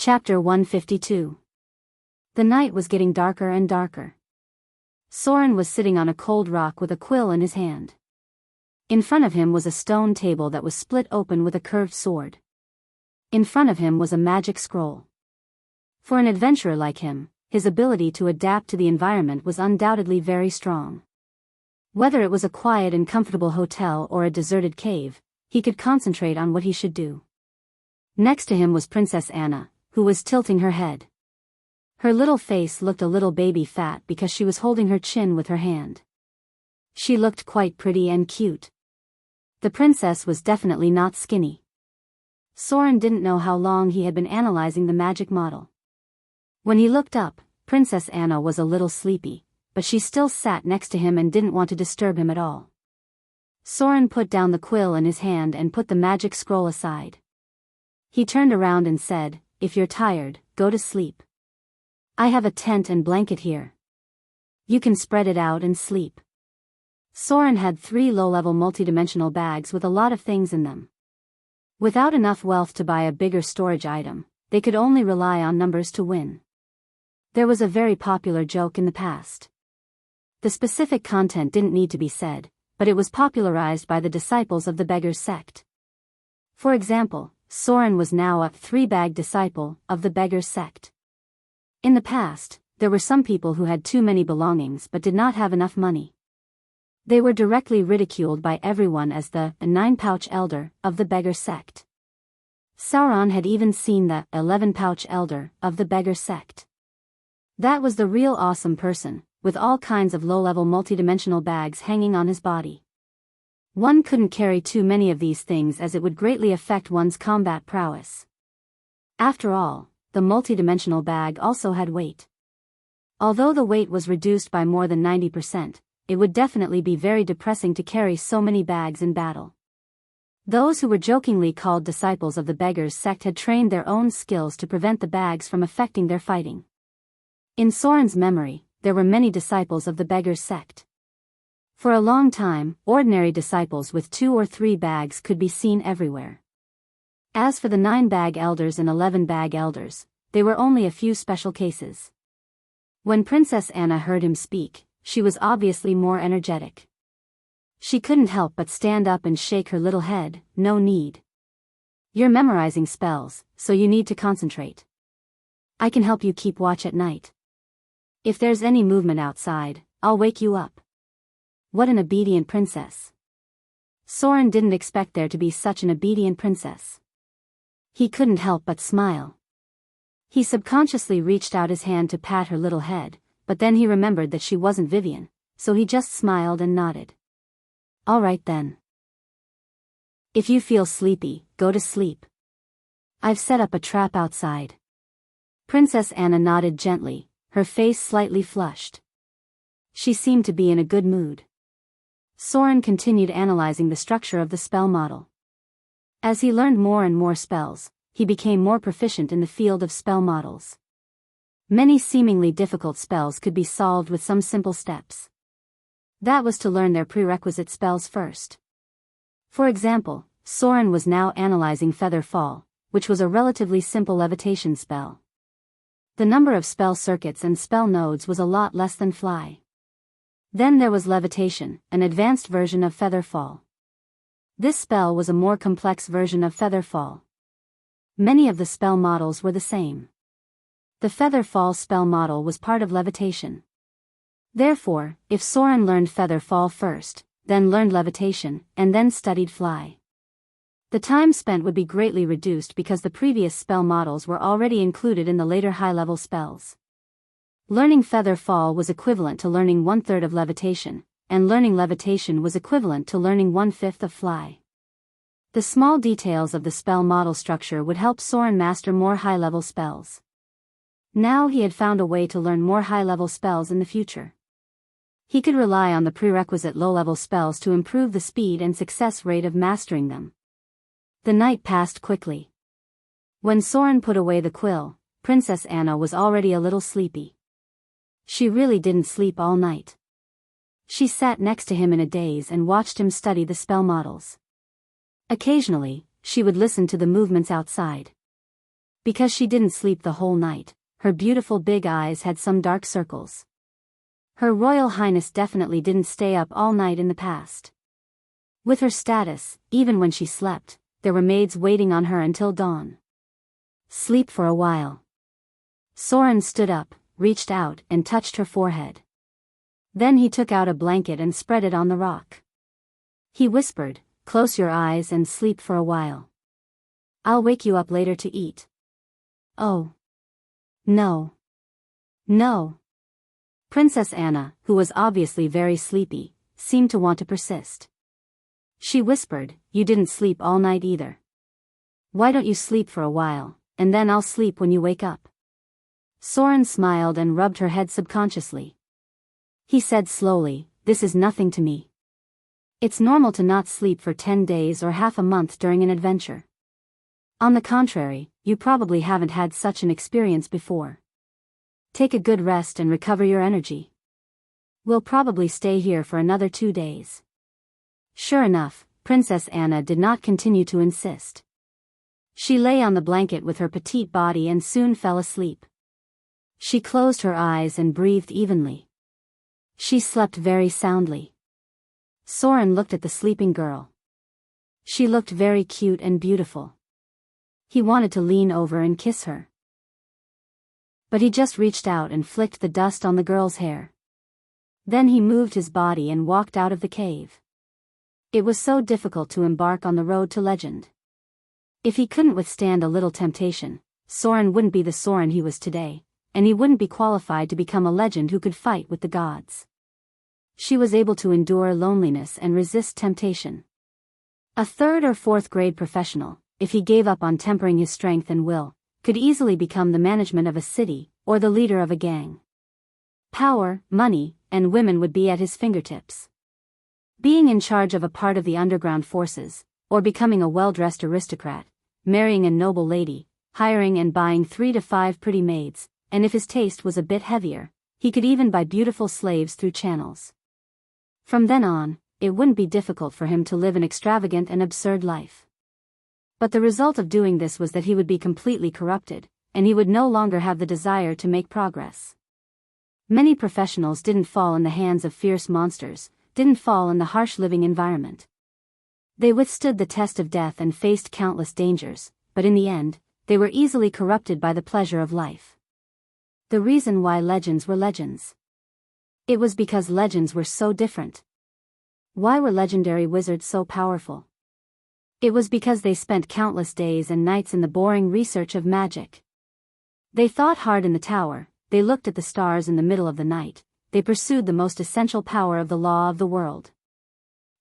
Chapter 152. The night was getting darker and darker. Soren was sitting on a cold rock with a quill in his hand. In front of him was a stone table that was split open with a curved sword. In front of him was a magic scroll. For an adventurer like him, his ability to adapt to the environment was undoubtedly very strong. Whether it was a quiet and comfortable hotel or a deserted cave, he could concentrate on what he should do. Next to him was Princess Anna, who was tilting her head. Her little face looked a little baby fat because she was holding her chin with her hand. She looked quite pretty and cute. The princess was definitely not skinny. Soren didn't know how long he had been analyzing the magic model. When he looked up, Princess Anna was a little sleepy, but she still sat next to him and didn't want to disturb him at all. Soren put down the quill in his hand and put the magic scroll aside. He turned around and said, "If you're tired, go to sleep. I have a tent and blanket here. You can spread it out and sleep." Soren had 3 low-level multidimensional bags with a lot of things in them. Without enough wealth to buy a bigger storage item, they could only rely on numbers to win. There was a very popular joke in the past. The specific content didn't need to be said, but it was popularized by the disciples of the beggar's sect. For example, Soren was now a 3-bag disciple of the beggar's sect. In the past, there were some people who had too many belongings but did not have enough money. They were directly ridiculed by everyone as the 9-pouch elder of the beggar sect. Sauron had even seen the 11-pouch elder of the beggar sect. That was the real awesome person, with all kinds of low-level multidimensional bags hanging on his body. One couldn't carry too many of these things as it would greatly affect one's combat prowess. After all, the multidimensional bag also had weight. Although the weight was reduced by more than 90%, it would definitely be very depressing to carry so many bags in battle. Those who were jokingly called disciples of the beggar's sect had trained their own skills to prevent the bags from affecting their fighting. In Soren's memory, there were many disciples of the beggar's sect. For a long time, ordinary disciples with 2 or 3 bags could be seen everywhere. As for the 9-bag elders and 11-bag elders, they were only a few special cases. When Princess Anna heard him speak, she was obviously more energetic. She couldn't help but stand up and shake her little head. "No need. You're memorizing spells, so you need to concentrate. I can help you keep watch at night. If there's any movement outside, I'll wake you up." What an obedient princess. Soren didn't expect there to be such an obedient princess. He couldn't help but smile. He subconsciously reached out his hand to pat her little head, but then he remembered that she wasn't Vivian, so he just smiled and nodded. "All right then. If you feel sleepy, go to sleep. I've set up a trap outside." Princess Anna nodded gently, her face slightly flushed. She seemed to be in a good mood. Soren continued analyzing the structure of the spell model. As he learned more and more spells, he became more proficient in the field of spell models. Many seemingly difficult spells could be solved with some simple steps. That was to learn their prerequisite spells first. For example, Soren was now analyzing Feather Fall, which was a relatively simple levitation spell. The number of spell circuits and spell nodes was a lot less than Fly. Then there was Levitation, an advanced version of Feather Fall. This spell was a more complex version of Feather Fall. Many of the spell models were the same. The Feather Fall spell model was part of Levitation. Therefore, if Soren learned Feather Fall first, then learned Levitation, and then studied Fly, the time spent would be greatly reduced because the previous spell models were already included in the later high-level spells. Learning Feather Fall was equivalent to learning 1/3 of Levitation, and learning Levitation was equivalent to learning 1/5 of Fly. The small details of the spell model structure would help Soren master more high-level spells. Now he had found a way to learn more high-level spells in the future. He could rely on the prerequisite low-level spells to improve the speed and success rate of mastering them. The night passed quickly. When Soren put away the quill, Princess Anna was already a little sleepy. She really didn't sleep all night. She sat next to him in a daze and watched him study the spell models. Occasionally, she would listen to the movements outside. Because she didn't sleep the whole night, her beautiful big eyes had some dark circles. Her Royal Highness definitely didn't stay up all night in the past. With her status, even when she slept, there were maids waiting on her until dawn. Sleep for a while. Soren stood up, reached out and touched her forehead. Then he took out a blanket and spread it on the rock. He whispered, "Close your eyes and sleep for a while. I'll wake you up later to eat." "Oh. No. No." Princess Anna, who was obviously very sleepy, seemed to want to persist. She whispered, "You didn't sleep all night either. Why don't you sleep for a while, and then I'll sleep when you wake up?" Soren smiled and rubbed her head subconsciously. He said slowly, "This is nothing to me. It's normal to not sleep for 10 days or half a month during an adventure. On the contrary, you probably haven't had such an experience before. Take a good rest and recover your energy. We'll probably stay here for another 2 days." Sure enough, Princess Anna did not continue to insist. She lay on the blanket with her petite body and soon fell asleep. She closed her eyes and breathed evenly. She slept very soundly. Soren looked at the sleeping girl. She looked very cute and beautiful. He wanted to lean over and kiss her. But he just reached out and flicked the dust on the girl's hair. Then he moved his body and walked out of the cave. It was so difficult to embark on the road to legend. If he couldn't withstand a little temptation, Soren wouldn't be the Soren he was today, and he wouldn't be qualified to become a legend who could fight with the gods. She was able to endure loneliness and resist temptation. A 3rd or 4th grade professional, if he gave up on tempering his strength and will, could easily become the management of a city, or the leader of a gang. Power, money, and women would be at his fingertips. Being in charge of a part of the underground forces, or becoming a well-dressed aristocrat, marrying a noble lady, hiring and buying 3 to 5 pretty maids, and if his taste was a bit heavier, he could even buy beautiful slaves through channels. From then on, it wouldn't be difficult for him to live an extravagant and absurd life. But the result of doing this was that he would be completely corrupted, and he would no longer have the desire to make progress. Many professionals didn't fall in the hands of fierce monsters, didn't fall in the harsh living environment. They withstood the test of death and faced countless dangers, but in the end, they were easily corrupted by the pleasure of life. The reason why legends were legends. It was because legends were so different. Why were legendary wizards so powerful? It was because they spent countless days and nights in the boring research of magic. They thought hard in the tower, they looked at the stars in the middle of the night, they pursued the most essential power of the law of the world.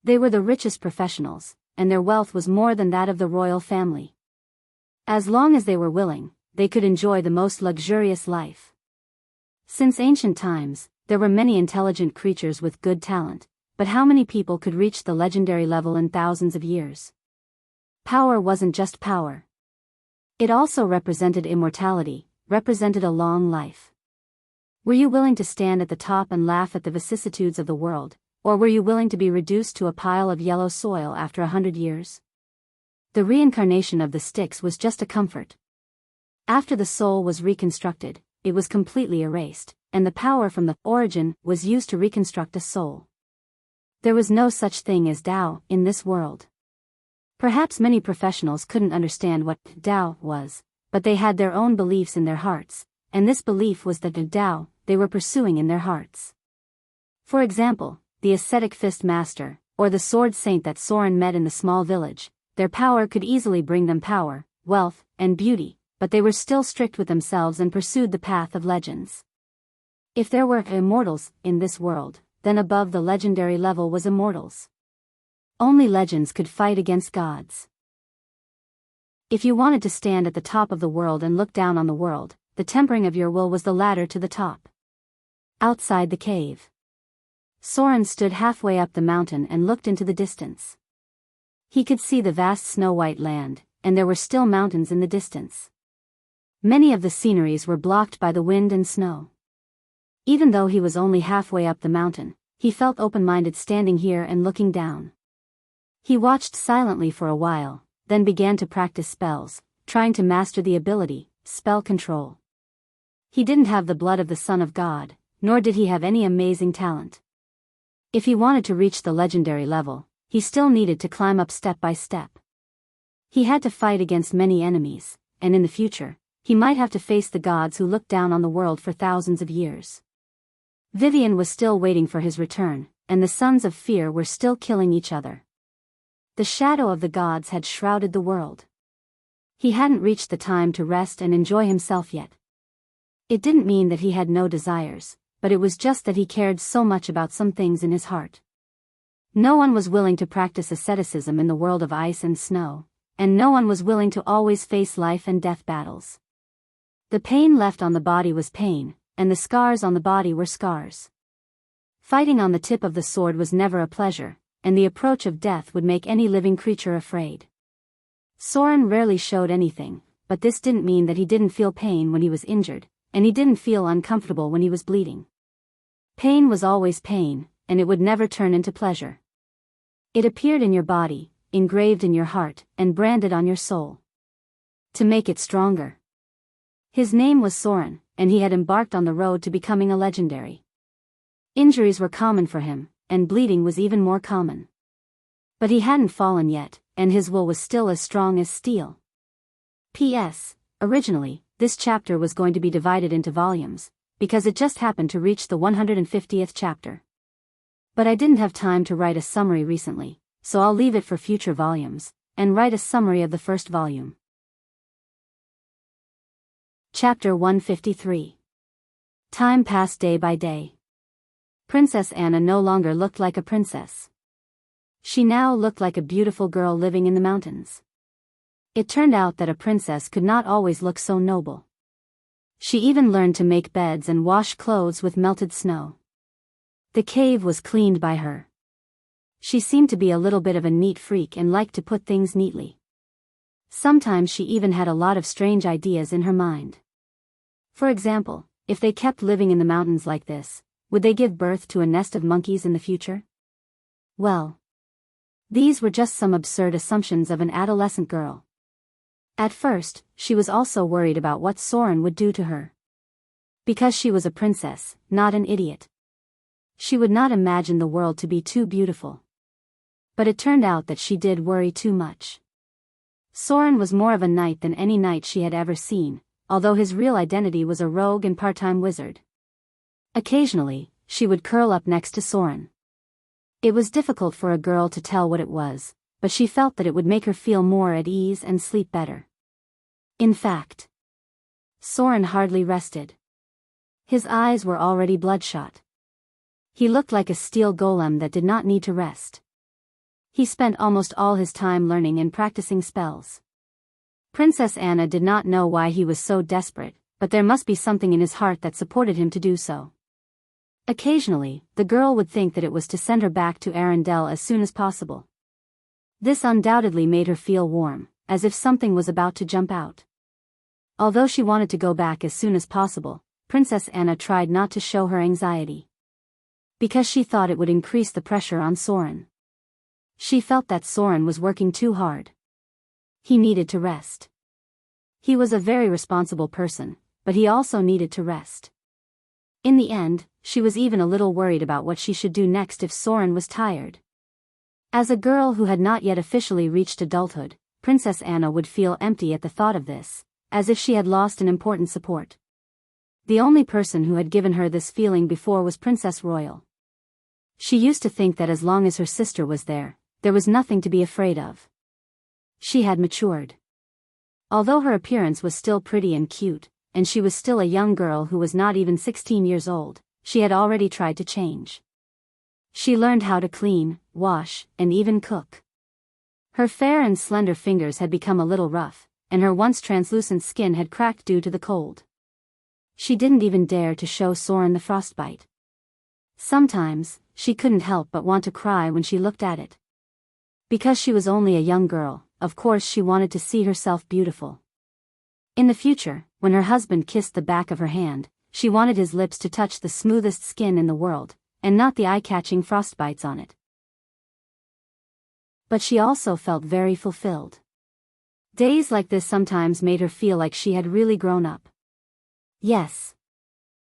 They were the richest professionals, and their wealth was more than that of the royal family. As long as they were willing, they could enjoy the most luxurious life. Since ancient times, there were many intelligent creatures with good talent, but how many people could reach the legendary level in thousands of years? Power wasn't just power. It also represented immortality, represented a long life. Were you willing to stand at the top and laugh at the vicissitudes of the world, or were you willing to be reduced to a pile of yellow soil after 100 years? The reincarnation of the sticks was just a comfort. After the soul was reconstructed, it was completely erased, and the power from the origin was used to reconstruct a soul. There was no such thing as Tao in this world. Perhaps many professionals couldn't understand what Tao was, but they had their own beliefs in their hearts, and this belief was the Tao they were pursuing in their hearts. For example, the ascetic fist master, or the sword saint that Soren met in the small village, their power could easily bring them power, wealth, and beauty, but they were still strict with themselves and pursued the path of legends. If there were immortals in this world, then above the legendary level was immortals. Only legends could fight against gods. If you wanted to stand at the top of the world and look down on the world, the tempering of your will was the ladder to the top. Outside the cave, Soren stood halfway up the mountain and looked into the distance. He could see the vast snow-white land, and there were still mountains in the distance. Many of the sceneries were blocked by the wind and snow. Even though he was only halfway up the mountain, he felt open-minded standing here and looking down. He watched silently for a while, then began to practice spells, trying to master the ability, spell control. He didn't have the blood of the Son of God, nor did he have any amazing talent. If he wanted to reach the legendary level, he still needed to climb up step by step. He had to fight against many enemies, and in the future, he might have to face the gods who looked down on the world for thousands of years. Vivian was still waiting for his return, and the sons of fear were still killing each other. The shadow of the gods had shrouded the world. He hadn't reached the time to rest and enjoy himself yet. It didn't mean that he had no desires, but it was just that he cared so much about some things in his heart. No one was willing to practice asceticism in the world of ice and snow, and no one was willing to always face life and death battles. The pain left on the body was pain, and the scars on the body were scars. Fighting on the tip of the sword was never a pleasure, and the approach of death would make any living creature afraid. Soren rarely showed anything, but this didn't mean that he didn't feel pain when he was injured, and he didn't feel uncomfortable when he was bleeding. Pain was always pain, and it would never turn into pleasure. It appeared in your body, engraved in your heart, and branded on your soul. To make it stronger. His name was Soren, and he had embarked on the road to becoming a legendary. Injuries were common for him, and bleeding was even more common. But he hadn't fallen yet, and his will was still as strong as steel. P.S. Originally, this chapter was going to be divided into volumes, because it just happened to reach the 150th chapter. But I didn't have time to write a summary recently, so I'll leave it for future volumes, and write a summary of the first volume. Chapter 153. Time passed day by day. Princess Anna no longer looked like a princess. She now looked like a beautiful girl living in the mountains. It turned out that a princess could not always look so noble. She even learned to make beds and wash clothes with melted snow. The cave was cleaned by her. She seemed to be a little bit of a neat freak and liked to put things neatly. Sometimes she even had a lot of strange ideas in her mind. For example, if they kept living in the mountains like this, would they give birth to a nest of monkeys in the future? Well, these were just some absurd assumptions of an adolescent girl. At first, she was also worried about what Soren would do to her. Because she was a princess, not an idiot. She would not imagine the world to be too beautiful. But it turned out that she did worry too much. Soren was more of a knight than any knight she had ever seen, although his real identity was a rogue and part-time wizard. Occasionally, she would curl up next to Soren. It was difficult for a girl to tell what it was, but she felt that it would make her feel more at ease and sleep better. In fact, Soren hardly rested. His eyes were already bloodshot. He looked like a steel golem that did not need to rest. He spent almost all his time learning and practicing spells. Princess Anna did not know why he was so desperate, but there must be something in his heart that supported him to do so. Occasionally, the girl would think that it was to send her back to Arendelle as soon as possible. This undoubtedly made her feel warm, as if something was about to jump out. Although she wanted to go back as soon as possible, Princess Anna tried not to show her anxiety. Because she thought it would increase the pressure on Soren. She felt that Soren was working too hard. He needed to rest. He was a very responsible person, but he also needed to rest. In the end, she was even a little worried about what she should do next if Soren was tired. As a girl who had not yet officially reached adulthood, Princess Anna would feel empty at the thought of this, as if she had lost an important support. The only person who had given her this feeling before was Princess Royal. She used to think that as long as her sister was there was nothing to be afraid of. She had matured. Although her appearance was still pretty and cute, and she was still a young girl who was not even 16 years old, she had already tried to change. She learned how to clean, wash, and even cook. Her fair and slender fingers had become a little rough, and her once translucent skin had cracked due to the cold. She didn't even dare to show Soren the frostbite. Sometimes, she couldn't help but want to cry when she looked at it. Because she was only a young girl, of course she wanted to see herself beautiful. In the future, when her husband kissed the back of her hand, she wanted his lips to touch the smoothest skin in the world, and not the eye-catching frostbites on it. But she also felt very fulfilled. Days like this sometimes made her feel like she had really grown up. Yes.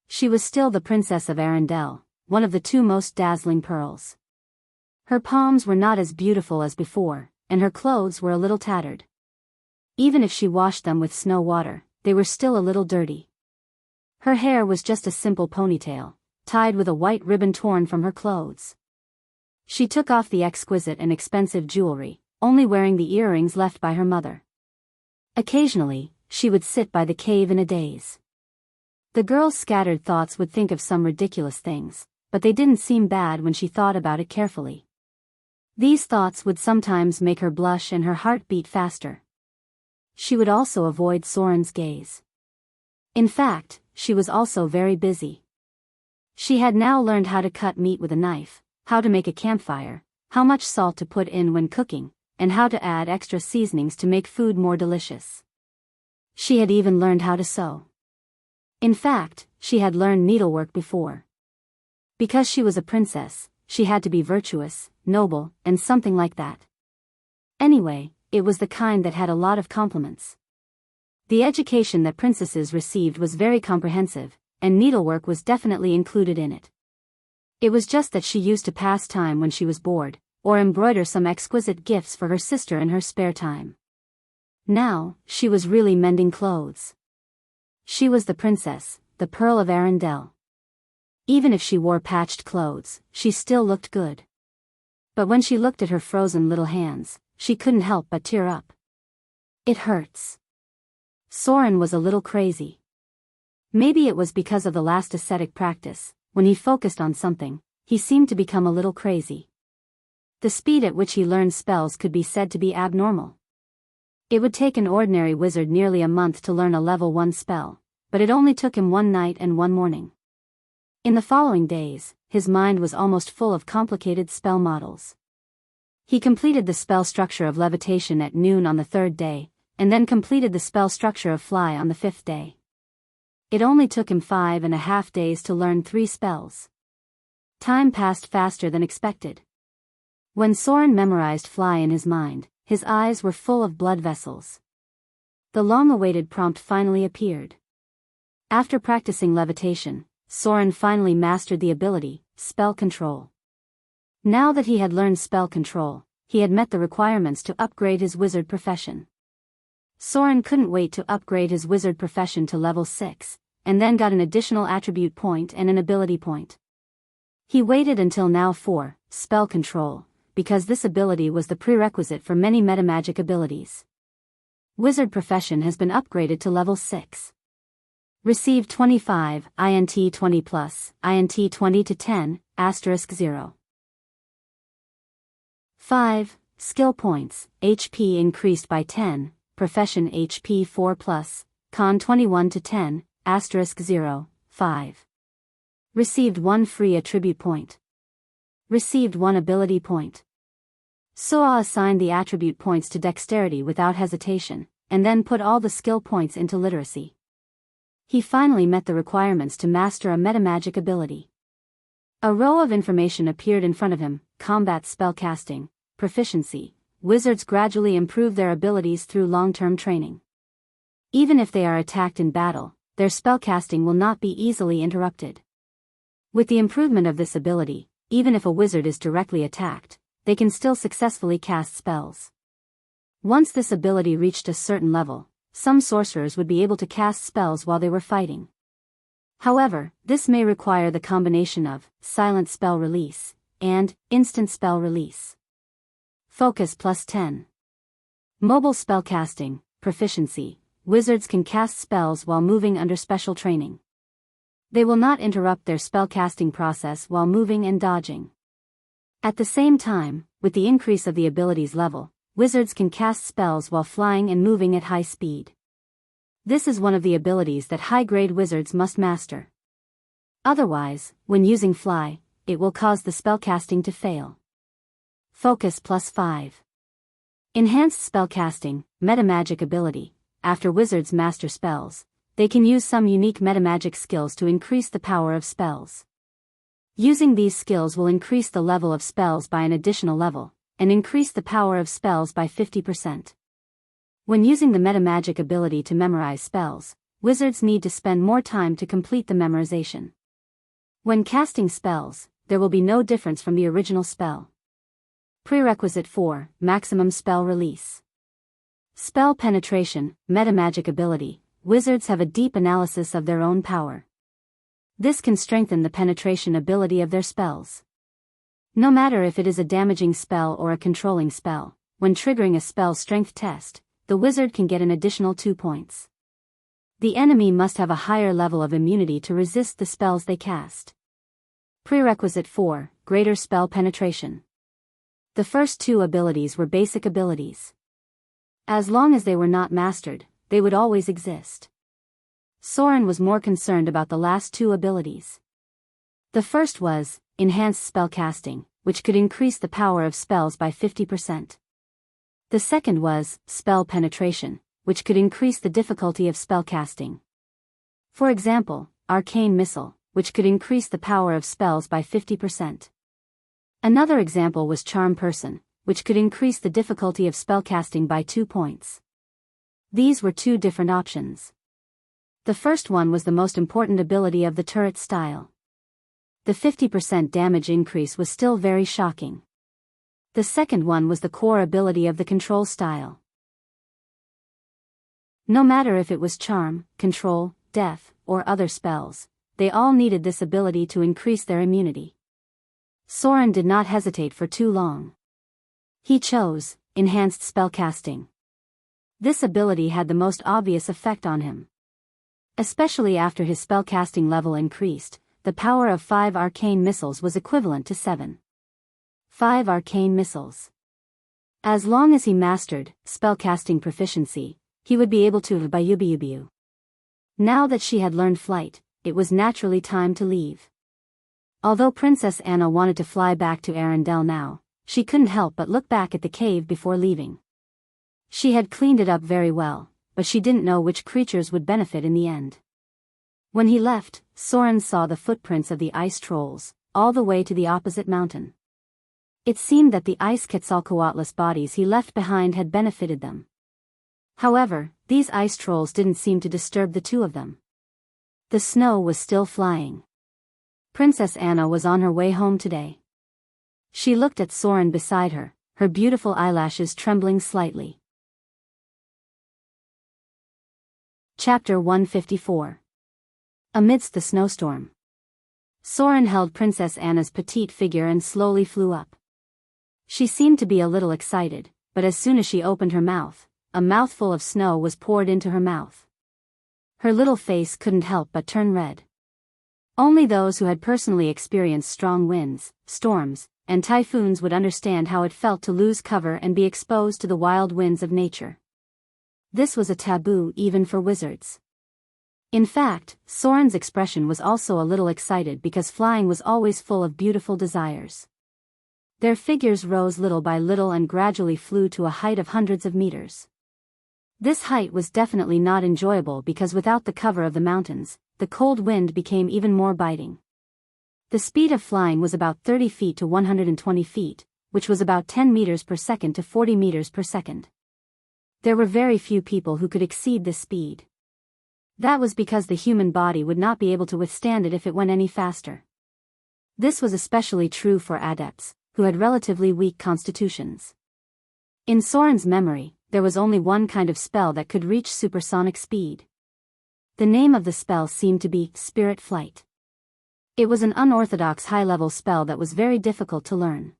She was still the princess of Arendelle, one of the two most dazzling pearls. Her palms were not as beautiful as before, and her clothes were a little tattered. Even if she washed them with snow water, they were still a little dirty. Her hair was just a simple ponytail, tied with a white ribbon torn from her clothes. She took off the exquisite and expensive jewelry, only wearing the earrings left by her mother. Occasionally, she would sit by the cave in a daze. The girl's scattered thoughts would think of some ridiculous things, but they didn't seem bad when she thought about it carefully. These thoughts would sometimes make her blush and her heart beat faster. She would also avoid Soren's gaze. In fact, she was also very busy. She had now learned how to cut meat with a knife, how to make a campfire, how much salt to put in when cooking, and how to add extra seasonings to make food more delicious. She had even learned how to sew. In fact, she had learned needlework before. Because she was a princess, she had to be virtuous, noble, and something like that. Anyway, it was the kind that had a lot of compliments. The education that princesses received was very comprehensive, and needlework was definitely included in it. It was just that she used to pass time when she was bored, or embroider some exquisite gifts for her sister in her spare time. Now, she was really mending clothes. She was the princess, the Pearl of Arendelle. Even if she wore patched clothes, she still looked good. But when she looked at her frozen little hands, she couldn't help but tear up. It hurts. Soren was a little crazy. Maybe it was because of the last ascetic practice. When he focused on something, he seemed to become a little crazy. The speed at which he learned spells could be said to be abnormal. It would take an ordinary wizard nearly a month to learn a level 1 spell, but it only took him one night and one morning. In the following days, his mind was almost full of complicated spell models. He completed the spell structure of levitation at noon on the 3rd day, and then completed the spell structure of fly on the 5th day. It only took him 5.5 days to learn 3 spells. Time passed faster than expected. When Soren memorized fly in his mind, his eyes were full of blood vessels. The long-awaited prompt finally appeared. After practicing levitation, Soren finally mastered the ability, spell control. Now that he had learned spell control, he had met the requirements to upgrade his wizard profession. Soren couldn't wait to upgrade his wizard profession to level 6, and then got an additional attribute point and an ability point. He waited until now for spell control, because this ability was the prerequisite for many metamagic abilities. Wizard profession has been upgraded to level 6. Received 25, INT 20 plus, INT 20 to 10, *0. 5. Skill points, HP increased by 10, profession HP 4 plus, con 21 to 10, *0, 5. Received 1 free attribute point. Received 1 ability point. Soa assigned the attribute points to dexterity without hesitation, and then put all the skill points into literacy. He finally met the requirements to master a metamagic ability. A row of information appeared in front of him: combat spellcasting, proficiency. Wizards gradually improve their abilities through long-term training. Even if they are attacked in battle, their spellcasting will not be easily interrupted. With the improvement of this ability, even if a wizard is directly attacked, they can still successfully cast spells. Once this ability reached a certain level, some sorcerers would be able to cast spells while they were fighting. However, this may require the combination of silent spell release and instant spell release. Focus plus 10. Mobile spellcasting, proficiency. Wizards can cast spells while moving under special training. They will not interrupt their spellcasting process while moving and dodging. At the same time, with the increase of the ability's level, wizards can cast spells while flying and moving at high speed. This is one of the abilities that high-grade wizards must master. Otherwise, when using fly, it will cause the spellcasting to fail. Focus plus 5. Enhanced spellcasting, metamagic ability. After wizards master spells, they can use some unique metamagic skills to increase the power of spells. Using these skills will increase the level of spells by an additional level, and increase the power of spells by 50%. When using the metamagic ability to memorize spells, wizards need to spend more time to complete the memorization. When casting spells, there will be no difference from the original spell. Prerequisite 4, maximum spell release. Spell penetration, metamagic ability. Wizards have a deep analysis of their own power. This can strengthen the penetration ability of their spells. No matter if it is a damaging spell or a controlling spell, when triggering a spell strength test, the wizard can get an additional 2 points. The enemy must have a higher level of immunity to resist the spells they cast. Prerequisite 4, greater spell penetration. The first 2 abilities were basic abilities. As long as they were not mastered, they would always exist. Soren was more concerned about the last 2 abilities. The first was enhanced spellcasting, which could increase the power of spells by 50%. The second was spell penetration, which could increase the difficulty of spellcasting. For example, arcane missile, which could increase the power of spells by 50%. Another example was charm person, which could increase the difficulty of spellcasting by 2 points. These were 2 different options. The first one was the most important ability of the turret style. The 50% damage increase was still very shocking. The second one was the core ability of the control style. No matter if it was charm, control, death, or other spells, they all needed this ability to increase their immunity. Soren did not hesitate for too long. He chose enhanced spellcasting. This ability had the most obvious effect on him. Especially after his spellcasting level increased, the power of 5 arcane missiles was equivalent to 7. 5 arcane missiles. As long as he mastered spellcasting proficiency, he would be able to bayubayubayu. Now that she had learned flight, it was naturally time to leave. Although Princess Anna wanted to fly back to Arendelle now, she couldn't help but look back at the cave before leaving. She had cleaned it up very well, but she didn't know which creatures would benefit in the end. When he left, Soren saw the footprints of the ice trolls, all the way to the opposite mountain. It seemed that the ice Quetzalcoatlus bodies he left behind had benefited them. However, these ice trolls didn't seem to disturb the 2 of them. The snow was still flying. Princess Anna was on her way home today. She looked at Soren beside her, her beautiful eyelashes trembling slightly. Chapter 154. Amidst the snowstorm. Soren held Princess Anna's petite figure and slowly flew up. She seemed to be a little excited, but as soon as she opened her mouth, a mouthful of snow was poured into her mouth. Her little face couldn't help but turn red. Only those who had personally experienced strong winds, storms, and typhoons would understand how it felt to lose cover and be exposed to the wild winds of nature. This was a taboo even for wizards. In fact, Soren's expression was also a little excited because flying was always full of beautiful desires. Their figures rose little by little and gradually flew to a height of hundreds of meters. This height was definitely not enjoyable because without the cover of the mountains, the cold wind became even more biting. The speed of flying was about 30 feet to 120 feet, which was about 10 meters per second to 40 meters per second. There were very few people who could exceed this speed. That was because the human body would not be able to withstand it if it went any faster. This was especially true for adepts, who had relatively weak constitutions. In Soren's memory, there was only one kind of spell that could reach supersonic speed. The name of the spell seemed to be Spirit Flight. It was an unorthodox high-level spell that was very difficult to learn.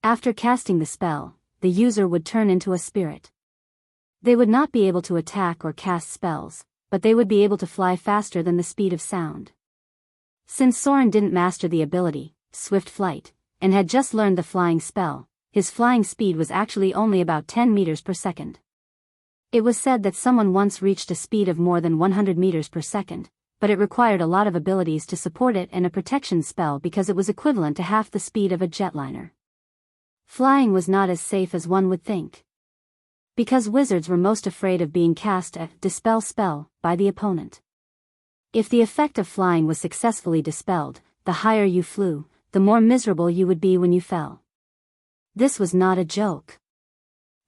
After casting the spell, the user would turn into a spirit. They would not be able to attack or cast spells, but they would be able to fly faster than the speed of sound. Since Soren didn't master the ability, swift flight, and had just learned the flying spell, his flying speed was actually only about 10 meters per second. It was said that someone once reached a speed of more than 100 meters per second, but it required a lot of abilities to support it and a protection spell because it was equivalent to half the speed of a jetliner. Flying was not as safe as one would think. Because wizards were most afraid of being cast a dispel spell by the opponent. If the effect of flying was successfully dispelled, the higher you flew, the more miserable you would be when you fell. This was not a joke.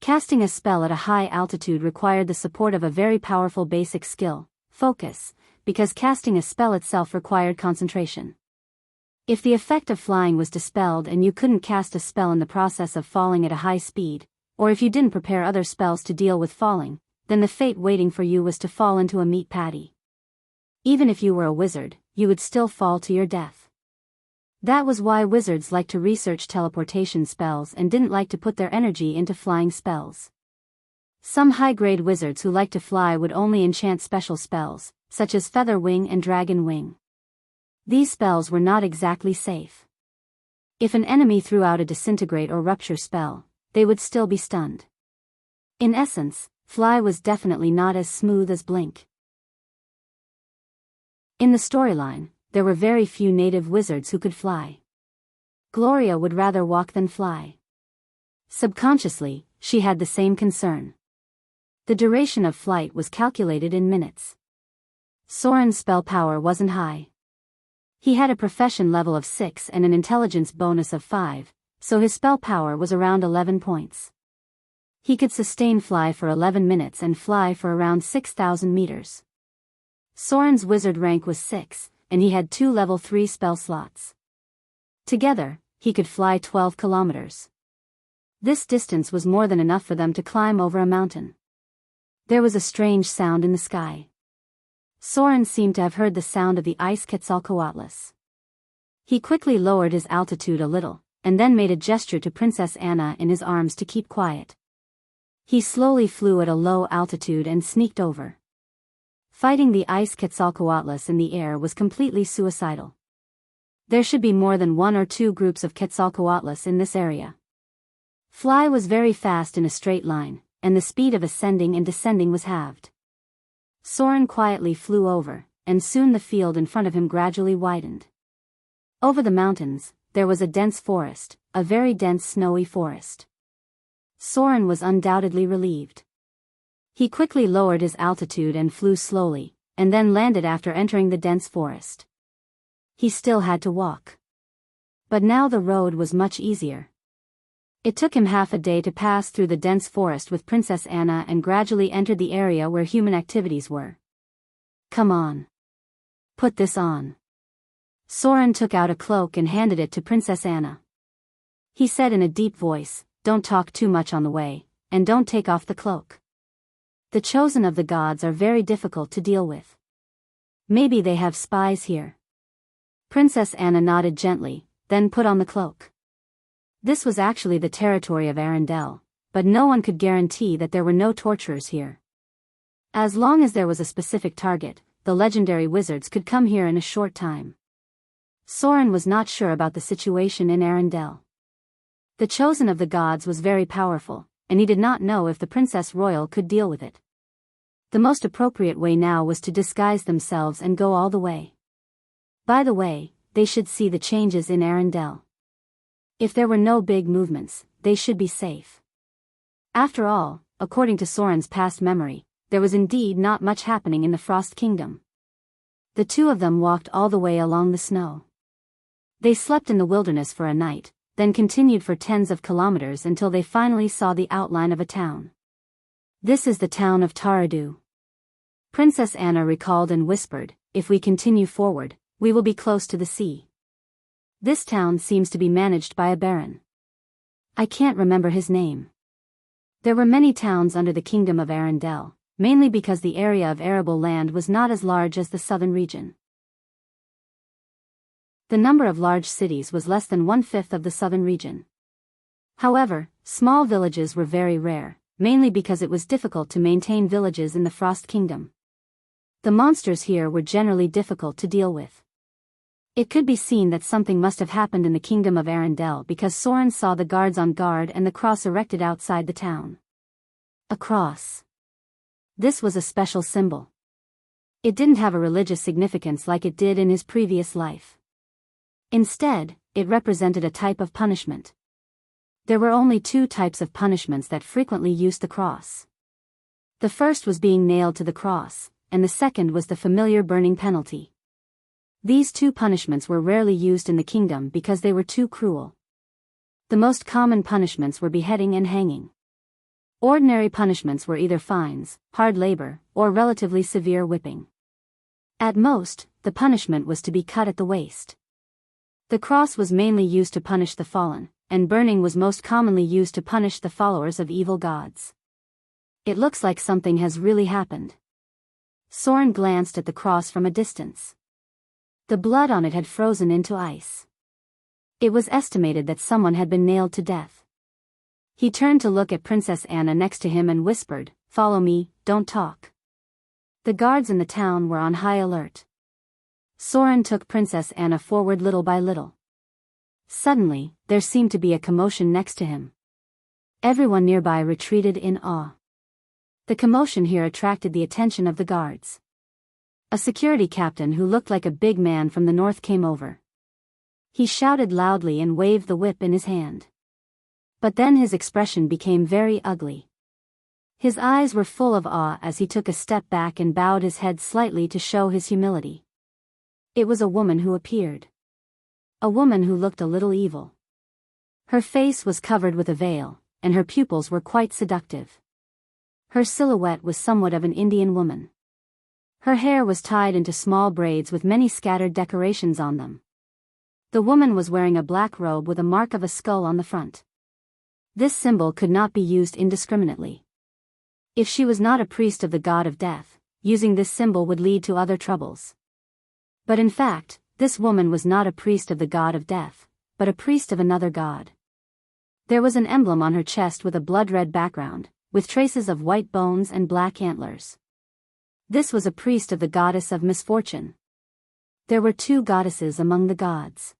Casting a spell at a high altitude required the support of a very powerful basic skill, focus, because casting a spell itself required concentration. If the effect of flying was dispelled and you couldn't cast a spell in the process of falling at a high speed, or if you didn't prepare other spells to deal with falling, then the fate waiting for you was to fall into a meat patty. Even if you were a wizard, you would still fall to your death. That was why wizards liked to research teleportation spells and didn't like to put their energy into flying spells. Some high-grade wizards who liked to fly would only enchant special spells, such as Feather Wing and Dragon Wing. These spells were not exactly safe. If an enemy threw out a disintegrate or rupture spell, they would still be stunned. In essence, fly was definitely not as smooth as blink. In the storyline, there were very few native wizards who could fly. Gloria would rather walk than fly. Subconsciously, she had the same concern. The duration of flight was calculated in minutes. Soren's spell power wasn't high. He had a profession level of 6 and an intelligence bonus of 5, so his spell power was around 11 points. He could sustain fly for 11 minutes and fly for around 6,000 meters. Soren's wizard rank was 6, and he had 2 level 3 spell slots. Together, he could fly 12 kilometers. This distance was more than enough for them to climb over a mountain. There was a strange sound in the sky. Soren seemed to have heard the sound of the ice Quetzalcoatlus. He quickly lowered his altitude a little, and then made a gesture to Princess Anna in his arms to keep quiet. He slowly flew at a low altitude and sneaked over. Fighting the ice Quetzalcoatlus in the air was completely suicidal. There should be more than 1 or 2 groups of Quetzalcoatlus in this area. Fly was very fast in a straight line, and the speed of ascending and descending was halved. Soren quietly flew over, and soon the field in front of him gradually widened. Over the mountains, there was a dense forest, a very dense snowy forest. Soren was undoubtedly relieved. He quickly lowered his altitude and flew slowly, and then landed after entering the dense forest. He still had to walk. But now the road was much easier. It took him half a day to pass through the dense forest with Princess Anna and gradually entered the area where human activities were. Come on. Put this on. Soren took out a cloak and handed it to Princess Anna. He said in a deep voice, "Don't talk too much on the way, and don't take off the cloak. The chosen of the gods are very difficult to deal with. Maybe they have spies here." Princess Anna nodded gently, then put on the cloak. This was actually the territory of Arendelle, but no one could guarantee that there were no torturers here. As long as there was a specific target, the legendary wizards could come here in a short time. Soren was not sure about the situation in Arendelle. The chosen of the gods was very powerful, and he did not know if the Princess Royal could deal with it. The most appropriate way now was to disguise themselves and go all the way. By the way, they should see the changes in Arendelle. If there were no big movements, they should be safe. After all, according to Soren's past memory, there was indeed not much happening in the Frost Kingdom. The two of them walked all the way along the snow. They slept in the wilderness for a night, then continued for tens of kilometers until they finally saw the outline of a town. This is the town of Taradu. Princess Anna recalled and whispered, "If we continue forward, we will be close to the sea. This town seems to be managed by a baron. I can't remember his name." There were many towns under the kingdom of Arendelle, mainly because the area of arable land was not as large as the southern region. The number of large cities was less than 1/5 of the southern region. However, small villages were very rare, mainly because it was difficult to maintain villages in the Frost Kingdom. The monsters here were generally difficult to deal with. It could be seen that something must have happened in the kingdom of Arendelle because Soren saw the guards on guard and the cross erected outside the town. A cross. This was a special symbol. It didn't have a religious significance like it did in his previous life. Instead, it represented a type of punishment. There were only 2 types of punishments that frequently used the cross. The first was being nailed to the cross, and the second was the familiar burning penalty. These 2 punishments were rarely used in the kingdom because they were too cruel. The most common punishments were beheading and hanging. Ordinary punishments were either fines, hard labor, or relatively severe whipping. At most, the punishment was to be cut at the waist. The cross was mainly used to punish the fallen, and burning was most commonly used to punish the followers of evil gods. It looks like something has really happened. Soren glanced at the cross from a distance. The blood on it had frozen into ice. It was estimated that someone had been nailed to death. He turned to look at Princess Anna next to him and whispered, "Follow me, don't talk." The guards in the town were on high alert. Soren took Princess Anna forward little by little. Suddenly, there seemed to be a commotion next to him. Everyone nearby retreated in awe. The commotion here attracted the attention of the guards. A security captain who looked like a big man from the north came over. He shouted loudly and waved the whip in his hand. But then his expression became very ugly. His eyes were full of awe as he took a step back and bowed his head slightly to show his humility. It was a woman who appeared. A woman who looked a little evil. Her face was covered with a veil, and her pupils were quite seductive. Her silhouette was somewhat of an Indian woman. Her hair was tied into small braids with many scattered decorations on them. The woman was wearing a black robe with a mark of a skull on the front. This symbol could not be used indiscriminately. If she was not a priest of the god of death, using this symbol would lead to other troubles. But in fact, this woman was not a priest of the god of death, but a priest of another god. There was an emblem on her chest with a blood-red background, with traces of white bones and black antlers. This was a priest of the goddess of misfortune. There were two goddesses among the gods.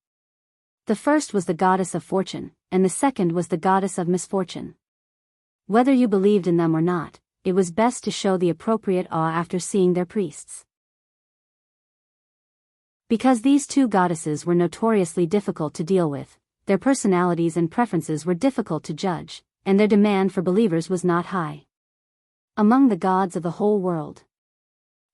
The first was the goddess of fortune, and the second was the goddess of misfortune. Whether you believed in them or not, it was best to show the appropriate awe after seeing their priests. Because these two goddesses were notoriously difficult to deal with, their personalities and preferences were difficult to judge, and their demand for believers was not high. Among the gods of the whole world,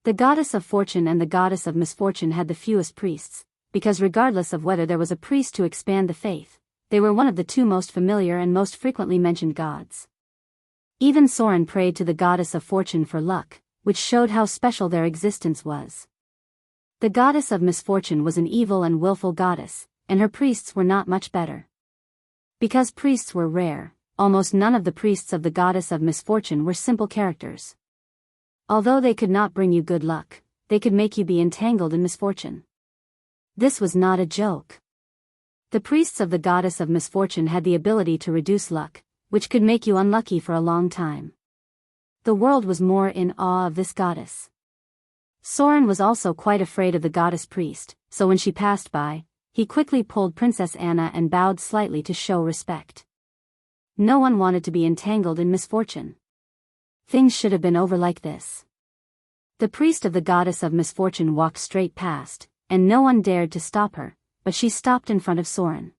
the goddess of fortune and the goddess of misfortune had the fewest priests, because regardless of whether there was a priest to expand the faith, they were one of the two most familiar and most frequently mentioned gods. Even Soren prayed to the goddess of fortune for luck, which showed how special their existence was. The goddess of misfortune was an evil and willful goddess, and her priests were not much better. Because priests were rare, almost none of the priests of the goddess of misfortune were simple characters. Although they could not bring you good luck, they could make you be entangled in misfortune. This was not a joke. The priests of the goddess of misfortune had the ability to reduce luck, which could make you unlucky for a long time. The world was more in awe of this goddess. Soren was also quite afraid of the goddess priest, so when she passed by, he quickly pulled Princess Anna and bowed slightly to show respect. No one wanted to be entangled in misfortune. Things should have been over like this. The priest of the goddess of misfortune walked straight past, and no one dared to stop her, but she stopped in front of Soren.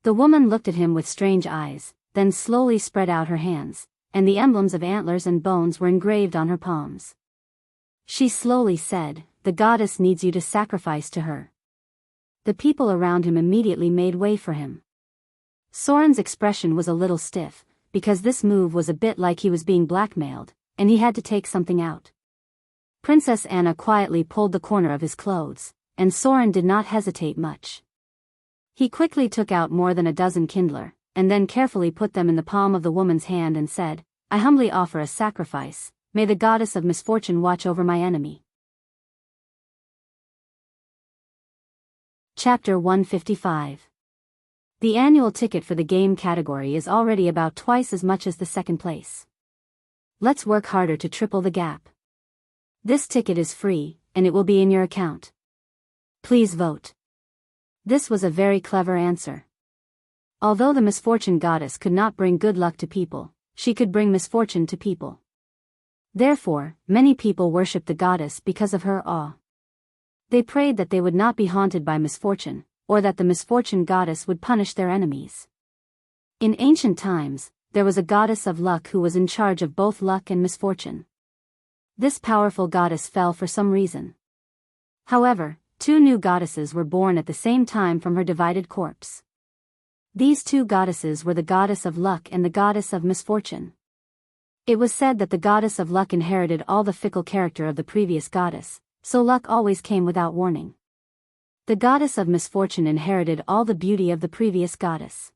The woman looked at him with strange eyes, then slowly spread out her hands, and the emblems of antlers and bones were engraved on her palms. She slowly said, "The goddess needs you to sacrifice to her." The people around him immediately made way for him. Soren's expression was a little stiff, because this move was a bit like he was being blackmailed, and he had to take something out. Princess Anna quietly pulled the corner of his clothes, and Soren did not hesitate much. He quickly took out more than a dozen kindler, and then carefully put them in the palm of the woman's hand and said, "I humbly offer a sacrifice. May the goddess of misfortune watch over my enemy." Chapter 155. The annual ticket for the game category is already about twice as much as the second place. Let's work harder to triple the gap. This ticket is free, and it will be in your account. Please vote. This was a very clever answer. Although the misfortune goddess could not bring good luck to people, she could bring misfortune to people. Therefore, many people worshipped the goddess because of her awe. They prayed that they would not be haunted by misfortune, or that the misfortune goddess would punish their enemies. In ancient times, there was a goddess of luck who was in charge of both luck and misfortune. This powerful goddess fell for some reason. However, two new goddesses were born at the same time from her divided corpse. These two goddesses were the goddess of luck and the goddess of misfortune. It was said that the goddess of luck inherited all the fickle character of the previous goddess, so luck always came without warning. The goddess of misfortune inherited all the beauty of the previous goddess.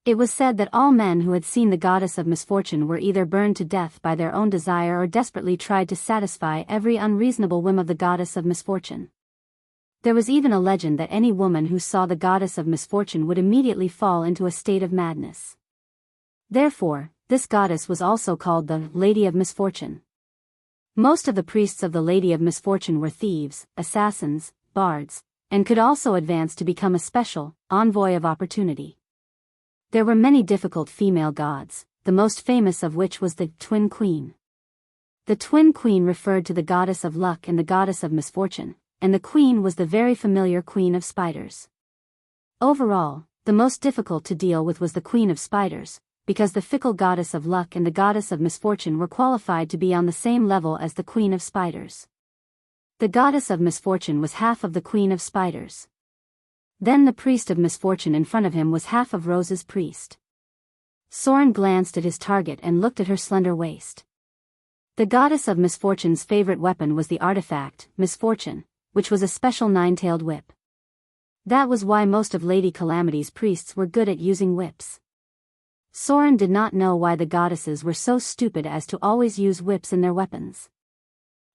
It was said that all men who had seen the goddess of misfortune were either burned to death by their own desire or desperately tried to satisfy every unreasonable whim of the goddess of misfortune. There was even a legend that any woman who saw the goddess of misfortune would immediately fall into a state of madness. Therefore, this goddess was also called the Lady of Misfortune. Most of the priests of the Lady of Misfortune were thieves, assassins, bards, and could also advance to become a special envoy of opportunity. There were many difficult female gods, the most famous of which was the Twin Queen. The Twin Queen referred to the goddess of luck and the goddess of misfortune, and the queen was the very familiar Queen of Spiders. Overall, the most difficult to deal with was the Queen of Spiders, because the fickle goddess of luck and the goddess of misfortune were qualified to be on the same level as the Queen of Spiders. The goddess of misfortune was half of the Queen of Spiders. Then the priest of misfortune in front of him was half of Rose's priest. Soren glanced at his target and looked at her slender waist. The goddess of misfortune's favorite weapon was the artifact, misfortune, which was a special nine-tailed whip. That was why most of Lady Calamity's priests were good at using whips. Soren did not know why the goddesses were so stupid as to always use whips in their weapons.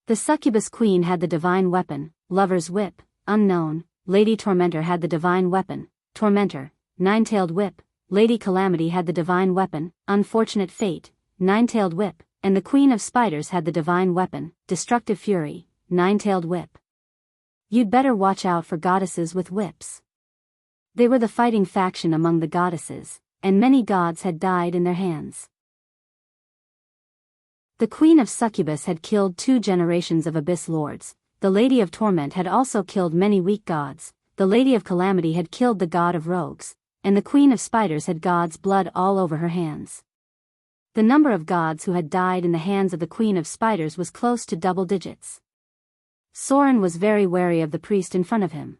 The succubus queen had the divine weapon, lover's whip, unknown. Lady Tormentor had the divine weapon, tormentor, nine-tailed whip. Lady Calamity had the divine weapon, unfortunate fate, nine-tailed whip, and the Queen of Spiders had the divine weapon, destructive fury, nine-tailed whip. You'd better watch out for goddesses with whips. They were the fighting faction among the goddesses, and many gods had died in their hands. The Queen of Succubus had killed 2 generations of Abyss Lords, the Lady of Torment had also killed many weak gods, the Lady of Calamity had killed the God of Rogues, and the Queen of Spiders had God's blood all over her hands. The number of gods who had died in the hands of the Queen of Spiders was close to double digits. Soren was very wary of the priest in front of him.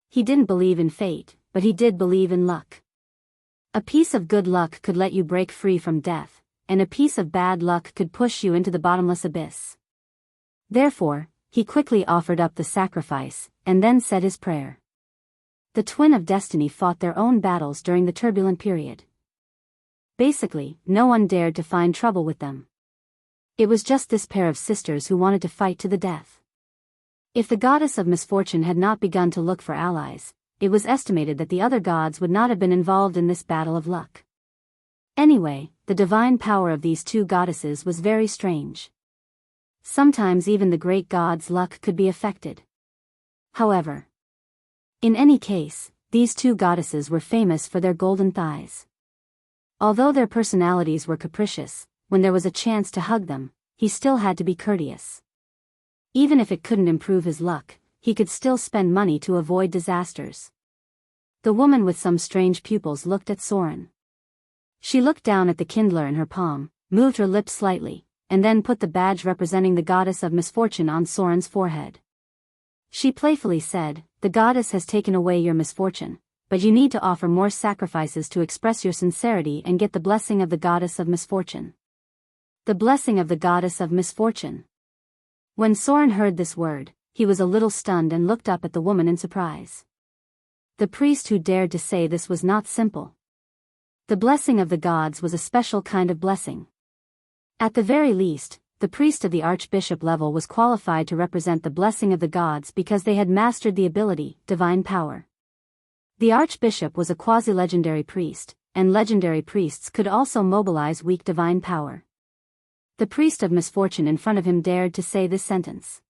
He didn't believe in fate, but he did believe in luck. A piece of good luck could let you break free from death, and a piece of bad luck could push you into the bottomless abyss. Therefore, he quickly offered up the sacrifice, and then said his prayer. The Twin of Destiny fought their own battles during the turbulent period. Basically, no one dared to find trouble with them. It was just this pair of sisters who wanted to fight to the death. If the goddess of misfortune had not begun to look for allies, it was estimated that the other gods would not have been involved in this battle of luck. Anyway, the divine power of these 2 goddesses was very strange. Sometimes even the great god's luck could be affected. However, in any case, these 2 goddesses were famous for their golden thighs. Although their personalities were capricious, when there was a chance to hug them, he still had to be courteous. Even if it couldn't improve his luck, he could still spend money to avoid disasters. The woman with some strange pupils looked at Soren. She looked down at the kindler in her palm, moved her lips slightly, and then put the badge representing the goddess of misfortune on Soren's forehead. She playfully said, "The goddess has taken away your misfortune, but you need to offer more sacrifices to express your sincerity and get the blessing of the goddess of misfortune." The blessing of the goddess of misfortune. When Soren heard this word, he was a little stunned and looked up at the woman in surprise. The priest who dared to say this was not simple. The blessing of the gods was a special kind of blessing. At the very least, the priest of the archbishop level was qualified to represent the blessing of the gods because they had mastered the ability, divine power. The archbishop was a quasi-legendary priest, and legendary priests could also mobilize weak divine power. The priest of misfortune in front of him dared to say this sentence.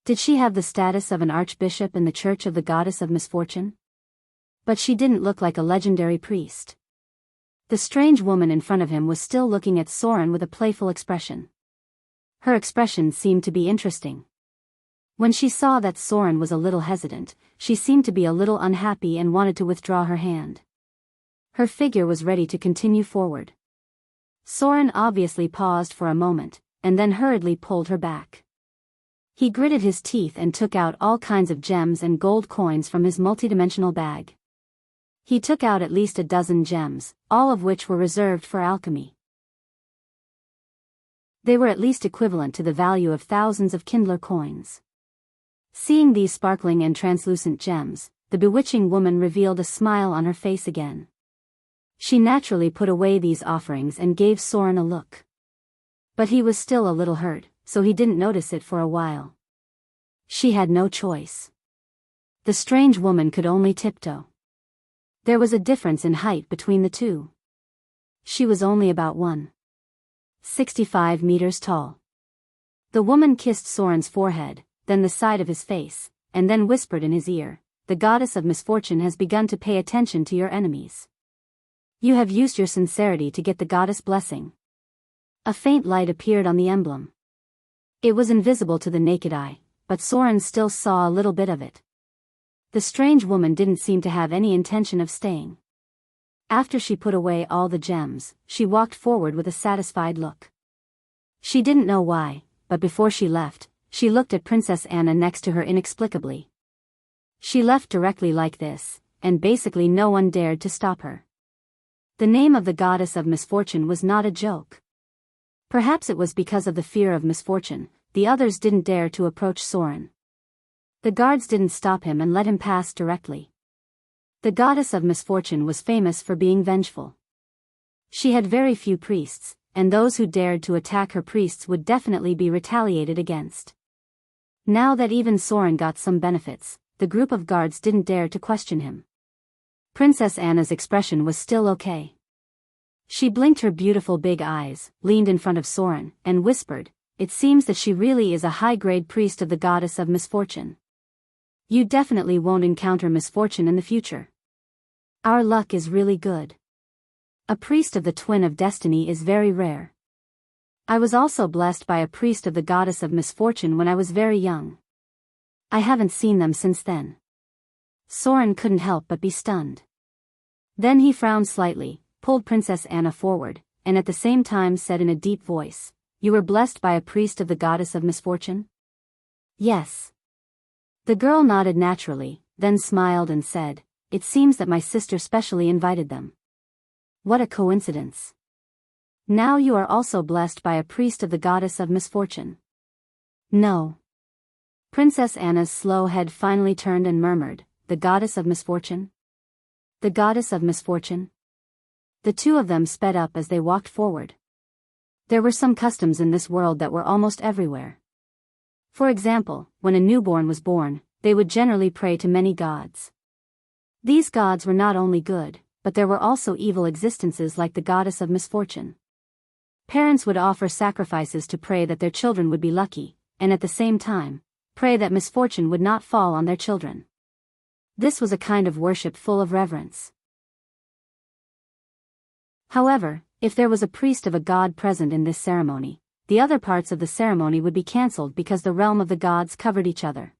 Did she have the status of an archbishop in the church of the goddess of misfortune? But she didn't look like a legendary priest. The strange woman in front of him was still looking at Soren with a playful expression. Her expression seemed to be interesting. When she saw that Soren was a little hesitant, she seemed to be a little unhappy and wanted to withdraw her hand. Her figure was ready to continue forward. Soren obviously paused for a moment, and then hurriedly pulled her back. He gritted his teeth and took out all kinds of gems and gold coins from his multidimensional bag. He took out at least a dozen gems, all of which were reserved for alchemy. They were at least equivalent to the value of thousands of Kindler coins. Seeing these sparkling and translucent gems, the bewitching woman revealed a smile on her face again. She naturally put away these offerings and gave Soren a look. But he was still a little hurt, so he didn't notice it for a while. She had no choice. The strange woman could only tiptoe. There was a difference in height between the two. She was only about 1.65 meters tall. The woman kissed Soren's forehead, then the side of his face, and then whispered in his ear, "The goddess of misfortune has begun to pay attention to your enemies. You have used your sincerity to get the goddess blessing." A faint light appeared on the emblem. It was invisible to the naked eye, but Soren still saw a little bit of it. The strange woman didn't seem to have any intention of staying. After she put away all the gems, she walked forward with a satisfied look. She didn't know why, but before she left, she looked at Princess Anna next to her inexplicably. She left directly like this, and basically no one dared to stop her. The name of the goddess of misfortune was not a joke. Perhaps it was because of the fear of misfortune, the others didn't dare to approach Soren. The guards didn't stop him and let him pass directly. The goddess of misfortune was famous for being vengeful. She had very few priests, and those who dared to attack her priests would definitely be retaliated against. Now that even Soren got some benefits, the group of guards didn't dare to question him. Princess Anna's expression was still okay. She blinked her beautiful big eyes, leaned in front of Soren, and whispered, "It seems that she really is a high-grade priest of the goddess of misfortune. You definitely won't encounter misfortune in the future. Our luck is really good. A priest of the twin of destiny is very rare. I was also blessed by a priest of the goddess of misfortune when I was very young. I haven't seen them since then." Soren couldn't help but be stunned. Then he frowned slightly, pulled Princess Anna forward, and at the same time said in a deep voice, "You were blessed by a priest of the goddess of misfortune?" "Yes." The girl nodded naturally, then smiled and said, "It seems that my sister specially invited them. What a coincidence. Now you are also blessed by a priest of the goddess of misfortune." "No." Princess Anna's slow head finally turned and murmured, "The goddess of misfortune? The goddess of misfortune?" The two of them sped up as they walked forward. There were some customs in this world that were almost everywhere. For example, when a newborn was born, they would generally pray to many gods. These gods were not only good, but there were also evil existences like the goddess of misfortune. Parents would offer sacrifices to pray that their children would be lucky, and at the same time, pray that misfortune would not fall on their children. This was a kind of worship full of reverence. However, if there was a priest of a god present in this ceremony, the other parts of the ceremony would be cancelled because the realm of the gods covered each other.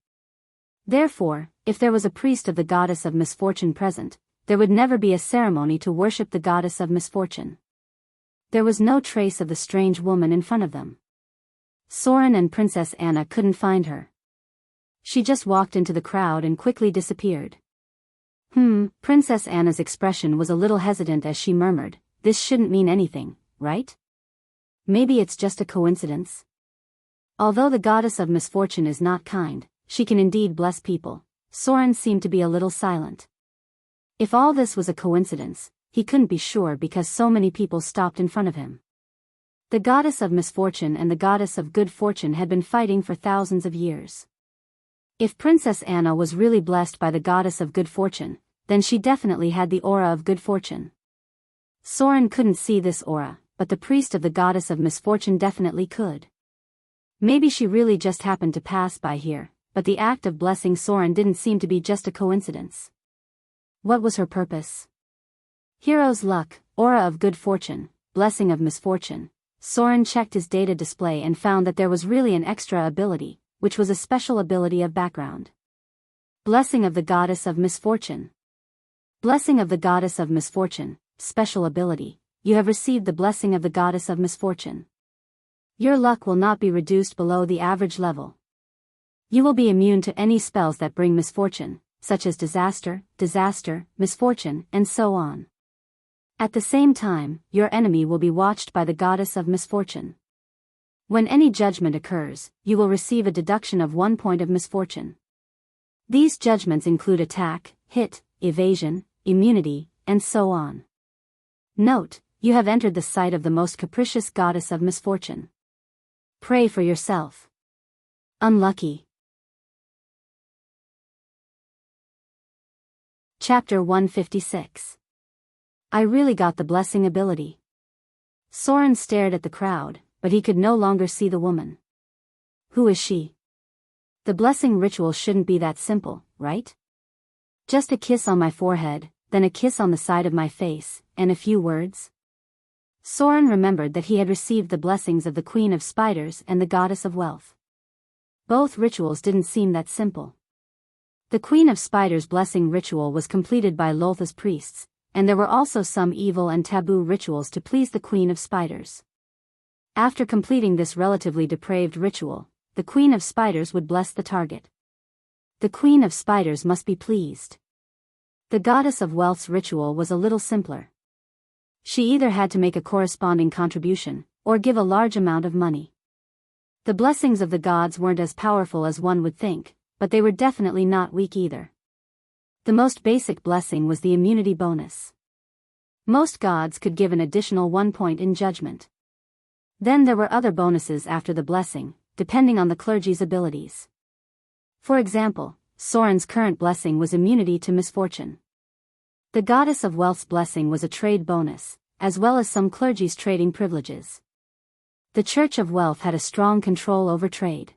Therefore, if there was a priest of the goddess of misfortune present, there would never be a ceremony to worship the goddess of misfortune. There was no trace of the strange woman in front of them. Soren and Princess Anna couldn't find her. She just walked into the crowd and quickly disappeared. Princess Anna's expression was a little hesitant as she murmured, "This shouldn't mean anything, right? Maybe it's just a coincidence." Although the goddess of misfortune is not kind, she can indeed bless people. Soren seemed to be a little silent. If all this was a coincidence, he couldn't be sure because so many people stopped in front of him. The goddess of misfortune and the goddess of good fortune had been fighting for thousands of years. If Princess Anna was really blessed by the goddess of good fortune, then she definitely had the aura of good fortune. Soren couldn't see this aura, but the priest of the goddess of misfortune definitely could. Maybe she really just happened to pass by here, but the act of blessing Soren didn't seem to be just a coincidence. What was her purpose? Hero's luck, aura of good fortune, blessing of misfortune. Soren checked his data display and found that there was really an extra ability, which was a special ability of background. Blessing of the goddess of misfortune. Blessing of the goddess of misfortune, special ability. You have received the blessing of the goddess of misfortune. Your luck will not be reduced below the average level. You will be immune to any spells that bring misfortune, such as disaster, misfortune, and so on. At the same time, your enemy will be watched by the goddess of misfortune. When any judgment occurs, you will receive a deduction of 1 point of misfortune. These judgments include attack, hit, evasion, immunity, and so on. Note, you have entered the sight of the most capricious goddess of misfortune. Pray for yourself. Unlucky. Chapter 156. I really got the blessing ability. Soren stared at the crowd, but he could no longer see the woman. Who is she? The blessing ritual shouldn't be that simple, right? Just a kiss on my forehead, then a kiss on the side of my face, and a few words? Soren remembered that he had received the blessings of the Queen of Spiders and the Goddess of Wealth. Both rituals didn't seem that simple. The Queen of Spiders' blessing ritual was completed by Loltha's priests, and there were also some evil and taboo rituals to please the Queen of Spiders. After completing this relatively depraved ritual, the Queen of Spiders would bless the target. The Queen of Spiders must be pleased. The Goddess of Wealth's ritual was a little simpler. She either had to make a corresponding contribution, or give a large amount of money. The blessings of the gods weren't as powerful as one would think, but they were definitely not weak either. The most basic blessing was the immunity bonus. Most gods could give an additional 1 point in judgment. Then there were other bonuses after the blessing, depending on the clergy's abilities. For example, Soren's current blessing was immunity to misfortune. The Goddess of Wealth's blessing was a trade bonus, as well as some clergy's trading privileges. The Church of Wealth had a strong control over trade.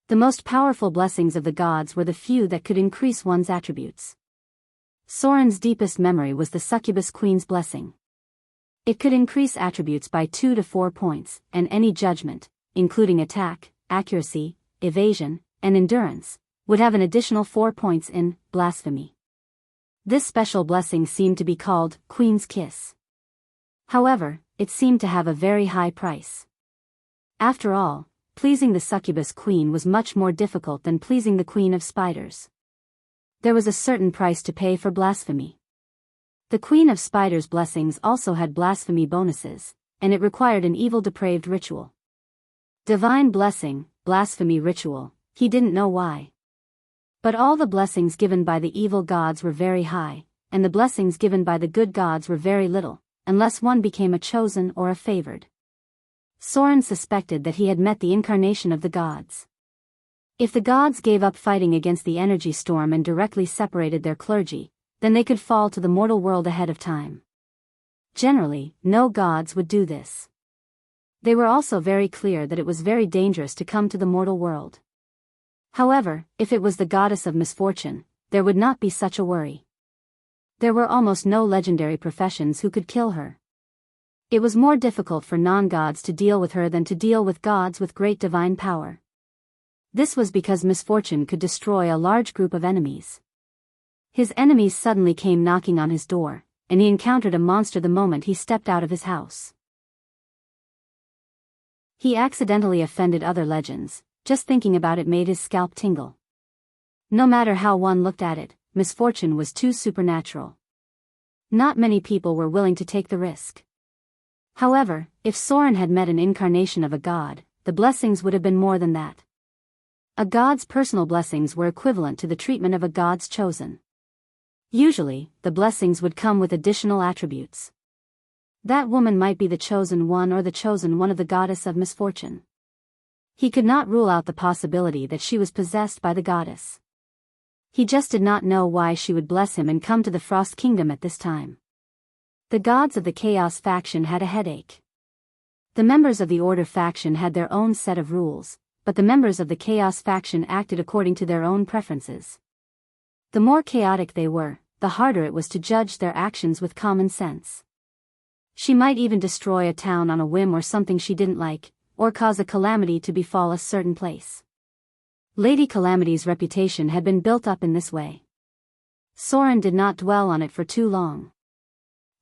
The most powerful blessings of the gods were the few that could increase one's attributes. Soren's deepest memory was the Succubus Queen's blessing. It could increase attributes by 2 to 4 points, and any judgment, including attack, accuracy, evasion, and endurance, would have an additional 4 points in blasphemy. This special blessing seemed to be called Queen's Kiss. However, it seemed to have a very high price. After all, pleasing the Succubus Queen was much more difficult than pleasing the Queen of Spiders. There was a certain price to pay for blasphemy. The Queen of Spiders' blessings also had blasphemy bonuses, and it required an evil depraved ritual. Divine blessing, blasphemy ritual, he didn't know why. But all the blessings given by the evil gods were very high, and the blessings given by the good gods were very little, unless one became a chosen or a favored. Soren suspected that he had met the incarnation of the gods. If the gods gave up fighting against the energy storm and directly separated their clergy, then they could fall to the mortal world ahead of time. Generally, no gods would do this. They were also very clear that it was very dangerous to come to the mortal world. However, if it was the goddess of misfortune, there would not be such a worry. There were almost no legendary professions who could kill her. It was more difficult for non-gods to deal with her than to deal with gods with great divine power. This was because misfortune could destroy a large group of enemies. His enemies suddenly came knocking on his door, and he encountered a monster the moment he stepped out of his house. He accidentally offended other legends. Just thinking about it made his scalp tingle. No matter how one looked at it, misfortune was too supernatural. Not many people were willing to take the risk. However, if Soren had met an incarnation of a god, the blessings would have been more than that. A god's personal blessings were equivalent to the treatment of a god's chosen. Usually, the blessings would come with additional attributes. That woman might be the chosen one or the chosen one of the goddess of misfortune. He could not rule out the possibility that she was possessed by the goddess. He just did not know why she would bless him and come to the Frost Kingdom at this time. The gods of the Chaos faction had a headache. The members of the Order faction had their own set of rules, but the members of the Chaos faction acted according to their own preferences. The more chaotic they were, the harder it was to judge their actions with common sense. She might even destroy a town on a whim or something she didn't like, or cause a calamity to befall a certain place. Lady Calamity's reputation had been built up in this way. Soren did not dwell on it for too long.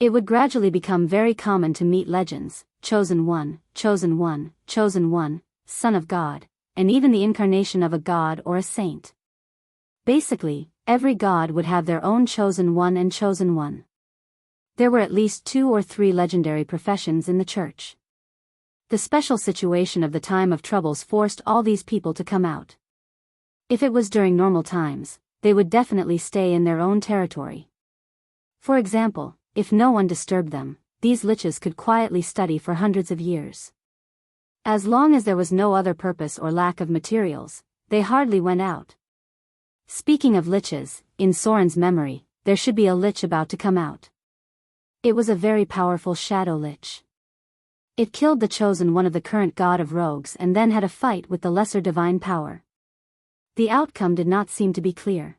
It would gradually become very common to meet legends, chosen one, chosen one, chosen one, son of God, and even the incarnation of a god or a saint. Basically, every god would have their own chosen one and chosen one. There were at least 2 or 3 legendary professions in the church. The special situation of the time of troubles forced all these people to come out. If it was during normal times, they would definitely stay in their own territory. For example, if no one disturbed them, these liches could quietly study for hundreds of years. As long as there was no other purpose or lack of materials, they hardly went out. Speaking of liches, in Soren's memory, there should be a lich about to come out. It was a very powerful shadow lich. It killed the chosen one of the current god of rogues and then had a fight with the lesser divine power. The outcome did not seem to be clear.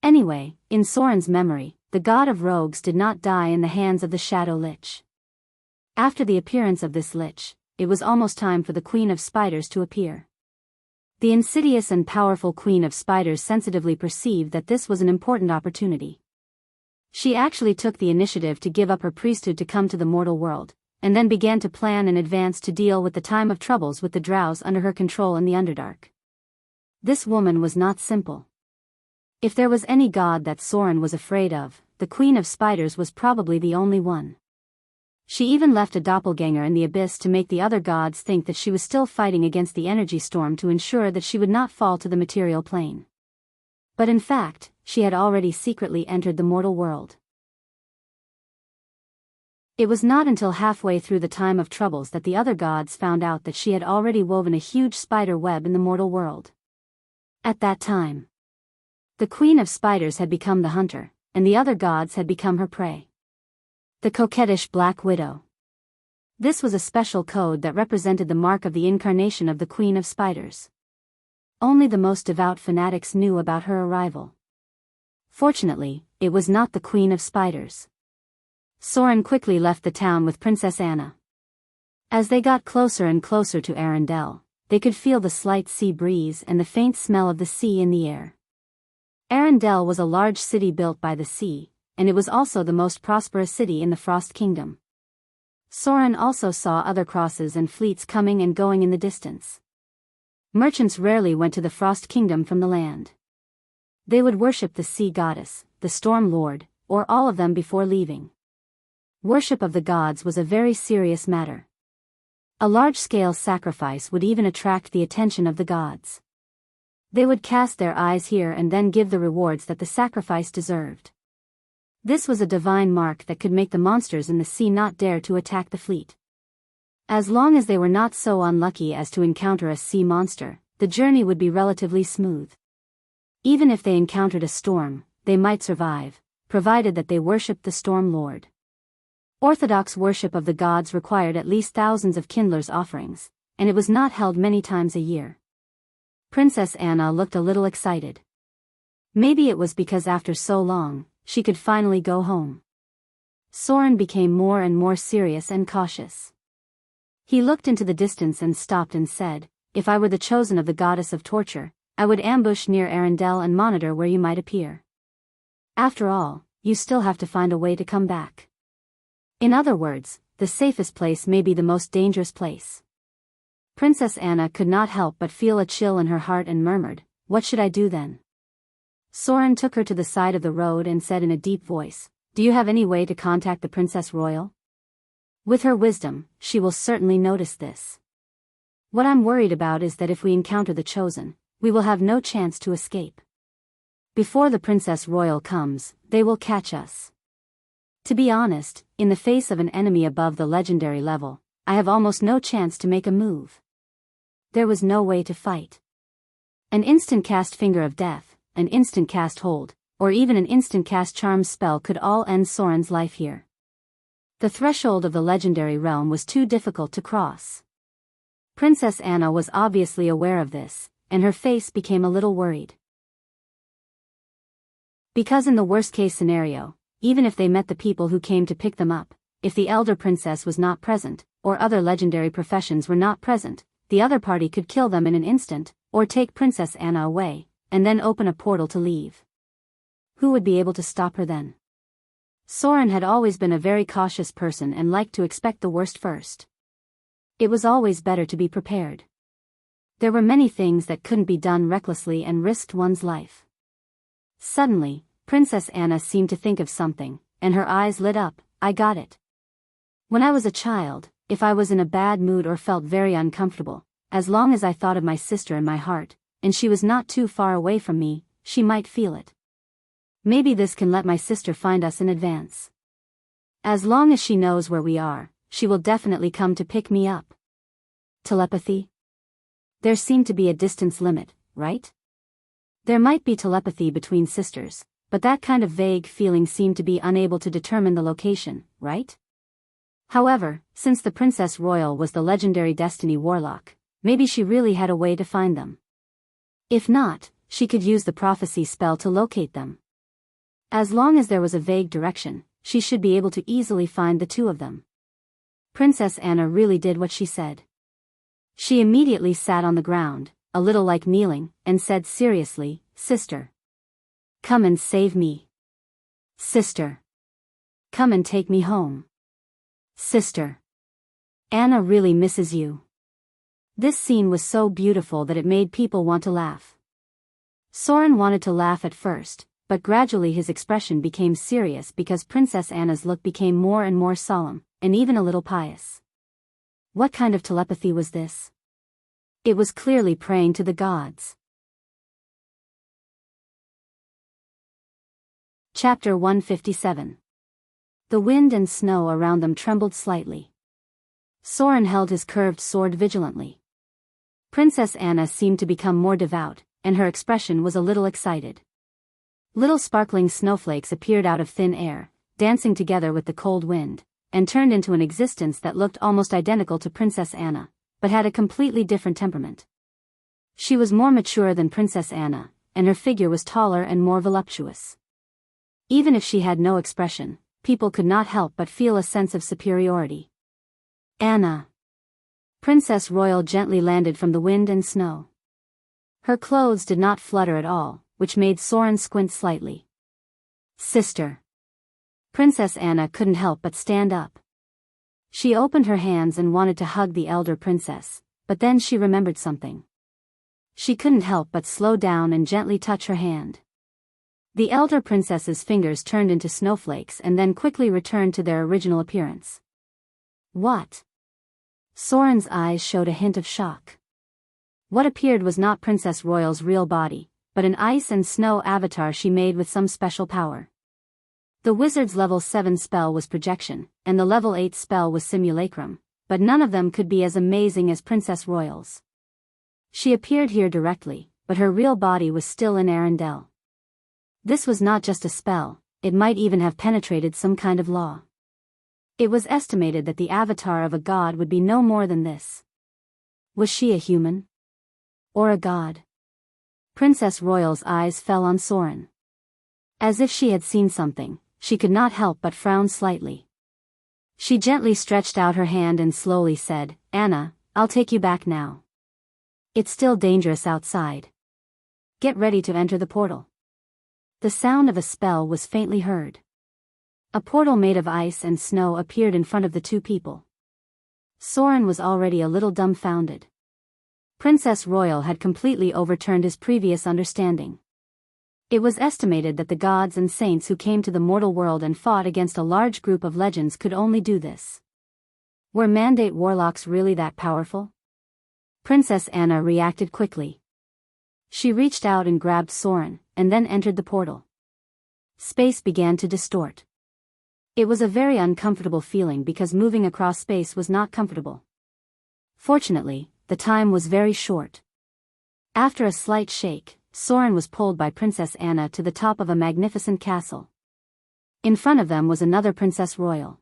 Anyway, in Soren's memory, the god of rogues did not die in the hands of the shadow lich. After the appearance of this lich, it was almost time for the Queen of Spiders to appear. The insidious and powerful Queen of Spiders sensitively perceived that this was an important opportunity. She actually took the initiative to give up her priesthood to come to the mortal world, and then began to plan in advance to deal with the time of troubles with the drows under her control in the Underdark. This woman was not simple. If there was any god that Soren was afraid of, the Queen of Spiders was probably the only one. She even left a doppelganger in the abyss to make the other gods think that she was still fighting against the energy storm to ensure that she would not fall to the material plane. But in fact, she had already secretly entered the mortal world. It was not until halfway through the time of troubles that the other gods found out that she had already woven a huge spider web in the mortal world. At that time, the Queen of Spiders had become the hunter, and the other gods had become her prey. The coquettish Black Widow. This was a special code that represented the mark of the incarnation of the Queen of Spiders. Only the most devout fanatics knew about her arrival. Fortunately, it was not the Queen of Spiders. Soren quickly left the town with Princess Anna. As they got closer and closer to Arendelle, they could feel the slight sea breeze and the faint smell of the sea in the air. Arendelle was a large city built by the sea, and it was also the most prosperous city in the Frost Kingdom. Soren also saw other crosses and fleets coming and going in the distance. Merchants rarely went to the Frost Kingdom from the land. They would worship the sea goddess, the storm lord, or all of them before leaving. Worship of the gods was a very serious matter. A large-scale sacrifice would even attract the attention of the gods. They would cast their eyes here and then give the rewards that the sacrifice deserved. This was a divine mark that could make the monsters in the sea not dare to attack the fleet. As long as they were not so unlucky as to encounter a sea monster, the journey would be relatively smooth. Even if they encountered a storm, they might survive, provided that they worshipped the Storm Lord. Orthodox worship of the gods required at least thousands of kindlers' offerings, and it was not held many times a year. Princess Anna looked a little excited. Maybe it was because after so long, she could finally go home. Soren became more and more serious and cautious. He looked into the distance and stopped and said, "If I were the chosen of the goddess of torture, I would ambush near Arendelle and monitor where you might appear. After all, you still have to find a way to come back. In other words, the safest place may be the most dangerous place." Princess Anna could not help but feel a chill in her heart and murmured, "What should I do then?" Soren took her to the side of the road and said in a deep voice, "Do you have any way to contact the Princess Royal? With her wisdom, she will certainly notice this. What I'm worried about is that if we encounter the Chosen, we will have no chance to escape. Before the Princess Royal comes, they will catch us. To be honest, in the face of an enemy above the legendary level, I have almost no chance to make a move." There was no way to fight. An instant cast Finger of Death, an instant cast Hold, or even an instant cast Charm spell could all end Soren's life here. The threshold of the legendary realm was too difficult to cross. Princess Anna was obviously aware of this, and her face became a little worried. Because in the worst-case scenario, even if they met the people who came to pick them up, if the elder princess was not present, or other legendary professions were not present, the other party could kill them in an instant, or take Princess Anna away, and then open a portal to leave. Who would be able to stop her then? Soren had always been a very cautious person and liked to expect the worst first. It was always better to be prepared. There were many things that couldn't be done recklessly and risked one's life. Suddenly, Princess Anna seemed to think of something, and her eyes lit up. "I got it. When I was a child, if I was in a bad mood or felt very uncomfortable, as long as I thought of my sister in my heart, and she was not too far away from me, she might feel it. Maybe this can let my sister find us in advance. As long as she knows where we are, she will definitely come to pick me up. Telepathy? There seemed to be a distance limit, right? There might be telepathy between sisters, but that kind of vague feeling seemed to be unable to determine the location, right? However, since the Princess Royal was the legendary Destiny Warlock, maybe she really had a way to find them. If not, she could use the prophecy spell to locate them. As long as there was a vague direction, she should be able to easily find the two of them. Princess Anna really did what she said. She immediately sat on the ground, a little like kneeling, and said seriously, "Sister. Come and save me. Sister. Come and take me home. Sister. Anna really misses you." This scene was so beautiful that it made people want to laugh. Soren wanted to laugh at first, but gradually his expression became serious because Princess Anna's look became more and more solemn, and even a little pious. What kind of telepathy was this? It was clearly praying to the gods. Chapter 157. The wind and snow around them trembled slightly. Soren held his curved sword vigilantly. Princess Anna seemed to become more devout, and her expression was a little excited. Little sparkling snowflakes appeared out of thin air, dancing together with the cold wind, and turned into an existence that looked almost identical to Princess Anna, but had a completely different temperament. She was more mature than Princess Anna, and her figure was taller and more voluptuous. Even if she had no expression, people could not help but feel a sense of superiority. Anna. Princess Royal gently landed from the wind and snow. Her clothes did not flutter at all, which made Soren squint slightly. Sister. Princess Anna couldn't help but stand up. She opened her hands and wanted to hug the elder princess, but then she remembered something. She couldn't help but slow down and gently touch her hand. The elder princess's fingers turned into snowflakes and then quickly returned to their original appearance. What? Soren's eyes showed a hint of shock. What appeared was not Princess Royal's real body, but an ice and snow avatar she made with some special power. The wizard's level 7 spell was projection, and the level 8 spell was simulacrum, but none of them could be as amazing as Princess Royal's. She appeared here directly, but her real body was still in Arendelle. This was not just a spell, it might even have penetrated some kind of law. It was estimated that the avatar of a god would be no more than this. Was she a human? Or a god? Princess Royal's eyes fell on Soren. As if she had seen something, she could not help but frown slightly. She gently stretched out her hand and slowly said, "Anna, I'll take you back now. It's still dangerous outside. Get ready to enter the portal." The sound of a spell was faintly heard. A portal made of ice and snow appeared in front of the two people. Soren was already a little dumbfounded. Princess Royal had completely overturned his previous understanding. It was estimated that the gods and saints who came to the mortal world and fought against a large group of legends could only do this. Were mandate warlocks really that powerful? Princess Anna reacted quickly. She reached out and grabbed Soren, and then entered the portal. Space began to distort. It was a very uncomfortable feeling because moving across space was not comfortable. Fortunately, the time was very short. After a slight shake, Soren was pulled by Princess Anna to the top of a magnificent castle. In front of them was another Princess Royal.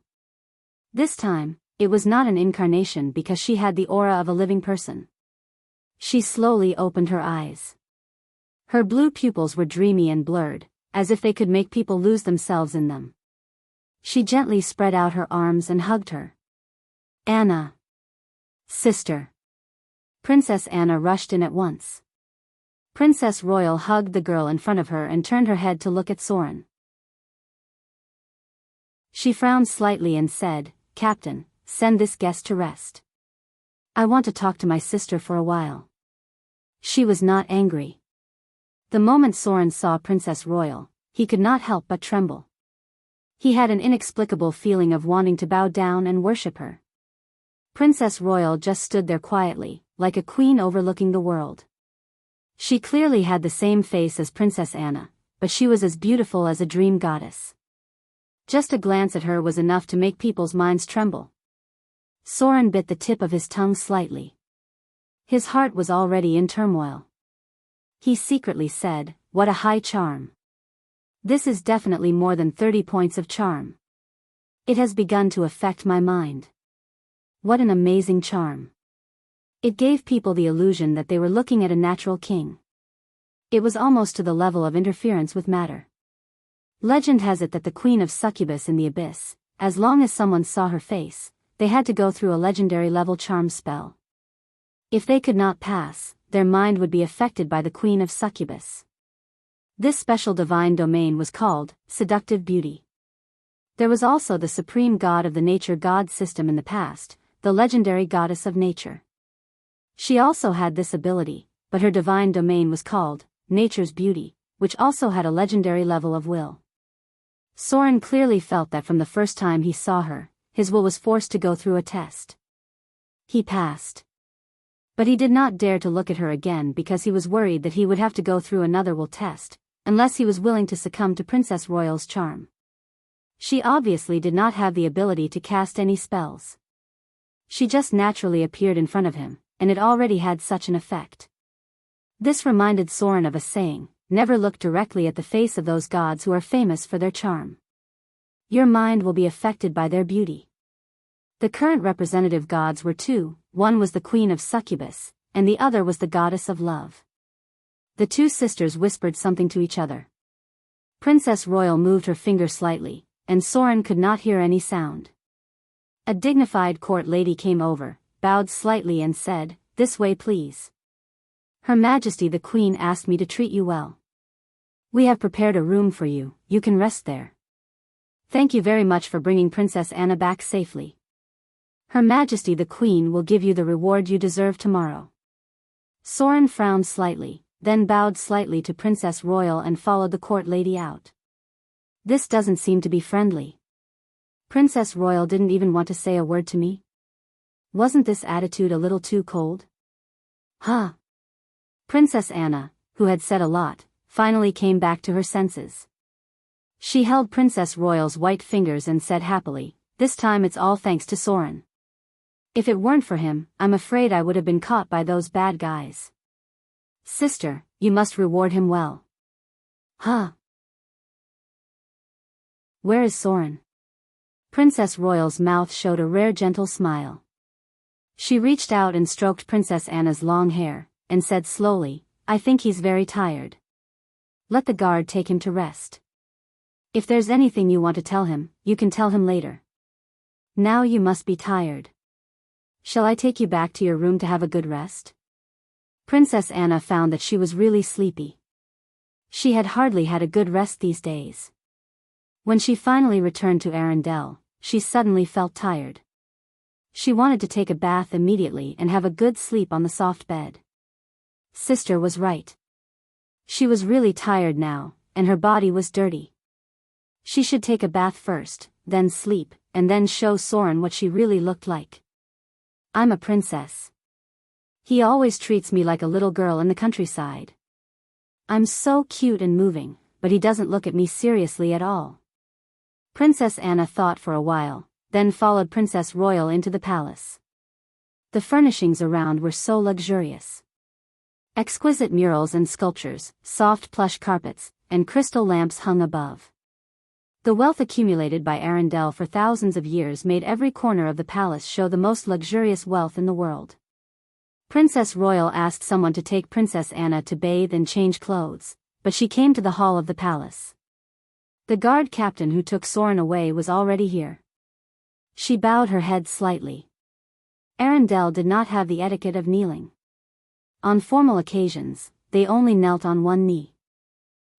This time, it was not an incarnation because she had the aura of a living person. She slowly opened her eyes. Her blue pupils were dreamy and blurred, as if they could make people lose themselves in them. She gently spread out her arms and hugged her. "Anna. Sister." Princess Anna rushed in at once. Princess Royal hugged the girl in front of her and turned her head to look at Soren. She frowned slightly and said, "Captain, send this guest to rest. I want to talk to my sister for a while." She was not angry. The moment Soren saw Princess Royal, he could not help but tremble. He had an inexplicable feeling of wanting to bow down and worship her. Princess Royal just stood there quietly, like a queen overlooking the world. She clearly had the same face as Princess Anna, but she was as beautiful as a dream goddess. Just a glance at her was enough to make people's minds tremble. Soren bit the tip of his tongue slightly. His heart was already in turmoil. He secretly said, "What a high charm. This is definitely more than 30 points of charm. It has begun to affect my mind. What an amazing charm." It gave people the illusion that they were looking at a natural king. It was almost to the level of interference with matter. Legend has it that the queen of succubus in the abyss, as long as someone saw her face, they had to go through a legendary level charm spell. If they could not pass, their mind would be affected by the queen of succubus. This special divine domain was called seductive beauty. There was also the supreme god of the nature god system in the past, the legendary goddess of nature. She also had this ability, but her divine domain was called nature's beauty, which also had a legendary level of will. Soren clearly felt that from the first time he saw her, his will was forced to go through a test. He passed. But he did not dare to look at her again because he was worried that he would have to go through another will test, unless he was willing to succumb to Princess Royal's charm. She obviously did not have the ability to cast any spells. She just naturally appeared in front of him, and it already had such an effect. This reminded Soren of a saying, "Never look directly at the face of those gods who are famous for their charm. Your mind will be affected by their beauty." The current representative gods were two, one was the queen of succubus, and the other was the goddess of love. The two sisters whispered something to each other. Princess Royal moved her finger slightly, and Soren could not hear any sound. A dignified court lady came over, bowed slightly and said, "This way please. Her Majesty the Queen asked me to treat you well. We have prepared a room for you, you can rest there. Thank you very much for bringing Princess Anna back safely. Her Majesty the Queen will give you the reward you deserve tomorrow." Soren frowned slightly, then bowed slightly to Princess Royal and followed the court lady out. This doesn't seem to be friendly. Princess Royal didn't even want to say a word to me. Wasn't this attitude a little too cold? Huh. Princess Anna, who had said a lot, finally came back to her senses. She held Princess Royal's white fingers and said happily, "This time it's all thanks to Soren. If it weren't for him, I'm afraid I would have been caught by those bad guys. Sister, you must reward him well." Huh. Where is Soren? Princess Royal's mouth showed a rare gentle smile. She reached out and stroked Princess Anna's long hair, and said slowly, "I think he's very tired. Let the guard take him to rest. If there's anything you want to tell him, you can tell him later. Now you must be tired. Shall I take you back to your room to have a good rest?" Princess Anna found that she was really sleepy. She had hardly had a good rest these days. When she finally returned to Arendelle, she suddenly felt tired. She wanted to take a bath immediately and have a good sleep on the soft bed. Sister was right. She was really tired now, and her body was dirty. She should take a bath first, then sleep, and then show Soren what she really looked like. I'm a princess. He always treats me like a little girl in the countryside. I'm so cute and moving, but he doesn't look at me seriously at all. Princess Anna thought for a while, then followed Princess Royal into the palace. The furnishings around were so luxurious. Exquisite murals and sculptures, soft plush carpets, and crystal lamps hung above. The wealth accumulated by Arendelle for thousands of years made every corner of the palace show the most luxurious wealth in the world. Princess Royal asked someone to take Princess Anna to bathe and change clothes, but she came to the hall of the palace. The guard captain who took Soren away was already here. She bowed her head slightly. Arendelle did not have the etiquette of kneeling. On formal occasions, they only knelt on one knee.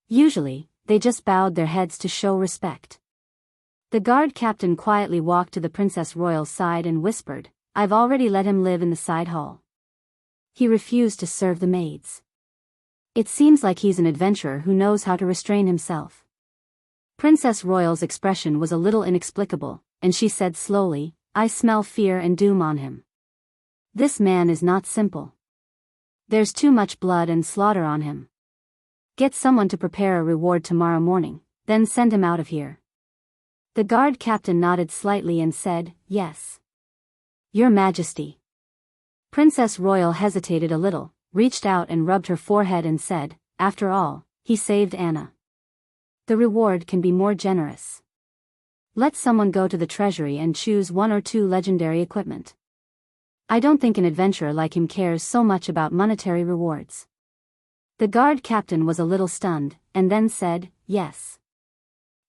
Usually, they just bowed their heads to show respect. The guard captain quietly walked to the Princess Royal's side and whispered, "I've already let him live in the side hall. He refused to serve the maids. It seems like he's an adventurer who knows how to restrain himself." Princess Royal's expression was a little inexplicable, and she said slowly, "I smell fear and doom on him." This man is not simple. There's too much blood and slaughter on him. Get someone to prepare a reward tomorrow morning, then send him out of here. The guard captain nodded slightly and said, "Yes. Your Majesty." Princess Royal hesitated a little, reached out and rubbed her forehead and said, "After all, he saved Anna. The reward can be more generous. Let someone go to the treasury and choose 1 or 2 legendary equipment. I don't think an adventurer like him cares so much about monetary rewards." The guard captain was a little stunned, and then said, "Yes.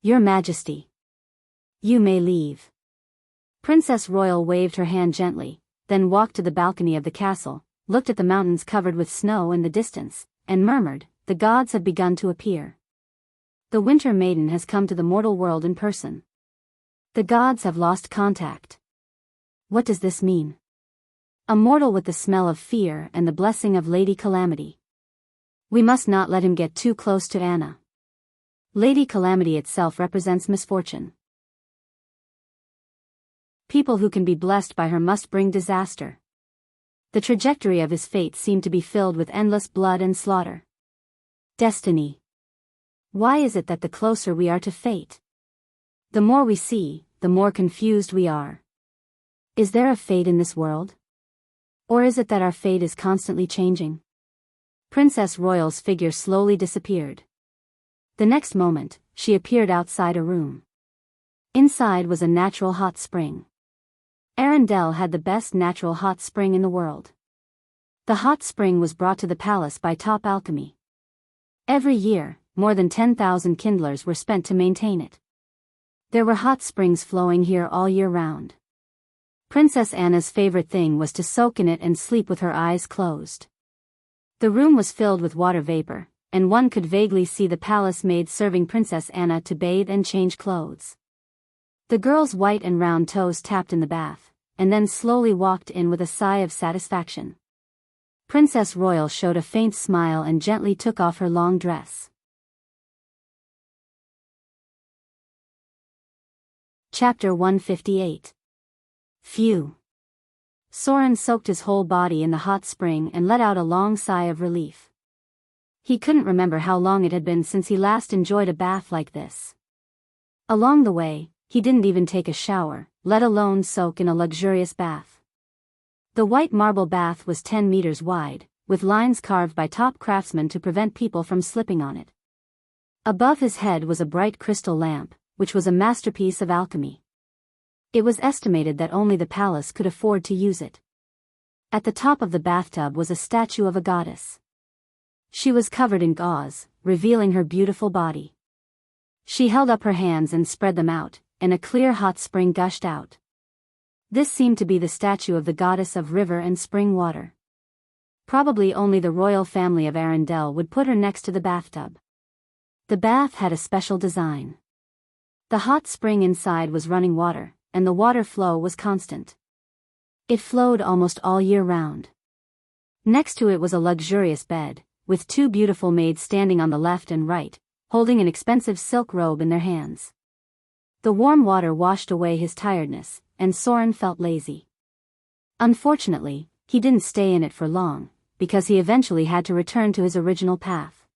Your Majesty. You may leave." Princess Royal waved her hand gently, then walked to the balcony of the castle, looked at the mountains covered with snow in the distance, and murmured, "The gods have begun to appear. The Winter Maiden has come to the mortal world in person. The gods have lost contact. What does this mean? A mortal with the smell of fear and the blessing of Lady Calamity. We must not let him get too close to Anna. Lady Calamity itself represents misfortune. People who can be blessed by her must bring disaster." The trajectory of his fate seemed to be filled with endless blood and slaughter. Destiny. Why is it that the closer we are to fate, the more we see, the more confused we are? Is there a fate in this world? Or is it that our fate is constantly changing? Princess Royal's figure slowly disappeared. The next moment, she appeared outside a room. Inside was a natural hot spring. Arendelle had the best natural hot spring in the world. The hot spring was brought to the palace by Top Alchemy. Every year, more than 10,000 kindlers were spent to maintain it. There were hot springs flowing here all year round. Princess Anna's favorite thing was to soak in it and sleep with her eyes closed. The room was filled with water vapor, and one could vaguely see the palace maids serving Princess Anna to bathe and change clothes. The girl's white and round toes tapped in the bath, and then slowly walked in with a sigh of satisfaction. Princess Royal showed a faint smile and gently took off her long dress. Chapter 158. Phew. Soren soaked his whole body in the hot spring and let out a long sigh of relief. He couldn't remember how long it had been since he last enjoyed a bath like this. Along the way, he didn't even take a shower, let alone soak in a luxurious bath. The white marble bath was 10 meters wide, with lines carved by top craftsmen to prevent people from slipping on it. Above his head was a bright crystal lamp, which was a masterpiece of alchemy. It was estimated that only the palace could afford to use it. At the top of the bathtub was a statue of a goddess. She was covered in gauze, revealing her beautiful body. She held up her hands and spread them out, and a clear hot spring gushed out. This seemed to be the statue of the goddess of river and spring water. Probably only the royal family of Arendelle would put her next to the bathtub. The bath had a special design. The hot spring inside was running water, and the water flow was constant. It flowed almost all year round. Next to it was a luxurious bed, with 2 beautiful maids standing on the left and right, holding an expensive silk robe in their hands. The warm water washed away his tiredness, and Soren felt lazy. Unfortunately, he didn't stay in it for long, because he eventually had to return to his original path.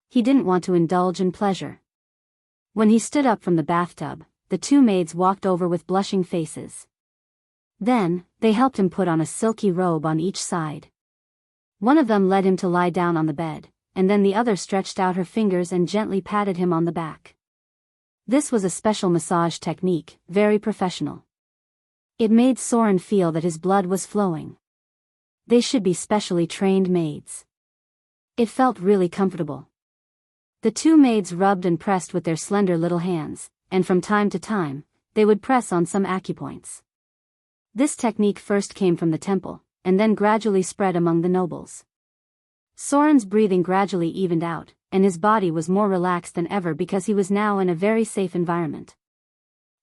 He didn't want to indulge in pleasure. When he stood up from the bathtub, the 2 maids walked over with blushing faces. Then, they helped him put on a silky robe on each side. One of them led him to lie down on the bed, and then the other stretched out her fingers and gently patted him on the back. This was a special massage technique, very professional. It made Soren feel that his blood was flowing. They should be specially trained maids. It felt really comfortable. The 2 maids rubbed and pressed with their slender little hands, and from time to time, they would press on some acupoints. This technique first came from the temple, and then gradually spread among the nobles. Soren's breathing gradually evened out, and his body was more relaxed than ever because he was now in a very safe environment.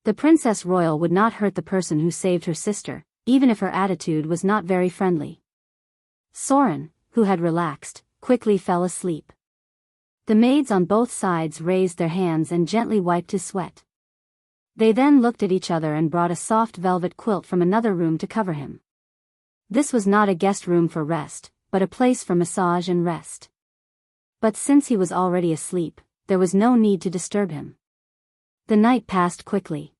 The Princess Royal would not hurt the person who saved her sister, even if her attitude was not very friendly. Soren, who had relaxed, quickly fell asleep. The maids on both sides raised their hands and gently wiped his sweat. They then looked at each other and brought a soft velvet quilt from another room to cover him. This was not a guest room for rest, but a place for massage and rest. But since he was already asleep, there was no need to disturb him. The night passed quickly.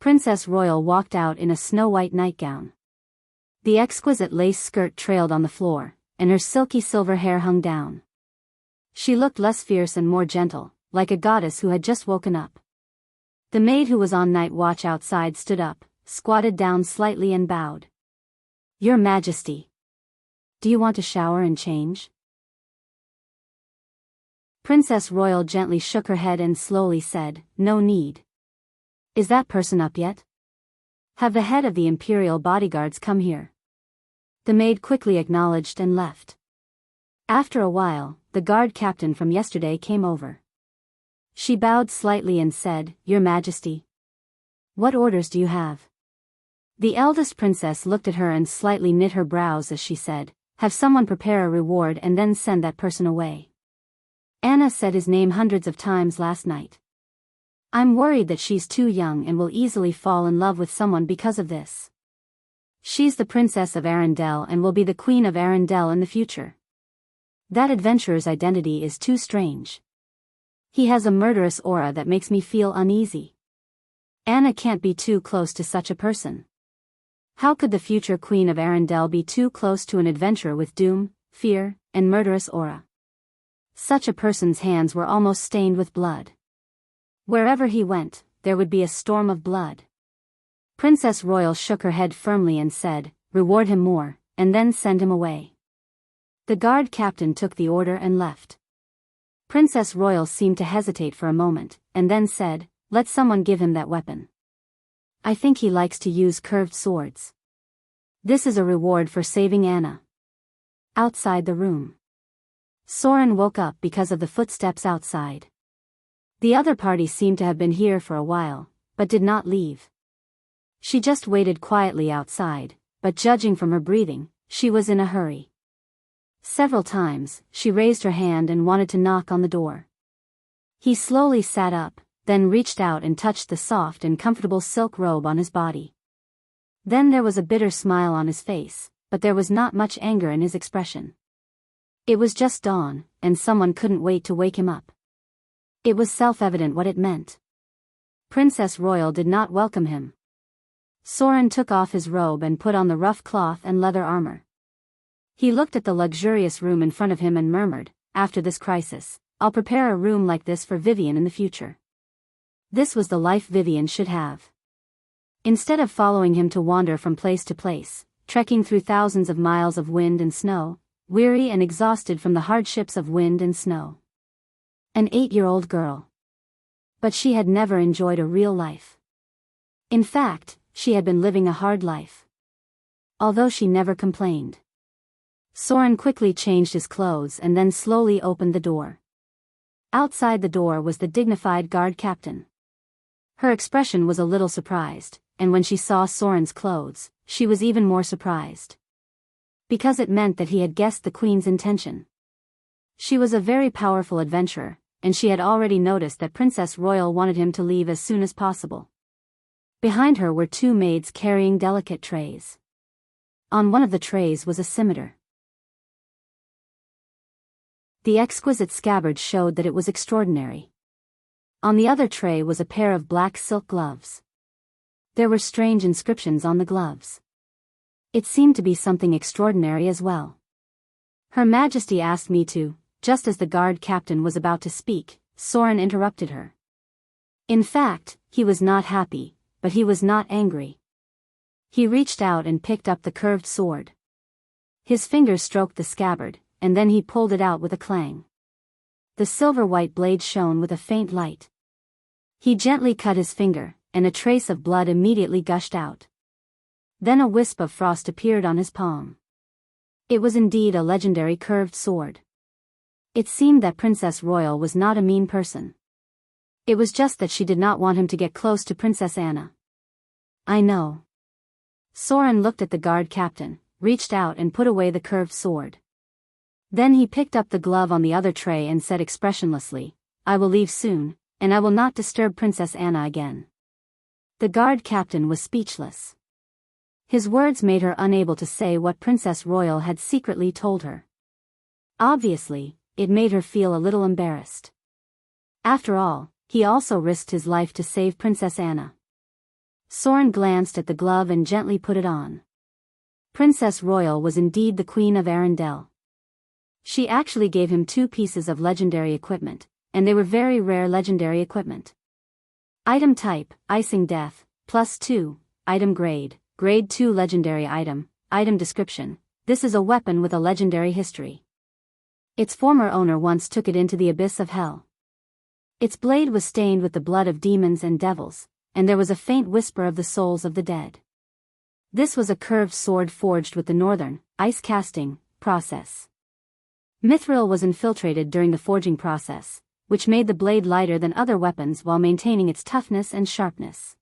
Princess Royal walked out in a snow-white nightgown. The exquisite lace skirt trailed on the floor, and her silky silver hair hung down. She looked less fierce and more gentle, like a goddess who had just woken up. The maid who was on night watch outside stood up, squatted down slightly and bowed. "Your Majesty. Do you want to shower and change?" Princess Royal gently shook her head and slowly said, "No need." "Is that person up yet? Have the head of the imperial bodyguards come here?" The maid quickly acknowledged and left. After a while, the guard captain from yesterday came over. She bowed slightly and said, "Your Majesty. What orders do you have?" The eldest princess looked at her and slightly knit her brows as she said, "Have someone prepare a reward and then send that person away. Anna said his name hundreds of times last night. I'm worried that she's too young and will easily fall in love with someone because of this. She's the princess of Arendelle and will be the queen of Arendelle in the future. That adventurer's identity is too strange. He has a murderous aura that makes me feel uneasy. Anna can't be too close to such a person. How could the future queen of Arendelle be too close to an adventurer with doom, fear, and murderous aura? Such a person's hands were almost stained with blood. Wherever he went, there would be a storm of blood." Princess Royal shook her head firmly and said, "Reward him more, and then send him away." The guard captain took the order and left. Princess Royal seemed to hesitate for a moment, and then said, "Let someone give him that weapon. I think he likes to use curved swords. This is a reward for saving Anna." Outside the room, Soren woke up because of the footsteps outside. The other party seemed to have been here for a while, but did not leave. She just waited quietly outside, but judging from her breathing, she was in a hurry. Several times, she raised her hand and wanted to knock on the door. He slowly sat up, then reached out and touched the soft and comfortable silk robe on his body. Then there was a bitter smile on his face, but there was not much anger in his expression. It was just dawn, and someone couldn't wait to wake him up. It was self-evident what it meant. Princess Royal did not welcome him. Soren took off his robe and put on the rough cloth and leather armor. He looked at the luxurious room in front of him and murmured, "After this crisis, I'll prepare a room like this for Vivian in the future." This was the life Vivian should have. Instead of following him to wander from place to place, trekking through thousands of miles of wind and snow, weary and exhausted from the hardships of wind and snow. An 8-year-old girl. But she had never enjoyed a real life. In fact, she had been living a hard life. Although she never complained. Soren quickly changed his clothes and then slowly opened the door. Outside the door was the dignified guard captain. Her expression was a little surprised, and when she saw Soren's clothes, she was even more surprised. Because it meant that he had guessed the queen's intention. She was a very powerful adventurer, and she had already noticed that Princess Royal wanted him to leave as soon as possible. Behind her were 2 maids carrying delicate trays. On one of the trays was a scimitar. The exquisite scabbard showed that it was extraordinary. On the other tray was a pair of black silk gloves. There were strange inscriptions on the gloves. It seemed to be something extraordinary as well. Her Majesty asked me to, just as the guard captain was about to speak, Soren interrupted her. In fact, he was not happy, but he was not angry. He reached out and picked up the curved sword. His fingers stroked the scabbard, and then he pulled it out with a clang. The silver-white blade shone with a faint light. He gently cut his finger, and a trace of blood immediately gushed out. Then a wisp of frost appeared on his palm. It was indeed a legendary curved sword. It seemed that Princess Royal was not a mean person. It was just that she did not want him to get close to Princess Anna. "I know." Soren looked at the guard captain, reached out and put away the curved sword. Then he picked up the glove on the other tray and said expressionlessly, "I will leave soon, and I will not disturb Princess Anna again." The guard captain was speechless. His words made her unable to say what Princess Royal had secretly told her. Obviously, it made her feel a little embarrassed. After all, he also risked his life to save Princess Anna. Soren glanced at the glove and gently put it on. Princess Royal was indeed the Queen of Arendelle. She actually gave him 2 pieces of legendary equipment, and they were very rare legendary equipment. Item type, Icing Death, +2, item grade, grade 2 legendary item, item description, this is a weapon with a legendary history. Its former owner once took it into the abyss of hell. Its blade was stained with the blood of demons and devils, and there was a faint whisper of the souls of the dead. This was a curved sword forged with the northern, ice casting, process. Mithril was infiltrated during the forging process, which made the blade lighter than other weapons while maintaining its toughness and sharpness.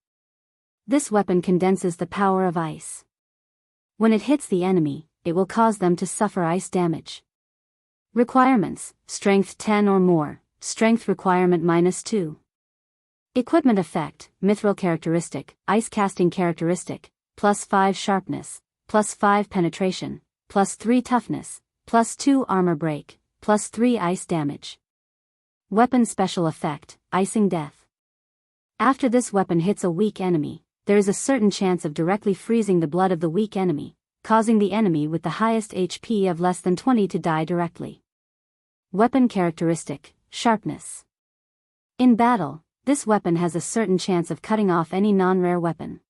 This weapon condenses the power of ice. When it hits the enemy, it will cause them to suffer ice damage. Requirements, strength 10 or more, strength requirement -2. Equipment effect, mithril characteristic, ice casting characteristic, +5 sharpness, +5 penetration, +3 toughness, +2 armor break, +3 ice damage. Weapon special effect, icing death. After this weapon hits a weak enemy, there is a certain chance of directly freezing the blood of the weak enemy, causing the enemy with the highest HP of less than 20 to die directly. Weapon characteristic, sharpness. In battle, this weapon has a certain chance of cutting off any non-rare weapon.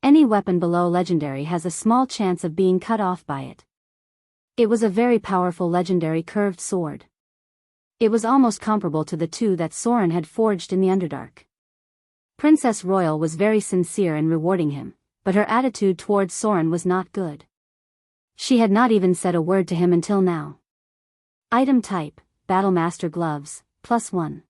Any weapon below legendary has a small chance of being cut off by it. It was a very powerful legendary curved sword. It was almost comparable to the 2 that Soren had forged in the Underdark. Princess Royal was very sincere in rewarding him, but her attitude towards Soren was not good. She had not even said a word to him until now. Item type, Battlemaster Gloves, +1.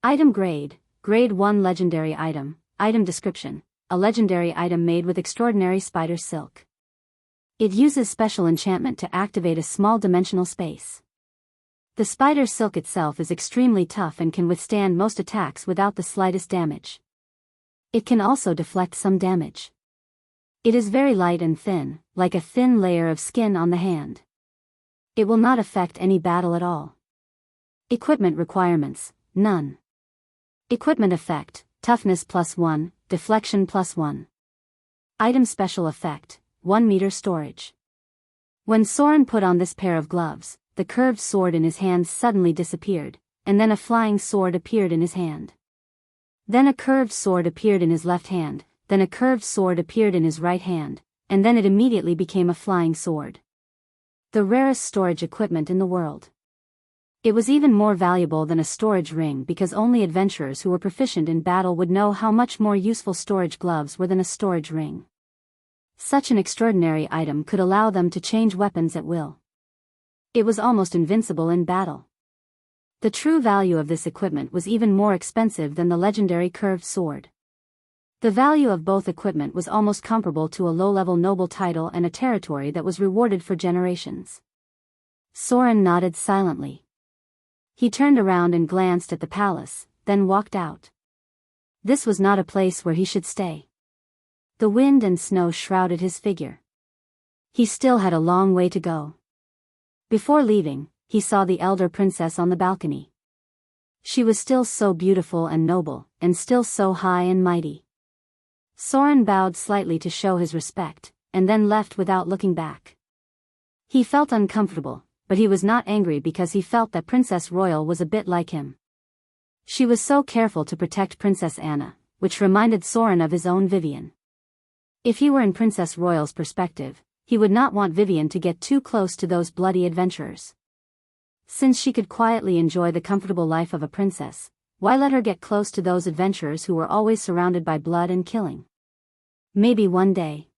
Item grade, grade 1 legendary item, item description, a legendary item made with extraordinary spider silk. It uses special enchantment to activate a small dimensional space. The spider silk itself is extremely tough and can withstand most attacks without the slightest damage. It can also deflect some damage. It is very light and thin, like a thin layer of skin on the hand. It will not affect any battle at all. Equipment requirements, none. Equipment effect, toughness +1, deflection +1. Item special effect, 1 meter storage. When Soren put on this pair of gloves, the curved sword in his hand suddenly disappeared, and then a flying sword appeared in his hand. Then a curved sword appeared in his left hand, then a curved sword appeared in his right hand, and then it immediately became a flying sword. The rarest storage equipment in the world. It was even more valuable than a storage ring because only adventurers who were proficient in battle would know how much more useful storage gloves were than a storage ring. Such an extraordinary item could allow them to change weapons at will. It was almost invincible in battle. The true value of this equipment was even more expensive than the legendary curved sword. The value of both equipment was almost comparable to a low-level noble title and a territory that was rewarded for generations. Soren nodded silently. He turned around and glanced at the palace, then walked out. This was not a place where he should stay. The wind and snow shrouded his figure. He still had a long way to go. Before leaving, he saw the elder princess on the balcony. She was still so beautiful and noble, and still so high and mighty. Soren bowed slightly to show his respect, and then left without looking back. He felt uncomfortable, but he was not angry because he felt that Princess Royal was a bit like him. She was so careful to protect Princess Anna, which reminded Soren of his own Vivian. If he were in Princess Royal's perspective, he would not want Vivian to get too close to those bloody adventurers. Since she could quietly enjoy the comfortable life of a princess, why let her get close to those adventurers who were always surrounded by blood and killing? Maybe one day,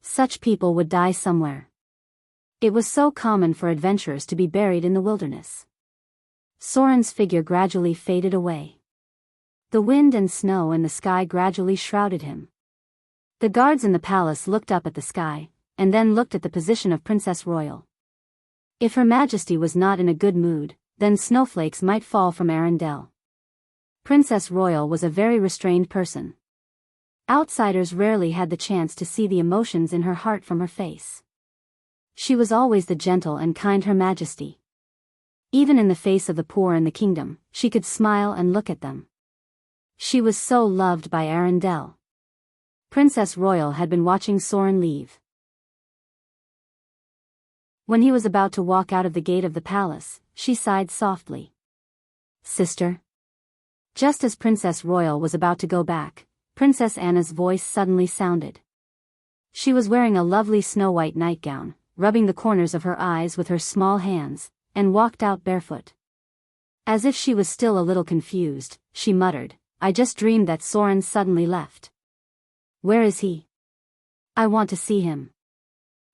such people would die somewhere. It was so common for adventurers to be buried in the wilderness. Soren's figure gradually faded away. The wind and snow in the sky gradually shrouded him. The guards in the palace looked up at the sky, and then looked at the position of Princess Royal. If Her Majesty was not in a good mood, then snowflakes might fall from Arendelle. Princess Royal was a very restrained person. Outsiders rarely had the chance to see the emotions in her heart from her face. She was always the gentle and kind Her Majesty. Even in the face of the poor in the kingdom, she could smile and look at them. She was so loved by Arendelle. Princess Royal had been watching Soren leave. When he was about to walk out of the gate of the palace, she sighed softly. Sister? Just as Princess Royal was about to go back, Princess Anna's voice suddenly sounded. She was wearing a lovely snow-white nightgown, rubbing the corners of her eyes with her small hands, and walked out barefoot. As if she was still a little confused, she muttered, I just dreamed that Soren suddenly left. Where is he? I want to see him.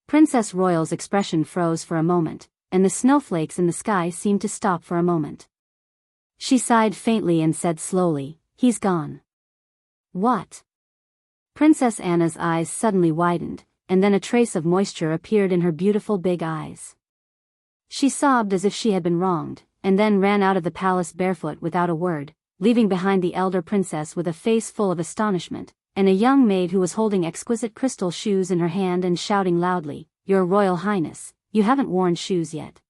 Princess Royal's expression froze for a moment, and the snowflakes in the sky seemed to stop for a moment. She sighed faintly and said slowly, He's gone. What? Princess Anna's eyes suddenly widened, and then a trace of moisture appeared in her beautiful big eyes. She sobbed as if she had been wronged, and then ran out of the palace barefoot without a word, leaving behind the elder princess with a face full of astonishment, and a young maid who was holding exquisite crystal shoes in her hand and shouting loudly, Your Royal Highness, you haven't worn shoes yet.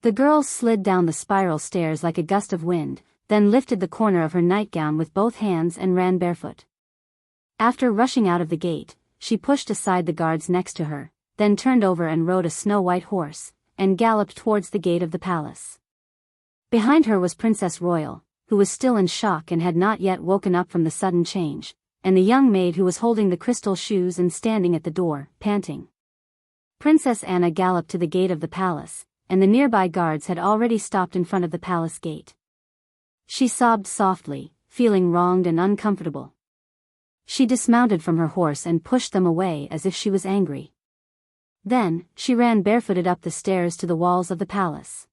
The girl slid down the spiral stairs like a gust of wind, then lifted the corner of her nightgown with both hands and ran barefoot. After rushing out of the gate, she pushed aside the guards next to her, then turned over and rode a snow-white horse, and galloped towards the gate of the palace. Behind her was Princess Royal, who was still in shock and had not yet woken up from the sudden change, and the young maid who was holding the crystal shoes and standing at the door, panting. Princess Anna galloped to the gate of the palace, and the nearby guards had already stopped in front of the palace gate. She sobbed softly, feeling wronged and uncomfortable. She dismounted from her horse and pushed them away as if she was angry. Then, she ran barefooted up the stairs to the walls of the palace.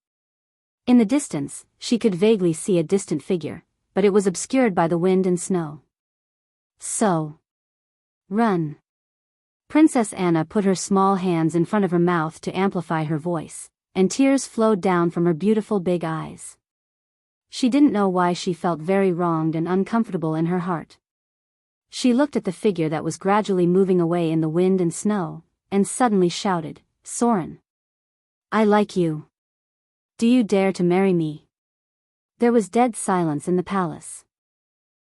In the distance, she could vaguely see a distant figure, but it was obscured by the wind and snow. So. Run. Princess Anna put her small hands in front of her mouth to amplify her voice, and tears flowed down from her beautiful big eyes. She didn't know why she felt very wronged and uncomfortable in her heart. She looked at the figure that was gradually moving away in the wind and snow, and suddenly shouted, Soren. I like you. Do you dare to marry me? There was dead silence in the palace.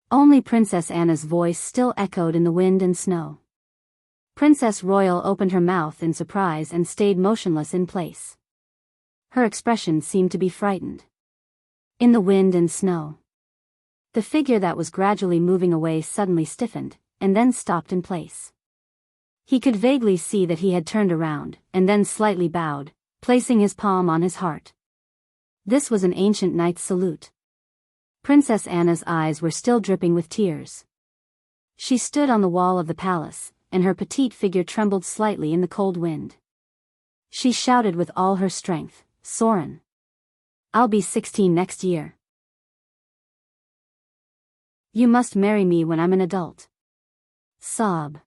Only Princess Anna's voice still echoed in the wind and snow. Princess Royal opened her mouth in surprise and stayed motionless in place. Her expression seemed to be frightened. In the wind and snow. The figure that was gradually moving away suddenly stiffened, and then stopped in place. He could vaguely see that he had turned around, and then slightly bowed, placing his palm on his heart. This was an ancient knight's salute. Princess Anna's eyes were still dripping with tears. She stood on the wall of the palace, and her petite figure trembled slightly in the cold wind. She shouted with all her strength, Soren. I'll be 16 next year. You must marry me when I'm an adult. Sob.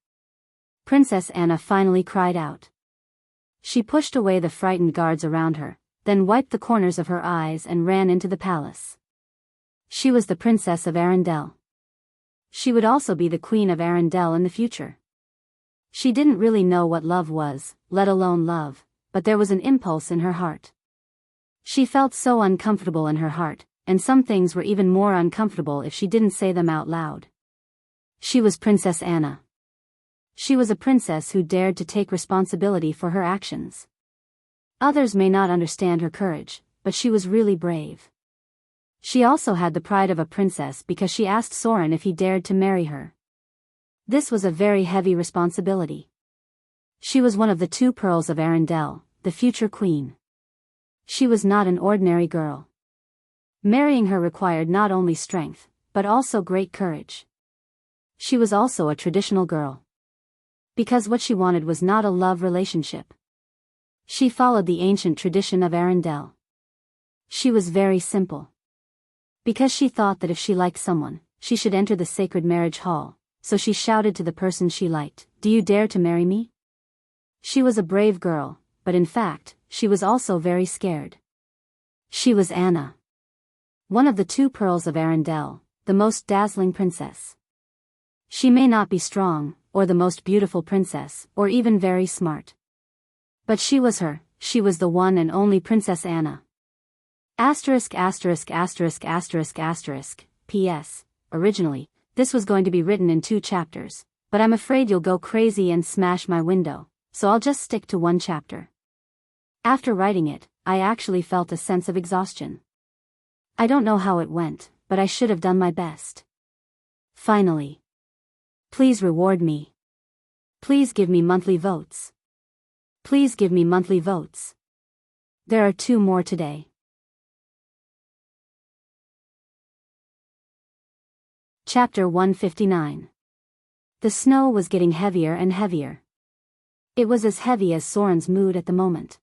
Princess Anna finally cried out. She pushed away the frightened guards around her, then wiped the corners of her eyes and ran into the palace. She was the princess of Arendelle. She would also be the queen of Arendelle in the future. She didn't really know what love was, let alone love, but there was an impulse in her heart. She felt so uncomfortable in her heart, and some things were even more uncomfortable if she didn't say them out loud. She was Princess Anna. She was a princess who dared to take responsibility for her actions. Others may not understand her courage, but she was really brave. She also had the pride of a princess because she asked Soren if he dared to marry her. This was a very heavy responsibility. She was one of the 2 pearls of Arendelle, the future queen. She was not an ordinary girl. Marrying her required not only strength, but also great courage. She was also a traditional girl. Because what she wanted was not a love relationship. She followed the ancient tradition of Arendelle. She was very simple. Because she thought that if she liked someone, she should enter the sacred marriage hall, so she shouted to the person she liked, Do you dare to marry me? She was a brave girl, but in fact, she was also very scared. She was Anna. One of the 2 pearls of Arendelle, the most dazzling princess. She may not be strong, or the most beautiful princess, or even very smart. But she was the one and only Princess Anna. P.S. Originally, this was going to be written in 2 chapters, but I'm afraid you'll go crazy and smash my window, so I'll just stick to 1 chapter. After writing it, I actually felt a sense of exhaustion. I don't know how it went, but I should have done my best. Finally. Please reward me. Please give me monthly votes. Please give me monthly votes. There are 2 more today. Chapter 159. The snow was getting heavier and heavier. It was as heavy as Soren's mood at the moment.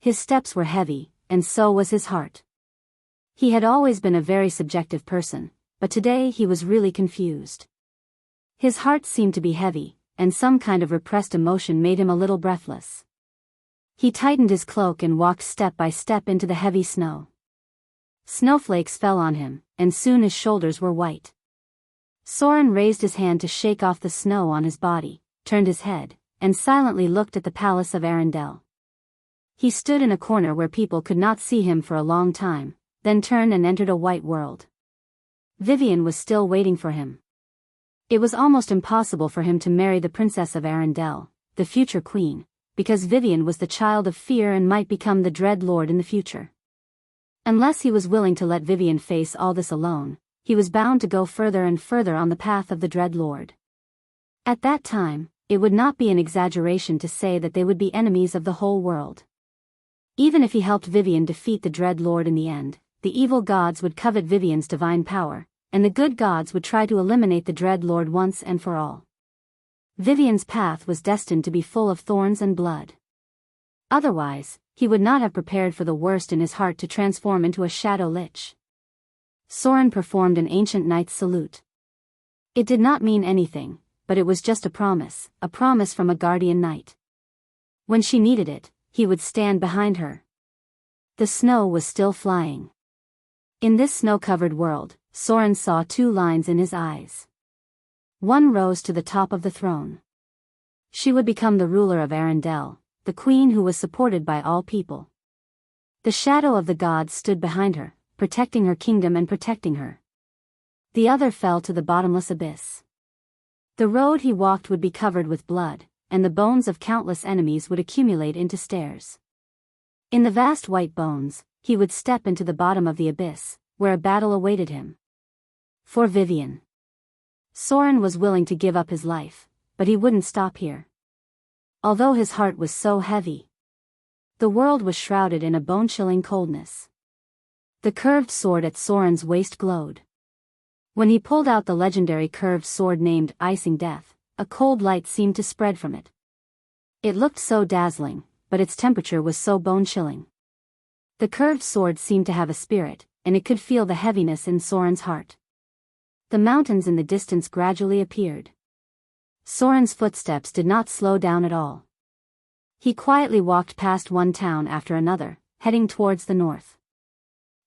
His steps were heavy, and so was his heart. He had always been a very subjective person, but today he was really confused. His heart seemed to be heavy, and some kind of repressed emotion made him a little breathless. He tightened his cloak and walked step by step into the heavy snow. Snowflakes fell on him, and soon his shoulders were white. Soren raised his hand to shake off the snow on his body, turned his head, and silently looked at the palace of Arendelle. He stood in a corner where people could not see him for a long time, then turned and entered a white world. Vivian was still waiting for him. It was almost impossible for him to marry the Princess of Arendelle, the future queen, because Vivian was the child of fear and might become the Dread Lord in the future. Unless he was willing to let Vivian face all this alone, he was bound to go further and further on the path of the Dread Lord. At that time, it would not be an exaggeration to say that they would be enemies of the whole world. Even if he helped Vivian defeat the Dread Lord in the end, the evil gods would covet Vivian's divine power, and the good gods would try to eliminate the Dread Lord once and for all. Vivian's path was destined to be full of thorns and blood. Otherwise, he would not have prepared for the worst in his heart to transform into a shadow lich. Soren performed an ancient knight's salute. It did not mean anything, but it was just a promise from a guardian knight. When she needed it, he would stand behind her. The snow was still flying. In this snow-covered world, Soren saw 2 lines in his eyes. One rose to the top of the throne. She would become the ruler of Arendelle, the queen who was supported by all people. The shadow of the gods stood behind her, protecting her kingdom and protecting her. The other fell to the bottomless abyss. The road he walked would be covered with blood, and the bones of countless enemies would accumulate into stairs. In the vast white bones, he would step into the bottom of the abyss, where a battle awaited him. For Vivian. Soren was willing to give up his life, but he wouldn't stop here. Although his heart was so heavy, the world was shrouded in a bone-chilling coldness. The curved sword at Soren's waist glowed. When he pulled out the legendary curved sword named Icing Death, a cold light seemed to spread from it. It looked so dazzling, but its temperature was so bone-chilling. The curved sword seemed to have a spirit, and it could feel the heaviness in Soren's heart. The mountains in the distance gradually appeared. Soren's footsteps did not slow down at all. He quietly walked past one town after another, heading towards the north.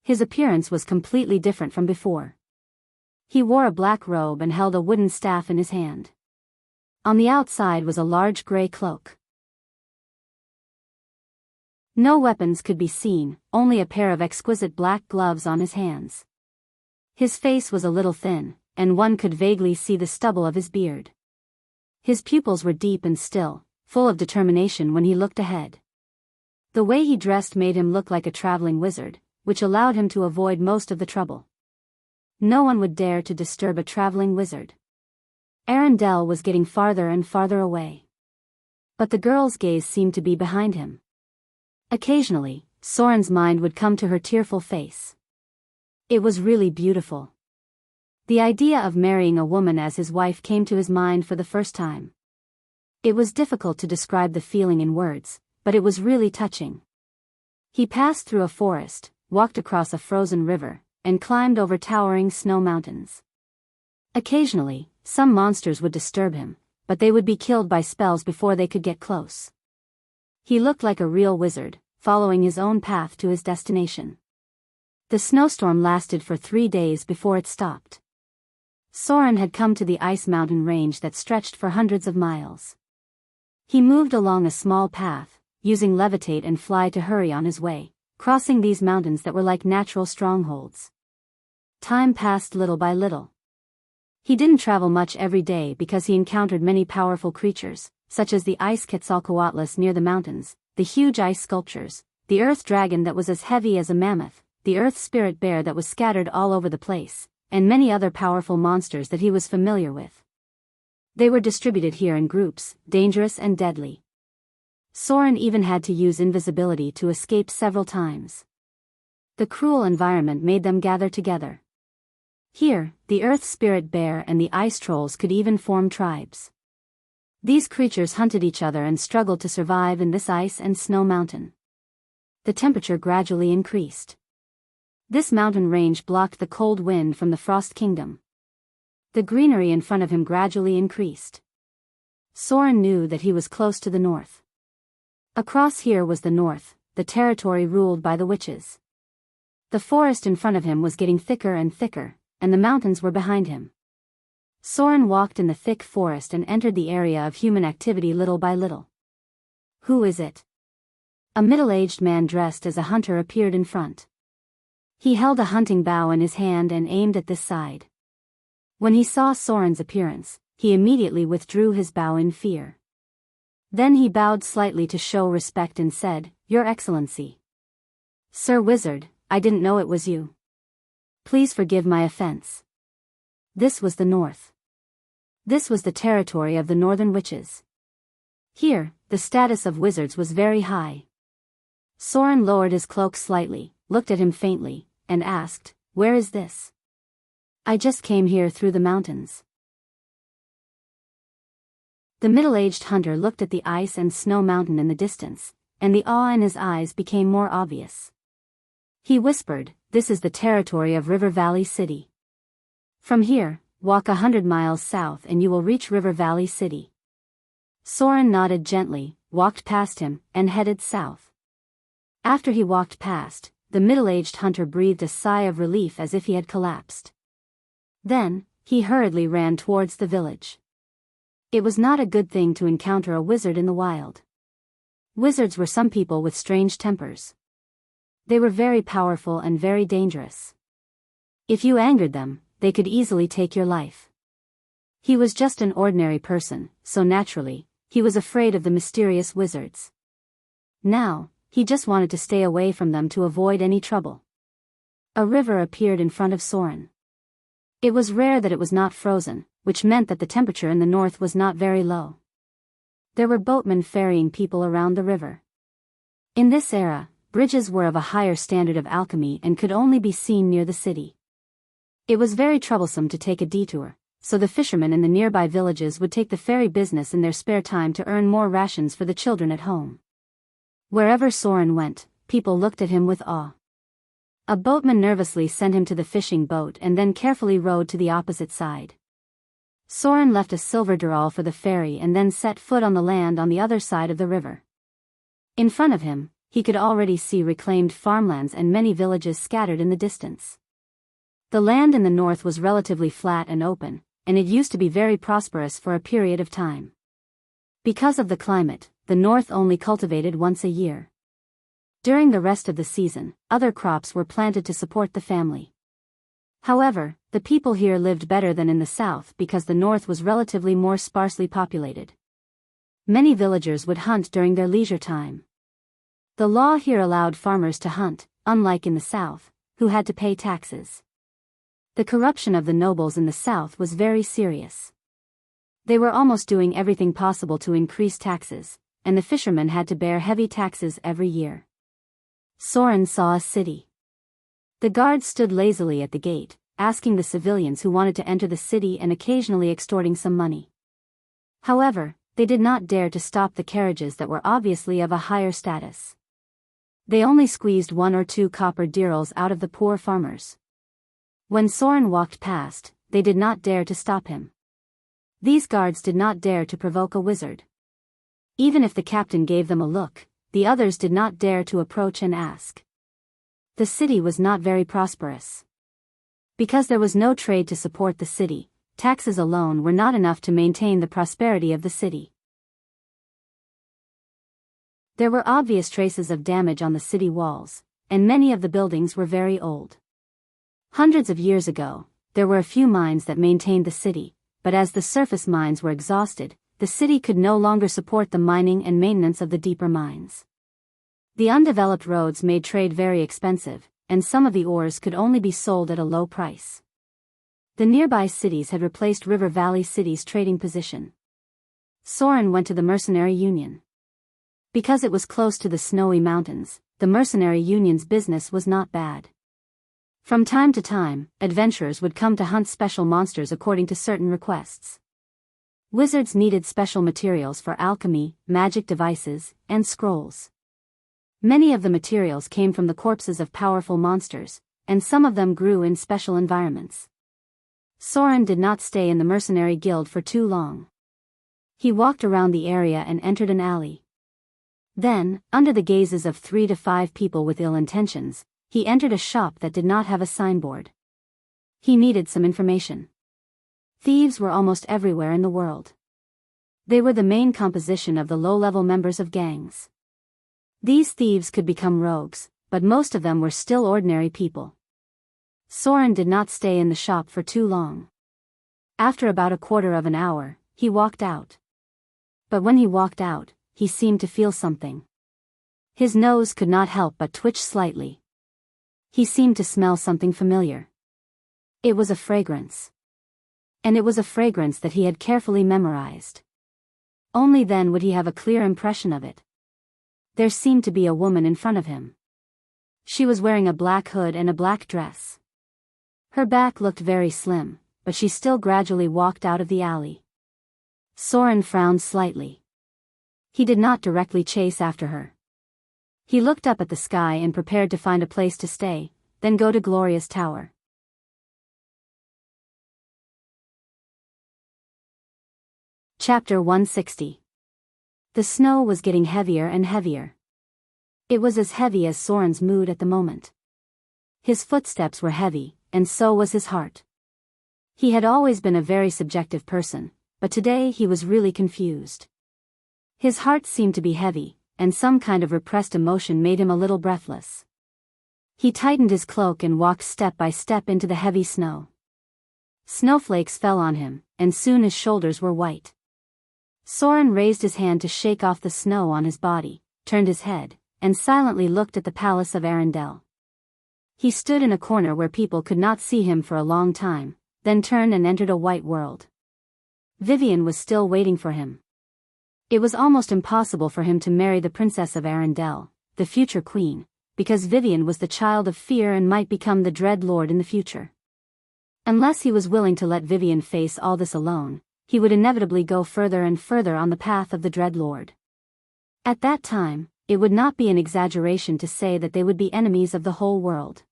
His appearance was completely different from before. He wore a black robe and held a wooden staff in his hand. On the outside was a large gray cloak. No weapons could be seen, only a pair of exquisite black gloves on his hands. His face was a little thin, and one could vaguely see the stubble of his beard. His pupils were deep and still, full of determination when he looked ahead. The way he dressed made him look like a traveling wizard, which allowed him to avoid most of the trouble. No one would dare to disturb a traveling wizard. Arendelle was getting farther and farther away. But the girl's gaze seemed to be behind him. Occasionally, Soren's mind would come to her tearful face. It was really beautiful. The idea of marrying a woman as his wife came to his mind for the first time. It was difficult to describe the feeling in words, but it was really touching. He passed through a forest, walked across a frozen river, and climbed over towering snow mountains. Occasionally, some monsters would disturb him, but they would be killed by spells before they could get close. He looked like a real wizard, following his own path to his destination. The snowstorm lasted for 3 days before it stopped. Soren had come to the ice mountain range that stretched for hundreds of miles. He moved along a small path, using levitate and fly to hurry on his way, crossing these mountains that were like natural strongholds. Time passed little by little. He didn't travel much every day because he encountered many powerful creatures, such as the ice Quetzalcoatlus near the mountains, the huge ice sculptures, the earth dragon that was as heavy as a mammoth, the earth spirit bear that was scattered all over the place, and many other powerful monsters that he was familiar with. They were distributed here in groups, dangerous and deadly. Soren even had to use invisibility to escape several times. The cruel environment made them gather together. Here, the earth spirit bear and the ice trolls could even form tribes. These creatures hunted each other and struggled to survive in this ice and snow mountain. The temperature gradually increased. This mountain range blocked the cold wind from the Frost Kingdom. The greenery in front of him gradually increased. Soren knew that he was close to the north. Across here was the north, the territory ruled by the witches. The forest in front of him was getting thicker and thicker, and the mountains were behind him. Soren walked in the thick forest and entered the area of human activity little by little. Who is it? A middle-aged man dressed as a hunter appeared in front. He held a hunting bow in his hand and aimed at this side. When he saw Soren's appearance, he immediately withdrew his bow in fear. Then he bowed slightly to show respect and said, "Your Excellency." "Sir Wizard, I didn't know it was you. Please forgive my offense." This was the north. This was the territory of the northern witches. Here, the status of wizards was very high. Soren lowered his cloak slightly, looked at him faintly, and asked, "Where is this?" "I just came here through the mountains." The middle-aged hunter looked at the ice and snow mountain in the distance, and the awe in his eyes became more obvious. He whispered, "This is the territory of River Valley City. From here, walk 100 miles south and you will reach River Valley City." Soren nodded gently, walked past him, and headed south. After he walked past, the middle-aged hunter breathed a sigh of relief as if he had collapsed. Then, he hurriedly ran towards the village. It was not a good thing to encounter a wizard in the wild. Wizards were some people with strange tempers. They were very powerful and very dangerous. If you angered them, they could easily take your life. He was just an ordinary person, so naturally, he was afraid of the mysterious wizards. Now, he just wanted to stay away from them to avoid any trouble. A river appeared in front of Soren. It was rare that it was not frozen, which meant that the temperature in the north was not very low. There were boatmen ferrying people around the river. In this era, bridges were of a higher standard of alchemy and could only be seen near the city. It was very troublesome to take a detour, so the fishermen in the nearby villages would take the ferry business in their spare time to earn more rations for the children at home. Wherever Soren went, people looked at him with awe. A boatman nervously sent him to the fishing boat and then carefully rowed to the opposite side. Soren left a silver dural for the ferry and then set foot on the land on the other side of the river. In front of him, he could already see reclaimed farmlands and many villages scattered in the distance. The land in the north was relatively flat and open, and it used to be very prosperous for a period of time. Because of the climate, the north only cultivated once a year. During the rest of the season, other crops were planted to support the family. However, the people here lived better than in the south because the north was relatively more sparsely populated. Many villagers would hunt during their leisure time. The law here allowed farmers to hunt, unlike in the south, who had to pay taxes. The corruption of the nobles in the south was very serious. They were almost doing everything possible to increase taxes, and the fishermen had to bear heavy taxes every year. Soren saw a city. The guards stood lazily at the gate, asking the civilians who wanted to enter the city and occasionally extorting some money. However, they did not dare to stop the carriages that were obviously of a higher status. They only squeezed 1 or 2 copper dirhams out of the poor farmers. When Soren walked past, they did not dare to stop him. These guards did not dare to provoke a wizard. Even if the captain gave them a look, the others did not dare to approach and ask. The city was not very prosperous. Because there was no trade to support the city, taxes alone were not enough to maintain the prosperity of the city. There were obvious traces of damage on the city walls, and many of the buildings were very old. Hundreds of years ago, there were a few mines that maintained the city, but as the surface mines were exhausted, the city could no longer support the mining and maintenance of the deeper mines. The undeveloped roads made trade very expensive, and some of the ores could only be sold at a low price. The nearby cities had replaced River Valley City's trading position. Soren went to the Mercenary Union. Because it was close to the snowy mountains, the Mercenary Union's business was not bad. From time to time, adventurers would come to hunt special monsters according to certain requests. Wizards needed special materials for alchemy, magic devices, and scrolls. Many of the materials came from the corpses of powerful monsters, and some of them grew in special environments. Soren did not stay in the mercenary guild for too long. He walked around the area and entered an alley. Then, under the gazes of 3 to 5 people with ill intentions, he entered a shop that did not have a signboard. He needed some information. Thieves were almost everywhere in the world. They were the main composition of the low-level members of gangs. These thieves could become rogues, but most of them were still ordinary people. Soren did not stay in the shop for too long. After about a quarter of an hour, he walked out. But when he walked out, he seemed to feel something. His nose could not help but twitch slightly. He seemed to smell something familiar. It was a fragrance. And it was a fragrance that he had carefully memorized. Only then would he have a clear impression of it. There seemed to be a woman in front of him. She was wearing a black hood and a black dress. Her back looked very slim, but she still gradually walked out of the alley. Soren frowned slightly. He did not directly chase after her. He looked up at the sky and prepared to find a place to stay, then go to Gloria's Tower. Chapter 160. The snow was getting heavier and heavier. It was as heavy as Soren's mood at the moment. His footsteps were heavy, and so was his heart. He had always been a very subjective person, but today he was really confused. His heart seemed to be heavy, and some kind of repressed emotion made him a little breathless. He tightened his cloak and walked step by step into the heavy snow. Snowflakes fell on him, and soon his shoulders were white. Soren raised his hand to shake off the snow on his body, turned his head, and silently looked at the palace of Arendelle. He stood in a corner where people could not see him for a long time, then turned and entered a white world. Vivian was still waiting for him. It was almost impossible for him to marry the princess of Arendelle, the future queen, because Vivian was the child of fear and might become the Dread Lord in the future. Unless he was willing to let Vivian face all this alone, he would inevitably go further and further on the path of the Dread Lord. At that time, it would not be an exaggeration to say that they would be enemies of the whole world.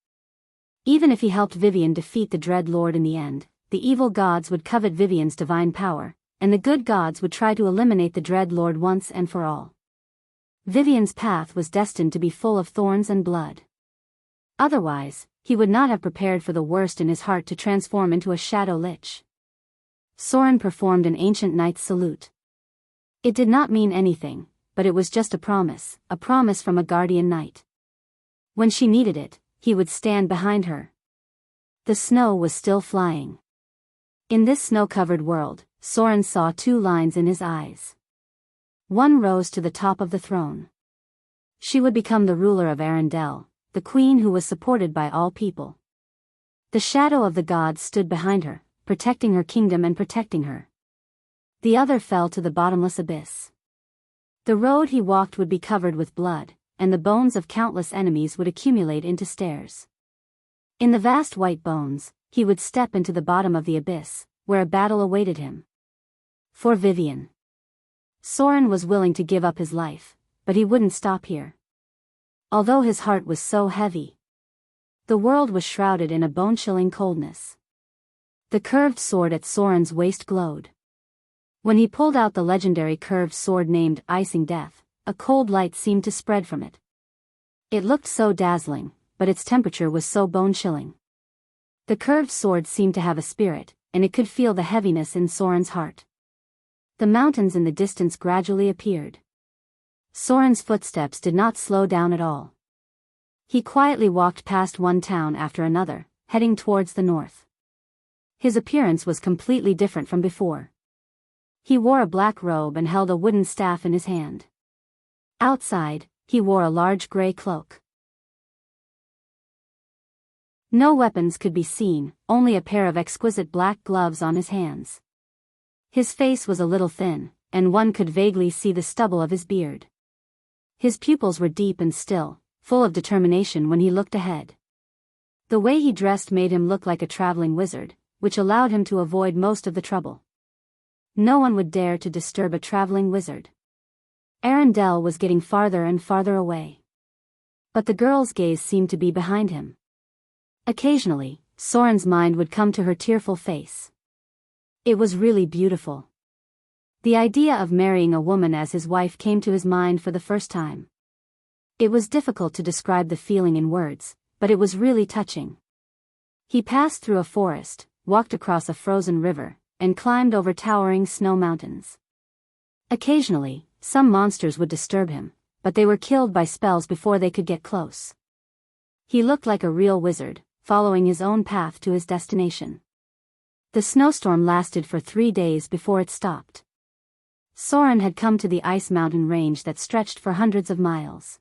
Even if he helped Vivian defeat the Dread Lord in the end, the evil gods would covet Vivian's divine power, and the good gods would try to eliminate the Dread Lord once and for all. Vivian's path was destined to be full of thorns and blood. Otherwise, he would not have prepared for the worst in his heart to transform into a shadow lich. Soren performed an ancient knight's salute. It did not mean anything, but it was just a promise from a guardian knight. When she needed it, he would stand behind her. The snow was still flying. In this snow-covered world, Soren saw 2 lines in his eyes. One rose to the top of the throne. She would become the ruler of Arendelle, the queen who was supported by all people. The shadow of the gods stood behind her, protecting her kingdom and protecting her. The other fell to the bottomless abyss. The road he walked would be covered with blood, and the bones of countless enemies would accumulate into stairs. In the vast white bones, he would step into the bottom of the abyss, where a battle awaited him. For Vivian. Soren was willing to give up his life, but he wouldn't stop here. Although his heart was so heavy, the world was shrouded in a bone-chilling coldness. The curved sword at Soren's waist glowed. When he pulled out the legendary curved sword named Icing Death, a cold light seemed to spread from it. It looked so dazzling, but its temperature was so bone-chilling. The curved sword seemed to have a spirit, and it could feel the heaviness in Soren's heart. The mountains in the distance gradually appeared. Soren's footsteps did not slow down at all. He quietly walked past one town after another, heading towards the north. His appearance was completely different from before. He wore a black robe and held a wooden staff in his hand. Outside, he wore a large gray cloak. No weapons could be seen, only a pair of exquisite black gloves on his hands. His face was a little thin, and one could vaguely see the stubble of his beard. His pupils were deep and still, full of determination when he looked ahead. The way he dressed made him look like a traveling wizard, which allowed him to avoid most of the trouble. No one would dare to disturb a traveling wizard. Arendelle was getting farther and farther away. But the girl's gaze seemed to be behind him. Occasionally, Soren's mind would come to her tearful face. It was really beautiful. The idea of marrying a woman as his wife came to his mind for the first time. It was difficult to describe the feeling in words, but it was really touching. He passed through a forest, walked across a frozen river, and climbed over towering snow mountains. Occasionally, some monsters would disturb him, but they were killed by spells before they could get close. He looked like a real wizard, following his own path to his destination. The snowstorm lasted for 3 days before it stopped. Soren had come to the ice mountain range that stretched for hundreds of miles.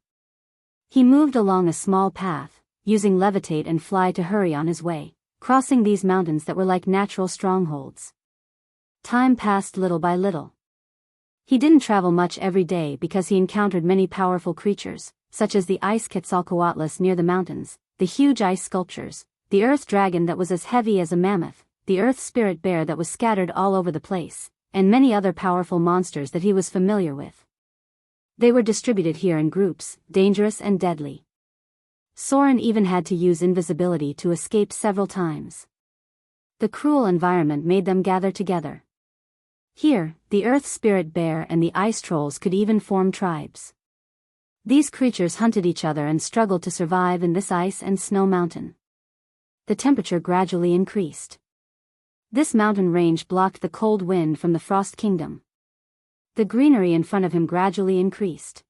He moved along a small path, using levitate and fly to hurry on his way, crossing these mountains that were like natural strongholds. Time passed little by little. He didn't travel much every day because he encountered many powerful creatures, such as the ice Quetzalcoatlus near the mountains, the huge ice sculptures, the earth dragon that was as heavy as a mammoth, the earth spirit bear that was scattered all over the place, and many other powerful monsters that he was familiar with. They were distributed here in groups, dangerous and deadly. Soren even had to use invisibility to escape several times. The cruel environment made them gather together. Here, the earth spirit bear and the ice trolls could even form tribes. These creatures hunted each other and struggled to survive in this ice and snow mountain. The temperature gradually increased. This mountain range blocked the cold wind from the Frost Kingdom. The greenery in front of him gradually increased.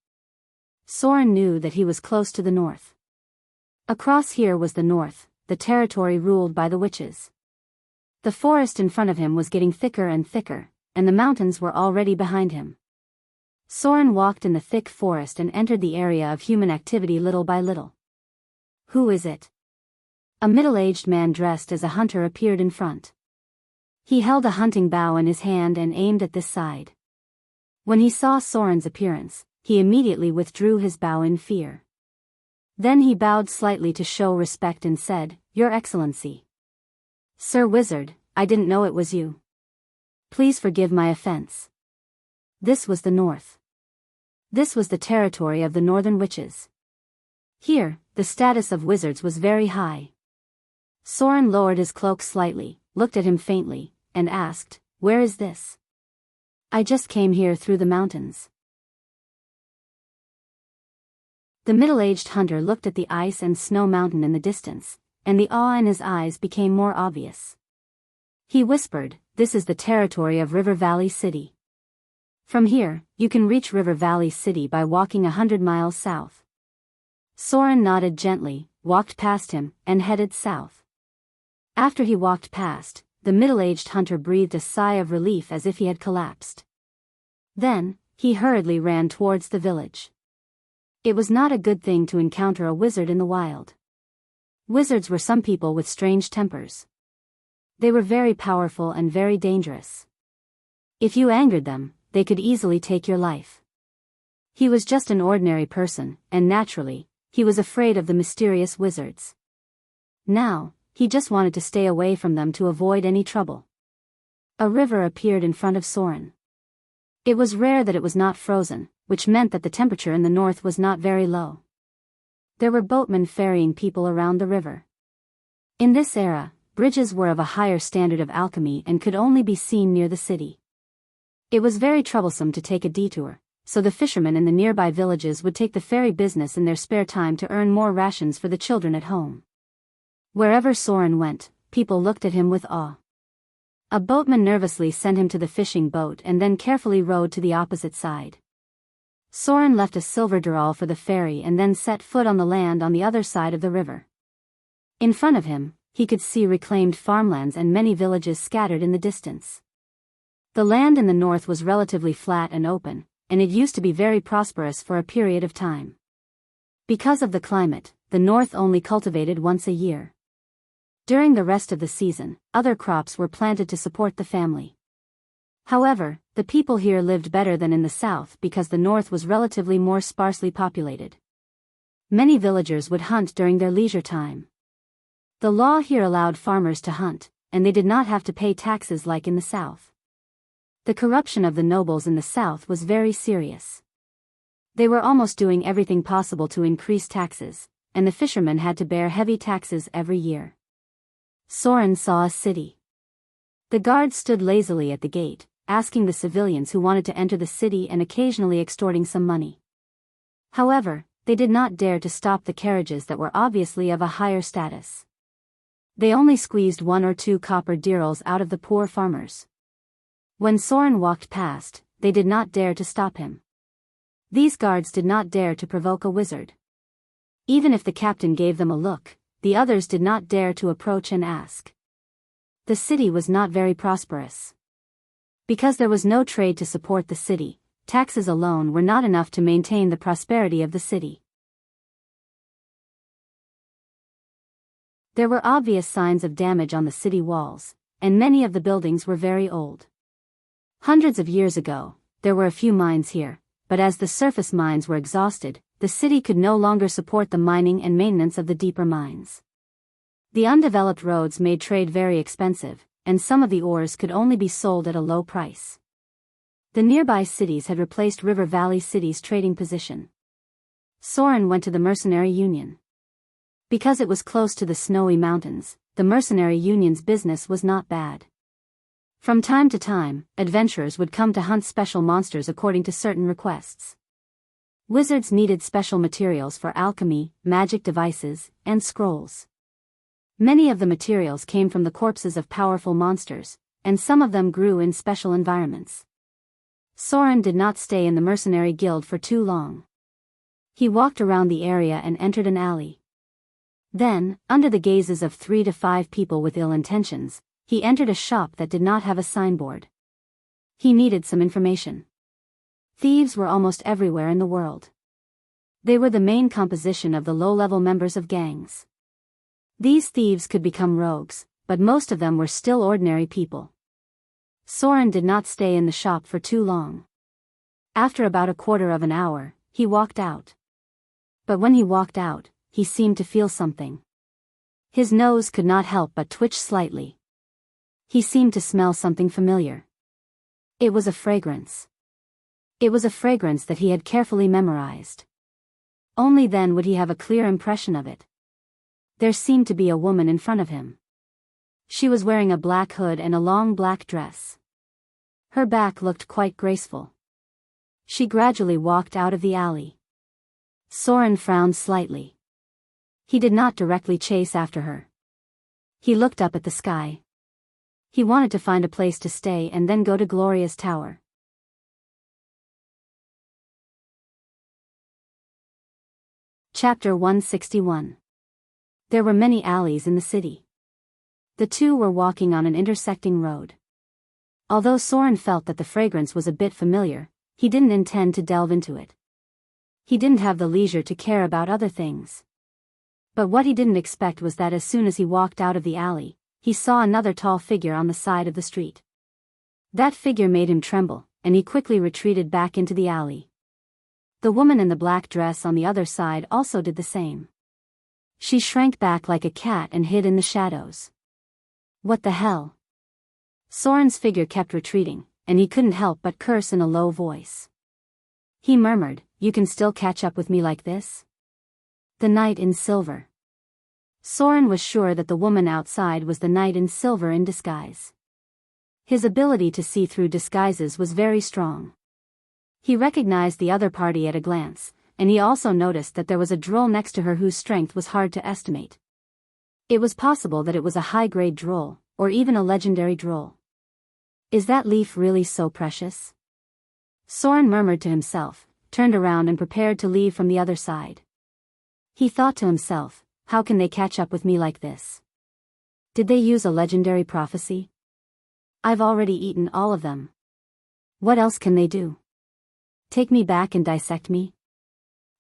Soren knew that he was close to the north. Across here was the north, the territory ruled by the witches. The forest in front of him was getting thicker and thicker, and the mountains were already behind him. Soren walked in the thick forest and entered the area of human activity little by little. Who is it? A middle-aged man dressed as a hunter appeared in front. He held a hunting bow in his hand and aimed at this side. When he saw Soren's appearance, he immediately withdrew his bow in fear. Then he bowed slightly to show respect and said, "Your Excellency." "Sir Wizard, I didn't know it was you. Please forgive my offense." This was the north. This was the territory of the northern witches. Here, the status of wizards was very high. Soren lowered his cloak slightly, looked at him faintly, and asked, "Where is this?" "I just came here through the mountains." The middle-aged hunter looked at the ice and snow mountain in the distance, and the awe in his eyes became more obvious. He whispered, "This is the territory of River Valley City. From here, you can reach River Valley City by walking 100 miles south." Soren nodded gently, walked past him, and headed south. After he walked past, the middle-aged hunter breathed a sigh of relief as if he had collapsed. Then, he hurriedly ran towards the village. It was not a good thing to encounter a wizard in the wild. Wizards were some people with strange tempers. They were very powerful and very dangerous. If you angered them, they could easily take your life. He was just an ordinary person, and naturally, he was afraid of the mysterious wizards. Now, he just wanted to stay away from them to avoid any trouble. A river appeared in front of Soren. It was rare that it was not frozen, which meant that the temperature in the north was not very low. There were boatmen ferrying people around the river. In this era, bridges were of a higher standard of alchemy and could only be seen near the city. It was very troublesome to take a detour, so the fishermen in the nearby villages would take the ferry business in their spare time to earn more rations for the children at home. Wherever Soren went, people looked at him with awe. A boatman nervously sent him to the fishing boat and then carefully rowed to the opposite side. Soren left a silver dural for the ferry and then set foot on the land on the other side of the river. In front of him, he could see reclaimed farmlands and many villages scattered in the distance. The land in the north was relatively flat and open, and it used to be very prosperous for a period of time. Because of the climate, the north only cultivated once a year. During the rest of the season, other crops were planted to support the family. However, the people here lived better than in the south because the north was relatively more sparsely populated. Many villagers would hunt during their leisure time. The law here allowed farmers to hunt, and they did not have to pay taxes like in the south. The corruption of the nobles in the south was very serious. They were almost doing everything possible to increase taxes, and the fishermen had to bear heavy taxes every year. Soren saw a city. The guards stood lazily at the gate, asking the civilians who wanted to enter the city and occasionally extorting some money. However, they did not dare to stop the carriages that were obviously of a higher status. They only squeezed 1 or 2 copper dirhams out of the poor farmers. When Soren walked past, they did not dare to stop him. These guards did not dare to provoke a wizard. Even if the captain gave them a look, the others did not dare to approach and ask. The city was not very prosperous. Because there was no trade to support the city, taxes alone were not enough to maintain the prosperity of the city. There were obvious signs of damage on the city walls, and many of the buildings were very old. Hundreds of years ago, there were a few mines here, but as the surface mines were exhausted, the city could no longer support the mining and maintenance of the deeper mines. The undeveloped roads made trade very expensive, and some of the ores could only be sold at a low price. The nearby cities had replaced River Valley City's trading position. Soren went to the mercenary union. Because it was close to the snowy mountains, the mercenary union's business was not bad. From time to time, adventurers would come to hunt special monsters according to certain requests. Wizards needed special materials for alchemy, magic devices, and scrolls. Many of the materials came from the corpses of powerful monsters, and some of them grew in special environments. Soren did not stay in the mercenary guild for too long. He walked around the area and entered an alley. Then, under the gazes of 3 to 5 people with ill intentions, he entered a shop that did not have a signboard. He needed some information. Thieves were almost everywhere in the world. They were the main composition of the low-level members of gangs. These thieves could become rogues, but most of them were still ordinary people. Soren did not stay in the shop for too long. After about a quarter of an hour, he walked out. But when he walked out, he seemed to feel something. His nose could not help but twitch slightly. He seemed to smell something familiar. It was a fragrance. It was a fragrance that he had carefully memorized. Only then would he have a clear impression of it. There seemed to be a woman in front of him. She was wearing a black hood and a long black dress. Her back looked quite graceful. She gradually walked out of the alley. Soren frowned slightly. He did not directly chase after her. He looked up at the sky. He wanted to find a place to stay and then go to Gloria's tower. Chapter 161. There were many alleys in the city. The two were walking on an intersecting road. Although Soren felt that the fragrance was a bit familiar, he didn't intend to delve into it. He didn't have the leisure to care about other things. But what he didn't expect was that as soon as he walked out of the alley, he saw another tall figure on the side of the street. That figure made him tremble, and he quickly retreated back into the alley. The woman in the black dress on the other side also did the same. She shrank back like a cat and hid in the shadows. What the hell? Soren's figure kept retreating, and he couldn't help but curse in a low voice. He murmured, "You can still catch up with me like this?" The knight in silver. Soren was sure that the woman outside was the knight in silver in disguise. His ability to see through disguises was very strong. He recognized the other party at a glance, and he also noticed that there was a droll next to her whose strength was hard to estimate. It was possible that it was a high-grade droll, or even a legendary droll. Is that leaf really so precious? Soren murmured to himself, turned around and prepared to leave from the other side. He thought to himself, how can they catch up with me like this? Did they use a legendary prophecy? I've already eaten all of them. What else can they do? Take me back and dissect me?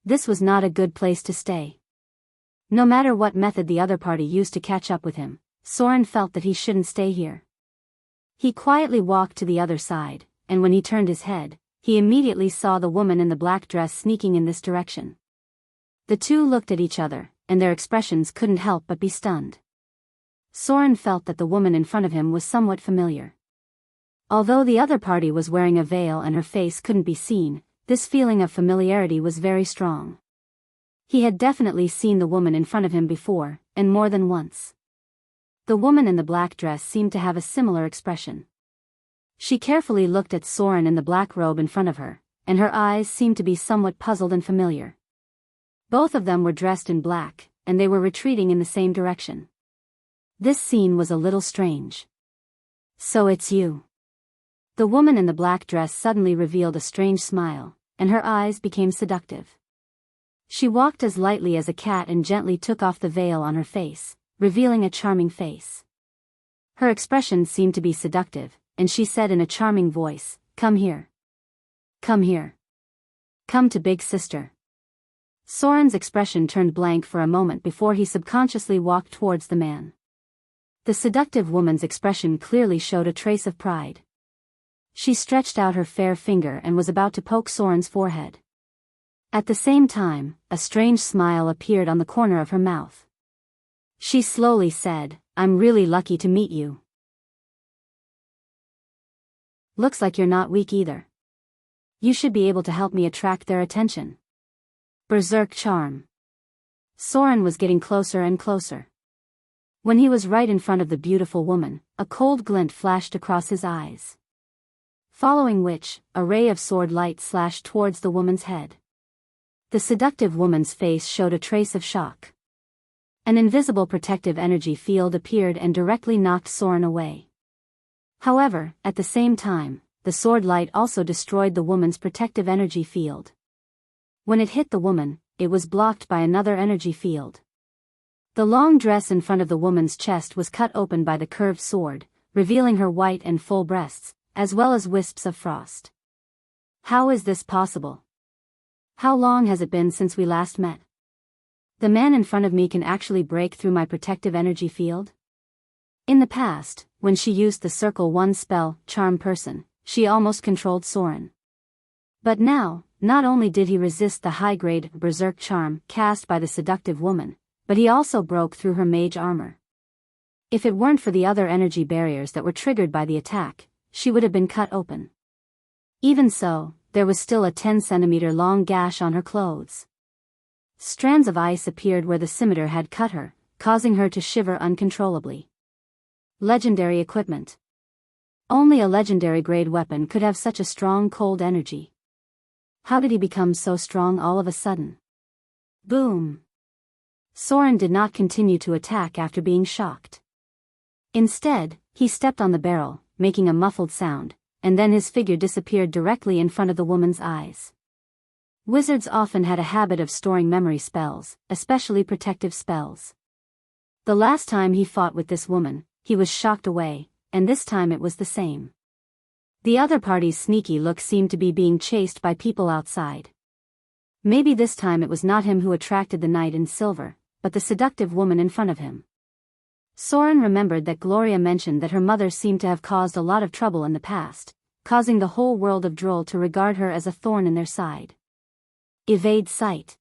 This was not a good place to stay. No matter what method the other party used to catch up with him, Soren felt that he shouldn't stay here. He quietly walked to the other side, and when he turned his head, he immediately saw the woman in the black dress sneaking in this direction. The two looked at each other, and their expressions couldn't help but be stunned. Soren felt that the woman in front of him was somewhat familiar. Although the other party was wearing a veil and her face couldn't be seen, this feeling of familiarity was very strong. He had definitely seen the woman in front of him before, and more than once. The woman in the black dress seemed to have a similar expression. She carefully looked at Soren in the black robe in front of her, and her eyes seemed to be somewhat puzzled and familiar. Both of them were dressed in black, and they were retreating in the same direction. This scene was a little strange. So it's you. The woman in the black dress suddenly revealed a strange smile, and her eyes became seductive. She walked as lightly as a cat and gently took off the veil on her face, revealing a charming face. Her expression seemed to be seductive, and she said in a charming voice, "Come here. Come here. Come to Big Sister." Soren's expression turned blank for a moment before he subconsciously walked towards the man. The seductive woman's expression clearly showed a trace of pride. She stretched out her fair finger and was about to poke Soren's forehead. At the same time, a strange smile appeared on the corner of her mouth. She slowly said, "I'm really lucky to meet you. Looks like you're not weak either. You should be able to help me attract their attention." Berserk charm. Soren was getting closer and closer. When he was right in front of the beautiful woman, a cold glint flashed across his eyes. Following which, a ray of sword light slashed towards the woman's head. The seductive woman's face showed a trace of shock. An invisible protective energy field appeared and directly knocked Soren away. However, at the same time, the sword light also destroyed the woman's protective energy field. When it hit the woman, it was blocked by another energy field. The long dress in front of the woman's chest was cut open by the curved sword, revealing her white and full breasts, as well as wisps of frost. How is this possible? How long has it been since we last met? The man in front of me can actually break through my protective energy field? In the past, when she used the Circle 1 spell, Charm Person, she almost controlled Soren. But now, not only did he resist the high-grade Berserk charm cast by the seductive woman, but he also broke through her mage armor. If it weren't for the other energy barriers that were triggered by the attack, she would have been cut open. Even so, there was still a 10-centimeter long gash on her clothes. Strands of ice appeared where the scimitar had cut her, causing her to shiver uncontrollably. Legendary equipment. Only a legendary grade weapon could have such a strong cold energy. How did he become so strong all of a sudden? Boom! Soren did not continue to attack after being shocked. Instead, he stepped on the barrel, making a muffled sound, and then his figure disappeared directly in front of the woman's eyes. Wizards often had a habit of storing memory spells, especially protective spells. The last time he fought with this woman, he was shocked away, and this time it was the same. The other party's sneaky look seemed to be being chased by people outside. Maybe this time it was not him who attracted the knight in silver, but the seductive woman in front of him. Soren remembered that Gloria mentioned that her mother seemed to have caused a lot of trouble in the past, causing the whole world of Droll to regard her as a thorn in their side. Evade sight.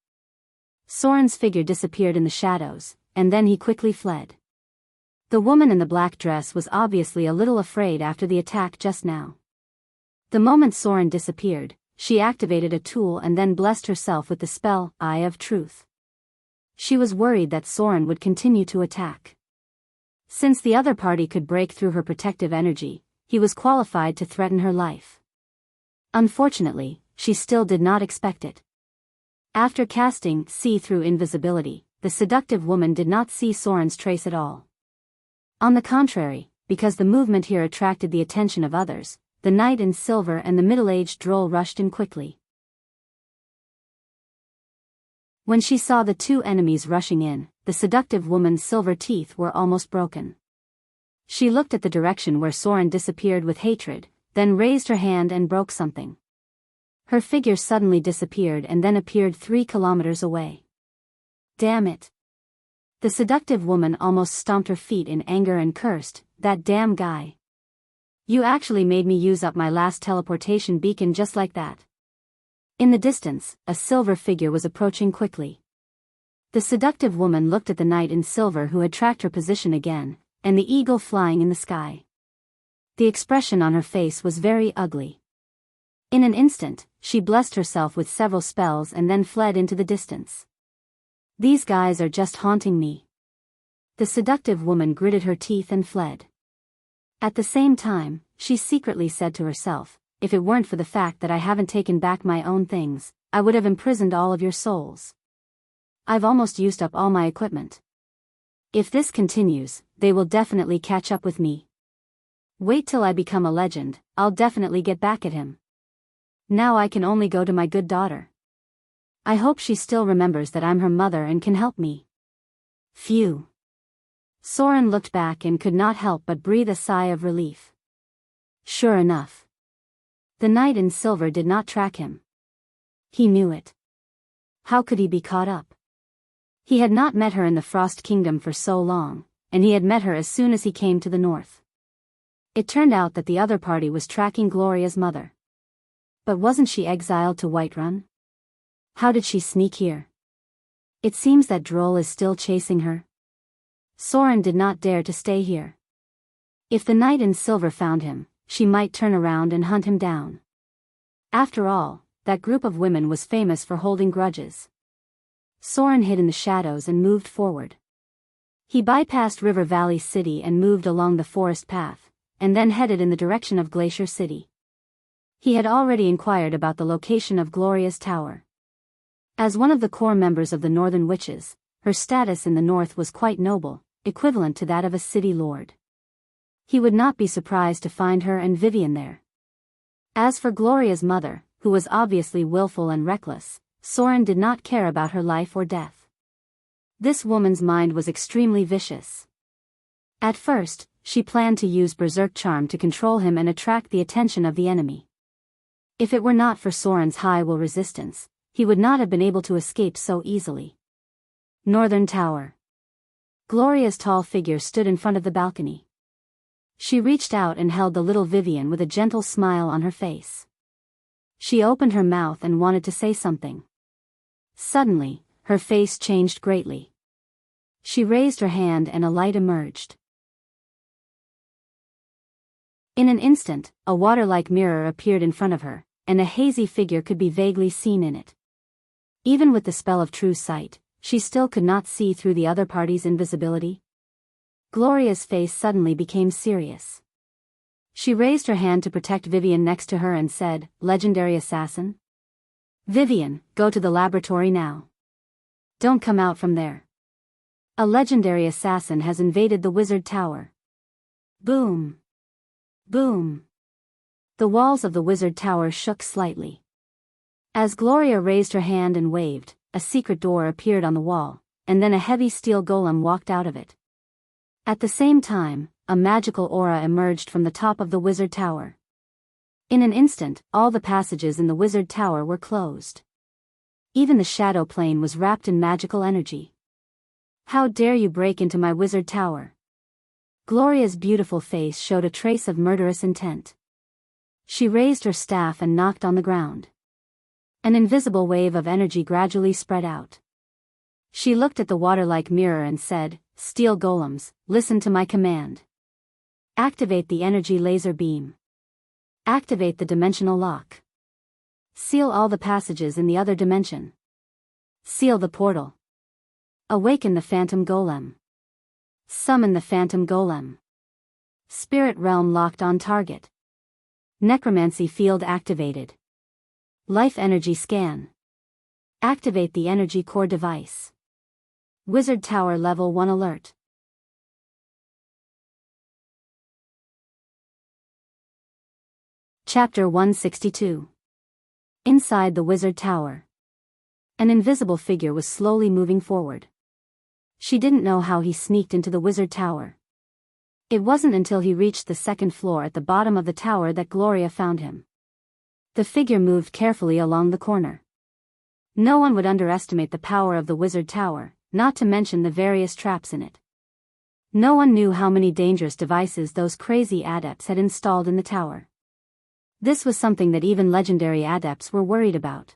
Soren's figure disappeared in the shadows, and then he quickly fled. The woman in the black dress was obviously a little afraid after the attack just now. The moment Soren disappeared, she activated a tool and then blessed herself with the spell, Eye of Truth. She was worried that Soren would continue to attack. Since the other party could break through her protective energy, he was qualified to threaten her life. Unfortunately, she still did not expect it. After casting see-through invisibility, the seductive woman did not see Soren's trace at all. On the contrary, because the movement here attracted the attention of others. The knight in silver and the middle-aged droll rushed in quickly. When she saw the two enemies rushing in, the seductive woman's silver teeth were almost broken. She looked at the direction where Soren disappeared with hatred, then raised her hand and broke something. Her figure suddenly disappeared and then appeared 3 kilometers away. Damn it! The seductive woman almost stomped her feet in anger and cursed, "That damn guy. You actually made me use up my last teleportation beacon just like that." In the distance, a silver figure was approaching quickly. The seductive woman looked at the knight in silver who had tracked her position again, and the eagle flying in the sky. The expression on her face was very ugly. In an instant, she blessed herself with several spells and then fled into the distance. "These guys are just haunting me." The seductive woman gritted her teeth and fled. At the same time, she secretly said to herself, "If it weren't for the fact that I haven't taken back my own things, I would have imprisoned all of your souls. I've almost used up all my equipment. If this continues, they will definitely catch up with me. Wait till I become a legend, I'll definitely get back at him. Now I can only go to my good daughter. I hope she still remembers that I'm her mother and can help me." Phew. Soren looked back and could not help but breathe a sigh of relief. Sure enough, the knight in silver did not track him. He knew it. How could he be caught up? He had not met her in the Frost Kingdom for so long, and he had met her as soon as he came to the north. It turned out that the other party was tracking Gloria's mother. But wasn't she exiled to Whiterun? How did she sneak here? It seems that Droll is still chasing her. Soren did not dare to stay here. If the knight in silver found him, she might turn around and hunt him down. After all, that group of women was famous for holding grudges. Soren hid in the shadows and moved forward. He bypassed River Valley City and moved along the forest path, and then headed in the direction of Glacier City. He had already inquired about the location of Gloria's tower. As one of the core members of the Northern Witches, her status in the north was quite noble, equivalent to that of a city lord. He would not be surprised to find her and Vivian there. As for Gloria's mother, who was obviously willful and reckless, Soren did not care about her life or death. This woman's mind was extremely vicious. At first, she planned to use Berserk Charm to control him and attract the attention of the enemy. If it were not for Soren's high will resistance, he would not have been able to escape so easily. Northern Tower. Gloria's tall figure stood in front of the balcony. She reached out and held the little Vivian with a gentle smile on her face. She opened her mouth and wanted to say something. Suddenly, her face changed greatly. She raised her hand and a light emerged. In an instant, a water-like mirror appeared in front of her, and a hazy figure could be vaguely seen in it. Even with the spell of true sight, she still could not see through the other party's invisibility. Gloria's face suddenly became serious. She raised her hand to protect Vivian next to her and said, "Legendary assassin? Vivian, go to the laboratory now. Don't come out from there. A legendary assassin has invaded the wizard tower." Boom! Boom! The walls of the wizard tower shook slightly. As Gloria raised her hand and waved, a secret door appeared on the wall, and then a heavy steel golem walked out of it. At the same time, a magical aura emerged from the top of the wizard tower. In an instant, all the passages in the wizard tower were closed. Even the shadow plane was wrapped in magical energy. "How dare you break into my wizard tower?" Gloria's beautiful face showed a trace of murderous intent. She raised her staff and knocked on the ground. An invisible wave of energy gradually spread out. She looked at the water-like mirror and said, "Steel golems, listen to my command. Activate the energy laser beam. Activate the dimensional lock. Seal all the passages in the other dimension. Seal the portal. Awaken the phantom golem. Summon the phantom golem. Spirit realm locked on target. Necromancy field activated. Life energy scan. Activate the energy core device. Wizard Tower level 1 alert. Chapter 162. Inside the Wizard Tower. An invisible figure was slowly moving forward. She didn't know how he sneaked into the Wizard Tower. It wasn't until he reached the second floor at the bottom of the tower that Gloria found him. The figure moved carefully along the corner. No one would underestimate the power of the Wizard Tower, not to mention the various traps in it. No one knew how many dangerous devices those crazy adepts had installed in the tower. This was something that even legendary adepts were worried about.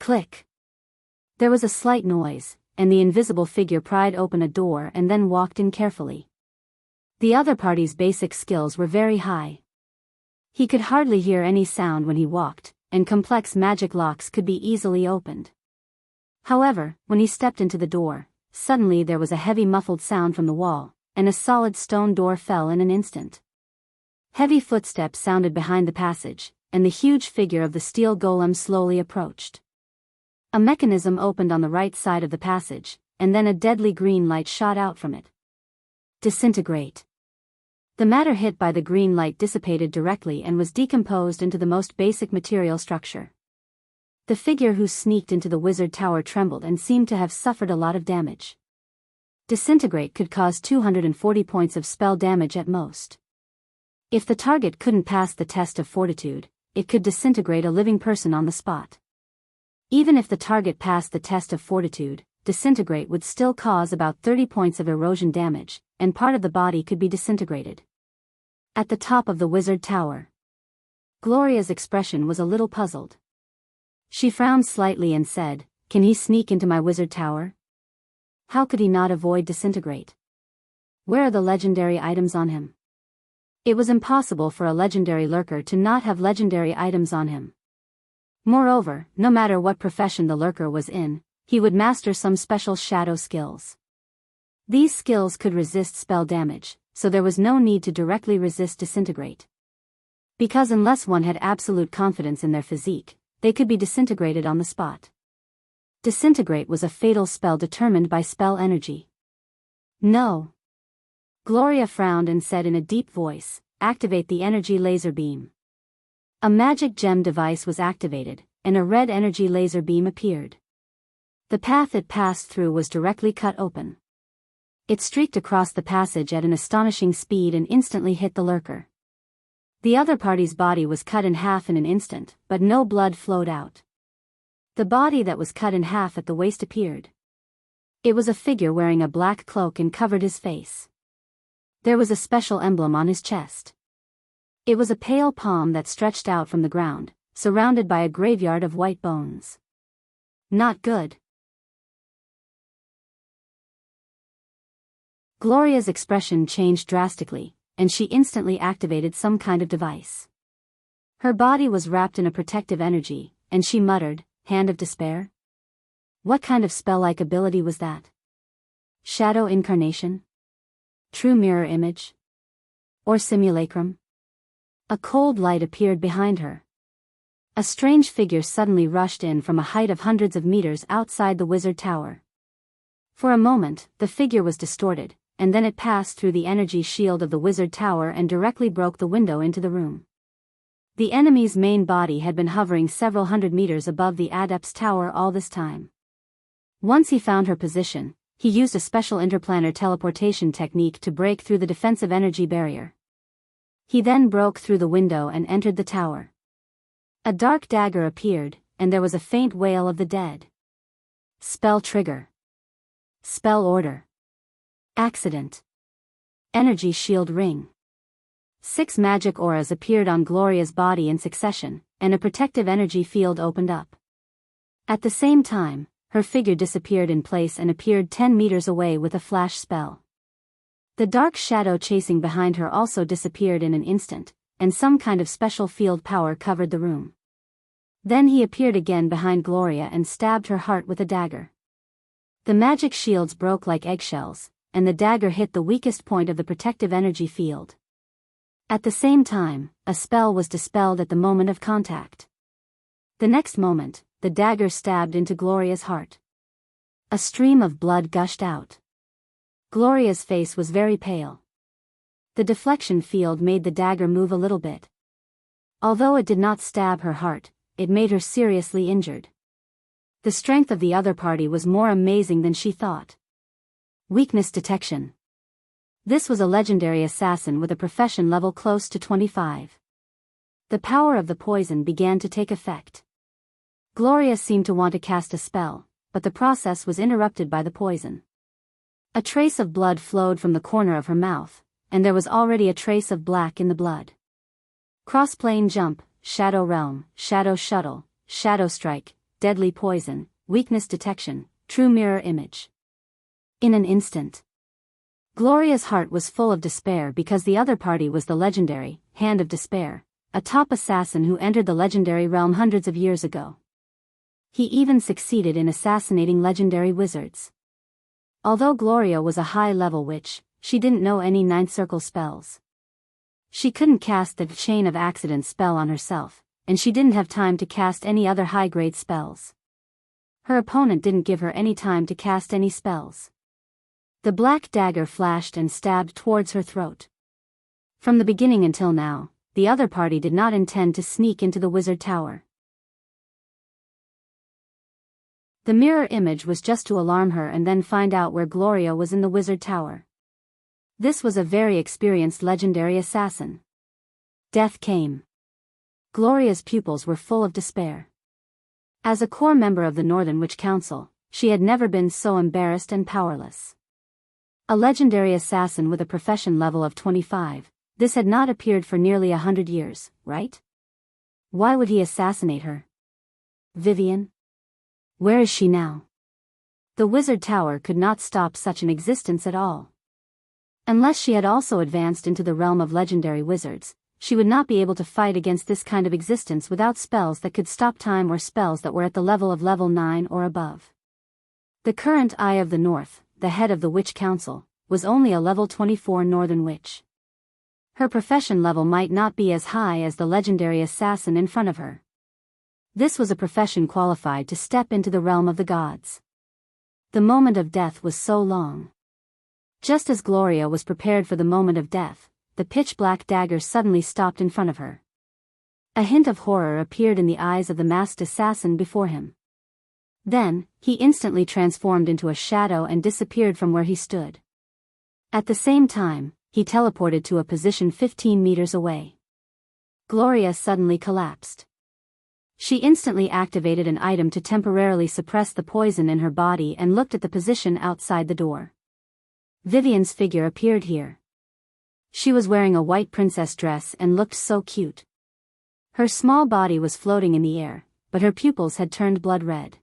Click. There was a slight noise, and the invisible figure pried open a door and then walked in carefully. The other party's basic skills were very high. He could hardly hear any sound when he walked, and complex magic locks could be easily opened. However, when he stepped into the door, suddenly there was a heavy muffled sound from the wall, and a solid stone door fell in an instant. Heavy footsteps sounded behind the passage, and the huge figure of the steel golem slowly approached. A mechanism opened on the right side of the passage, and then a deadly green light shot out from it. Disintegrate. The matter hit by the green light dissipated directly and was decomposed into the most basic material structure. The figure who sneaked into the Wizard Tower trembled and seemed to have suffered a lot of damage. Disintegrate could cause 240 points of spell damage at most. If the target couldn't pass the test of fortitude, it could disintegrate a living person on the spot. Even if the target passed the test of fortitude, disintegrate would still cause about 30 points of erosion damage, and part of the body could be disintegrated. At the top of the Wizard Tower, Gloria's expression was a little puzzled. She frowned slightly and said, "Can he sneak into my Wizard Tower? How could he not avoid disintegrate? Where are the legendary items on him?" It was impossible for a legendary lurker to not have legendary items on him. Moreover, no matter what profession the lurker was in, he would master some special shadow skills. These skills could resist spell damage, so there was no need to directly resist disintegrate. Because unless one had absolute confidence in their physique, they could be disintegrated on the spot. Disintegrate was a fatal spell determined by spell energy. No. Gloria frowned and said in a deep voice, "Activate the energy laser beam." A magic gem device was activated, and a red energy laser beam appeared. The path it passed through was directly cut open. It streaked across the passage at an astonishing speed and instantly hit the lurker. The other party's body was cut in half in an instant, but no blood flowed out. The body that was cut in half at the waist appeared. It was a figure wearing a black cloak and covered his face. There was a special emblem on his chest. It was a pale palm that stretched out from the ground, surrounded by a graveyard of white bones. Not good. Gloria's expression changed drastically, and she instantly activated some kind of device. Her body was wrapped in a protective energy, and she muttered, "Hand of Despair?" What kind of spell-like ability was that? Shadow Incarnation? True Mirror Image? Or Simulacrum? A cold light appeared behind her. A strange figure suddenly rushed in from a height of hundreds of meters outside the Wizard Tower. For a moment, the figure was distorted, and then it passed through the energy shield of the Wizard Tower and directly broke the window into the room. The enemy's main body had been hovering several hundred meters above the Adept's tower all this time. Once he found her position, he used a special interplanar teleportation technique to break through the defensive energy barrier. He then broke through the window and entered the tower. A dark dagger appeared, and there was a faint wail of the dead. Spell trigger. Spell order. Accident. Energy shield ring. 6 magic auras appeared on Gloria's body in succession, and a protective energy field opened up. At the same time, her figure disappeared in place and appeared 10 meters away with a flash spell. The dark shadow chasing behind her also disappeared in an instant, and some kind of special field power covered the room. Then he appeared again behind Gloria and stabbed her heart with a dagger. The magic shields broke like eggshells, and the dagger hit the weakest point of the protective energy field. At the same time, a spell was dispelled at the moment of contact. The next moment, the dagger stabbed into Gloria's heart. A stream of blood gushed out. Gloria's face was very pale. The deflection field made the dagger move a little bit. Although it did not stab her heart, it made her seriously injured. The strength of the other party was more amazing than she thought. Weakness detection. This was a legendary assassin with a profession level close to 25. The power of the poison began to take effect. Gloria seemed to want to cast a spell, but the process was interrupted by the poison. A trace of blood flowed from the corner of her mouth, and there was already a trace of black in the blood. Crossplane jump, shadow realm, shadow shuttle, shadow strike, deadly poison, weakness detection, true mirror image. In an instant, Gloria's heart was full of despair because the other party was the legendary Hand of Despair, a top assassin who entered the legendary realm hundreds of years ago. He even succeeded in assassinating legendary wizards. Although Gloria was a high-level witch, she didn't know any ninth circle spells. She couldn't cast the Chain of Accidents spell on herself, and she didn't have time to cast any other high-grade spells. Her opponent didn't give her any time to cast any spells. The black dagger flashed and stabbed towards her throat. From the beginning until now, the other party did not intend to sneak into the wizard tower. The mirror image was just to alarm her and then find out where Gloria was in the wizard tower. This was a very experienced legendary assassin. Death came. Gloria's pupils were full of despair. As a core member of the Northern Witch Council, she had never been so embarrassed and powerless. A legendary assassin with a profession level of 25, this had not appeared for nearly 100 years, right? Why would he assassinate her? Vivian? Where is she now? The wizard tower could not stop such an existence at all. Unless she had also advanced into the realm of legendary wizards, she would not be able to fight against this kind of existence without spells that could stop time or spells that were at the level of level 9 or above. The current Eye of the North, the head of the Witch Council, was only a level 24 Northern Witch. Her profession level might not be as high as the legendary assassin in front of her. This was a profession qualified to step into the realm of the gods. The moment of death was so long. Just as Gloria was prepared for the moment of death, the pitch-black dagger suddenly stopped in front of her. A hint of horror appeared in the eyes of the masked assassin before him. Then, he instantly transformed into a shadow and disappeared from where he stood. At the same time, he teleported to a position 15 meters away. Gloria suddenly collapsed. She instantly activated an item to temporarily suppress the poison in her body and looked at the position outside the door. Vivian's figure appeared here. She was wearing a white princess dress and looked so cute. Her small body was floating in the air, but her pupils had turned blood red.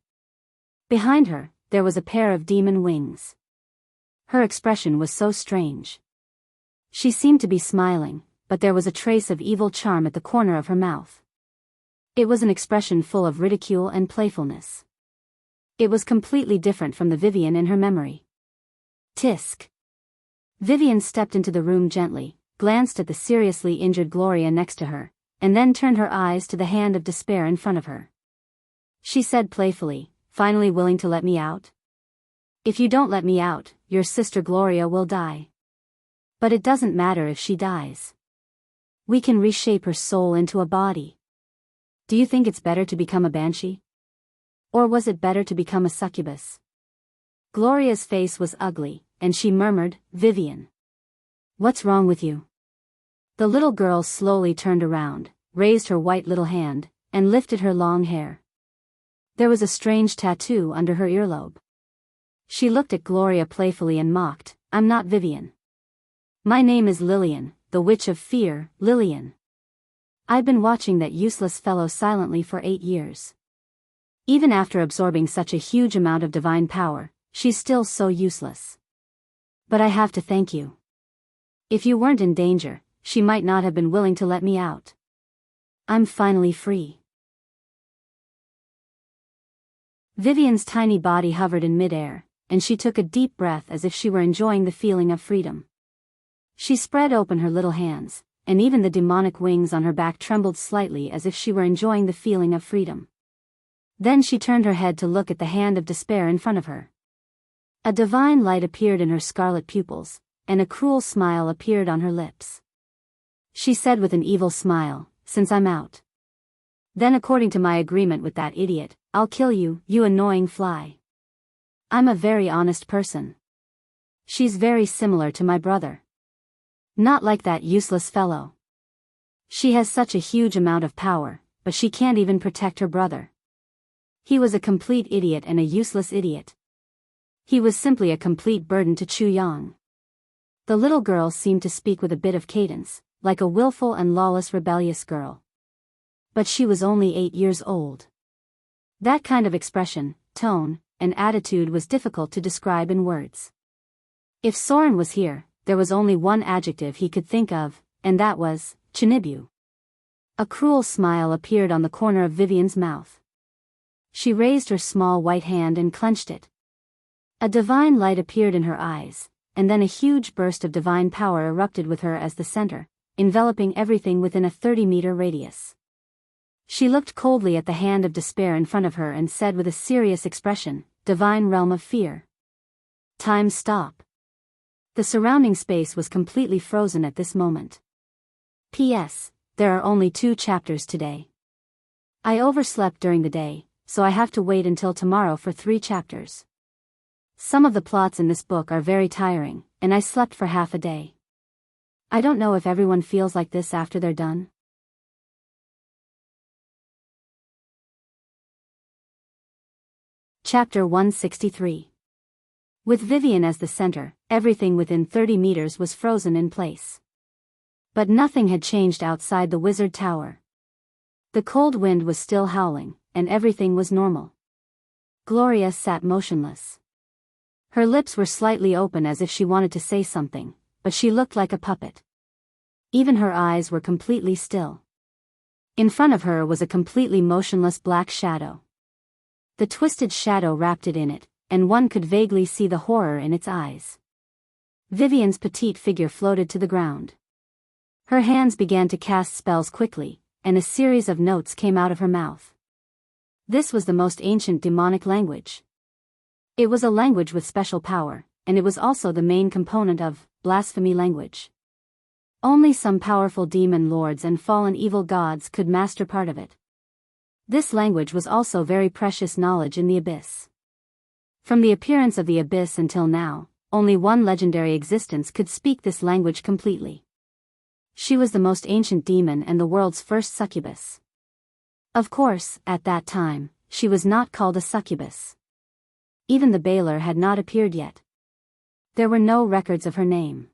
Behind her, there was a pair of demon wings. Her expression was so strange. She seemed to be smiling, but there was a trace of evil charm at the corner of her mouth. It was an expression full of ridicule and playfulness. It was completely different from the Vivian in her memory. Tisk. Vivian stepped into the room gently, glanced at the seriously injured Gloria next to her, and then turned her eyes to the Hand of Despair in front of her. She said playfully, "Finally willing to let me out? If you don't let me out, your sister Gloria will die. But it doesn't matter if she dies. We can reshape her soul into a body. Do you think it's better to become a banshee? Or was it better to become a succubus?" Gloria's face was ugly, and she murmured, "Vivian. What's wrong with you?" The little girl slowly turned around, raised her white little hand, and lifted her long hair. There was a strange tattoo under her earlobe. She looked at Gloria playfully and mocked, "I'm not Vivian. My name is Lillian, the Witch of Fear, Lillian. I've been watching that useless fellow silently for 8 years. Even after absorbing such a huge amount of divine power, she's still so useless. But I have to thank you. If you weren't in danger, she might not have been willing to let me out. I'm finally free." Vivian's tiny body hovered in midair, and she took a deep breath as if she were enjoying the feeling of freedom. She spread open her little hands, and even the demonic wings on her back trembled slightly as if she were enjoying the feeling of freedom. Then she turned her head to look at the Hand of Despair in front of her. A divine light appeared in her scarlet pupils, and a cruel smile appeared on her lips. She said with an evil smile, since I'm out. Then according to my agreement with that idiot, I'll kill you, you annoying fly. I'm a very honest person. She's very similar to my brother. Not like that useless fellow. She has such a huge amount of power, but she can't even protect her brother. He was a complete idiot and a useless idiot. He was simply a complete burden to Chu Yang. The little girl seemed to speak with a bit of cadence, like a willful and lawless rebellious girl. But she was only 8 years old. That kind of expression, tone, and attitude was difficult to describe in words. If Soren was here, there was only one adjective he could think of, and that was, Chinibu. A cruel smile appeared on the corner of Vivian's mouth. She raised her small white hand and clenched it. A divine light appeared in her eyes, and then a huge burst of divine power erupted with her as the center, enveloping everything within a 30-meter radius. She looked coldly at the hand of despair in front of her and said with a serious expression, "Divine realm of fear. Time stop." The surrounding space was completely frozen at this moment. P.S. There are only 2 chapters today. I overslept during the day, so I have to wait until tomorrow for 3 chapters. Some of the plots in this book are very tiring, and I slept for half a day. I don't know if everyone feels like this after they're done. Chapter 163. With Vivian as the center, everything within 30 meters was frozen in place. But nothing had changed outside the wizard tower. The cold wind was still howling, and everything was normal. Gloria sat motionless. Her lips were slightly open as if she wanted to say something, but she looked like a puppet. Even her eyes were completely still. In front of her was a completely motionless black shadow. The twisted shadow wrapped it in it, and one could vaguely see the horror in its eyes. Vivian's petite figure floated to the ground. Her hands began to cast spells quickly, and a series of notes came out of her mouth. This was the most ancient demonic language. It was a language with special power, and it was also the main component of blasphemy language. Only some powerful demon lords and fallen evil gods could master part of it. This language was also very precious knowledge in the abyss. From the appearance of the abyss until now, only one legendary existence could speak this language completely. She was the most ancient demon and the world's first succubus. Of course, at that time, she was not called a succubus. Even the Baylor had not appeared yet. There were no records of her name.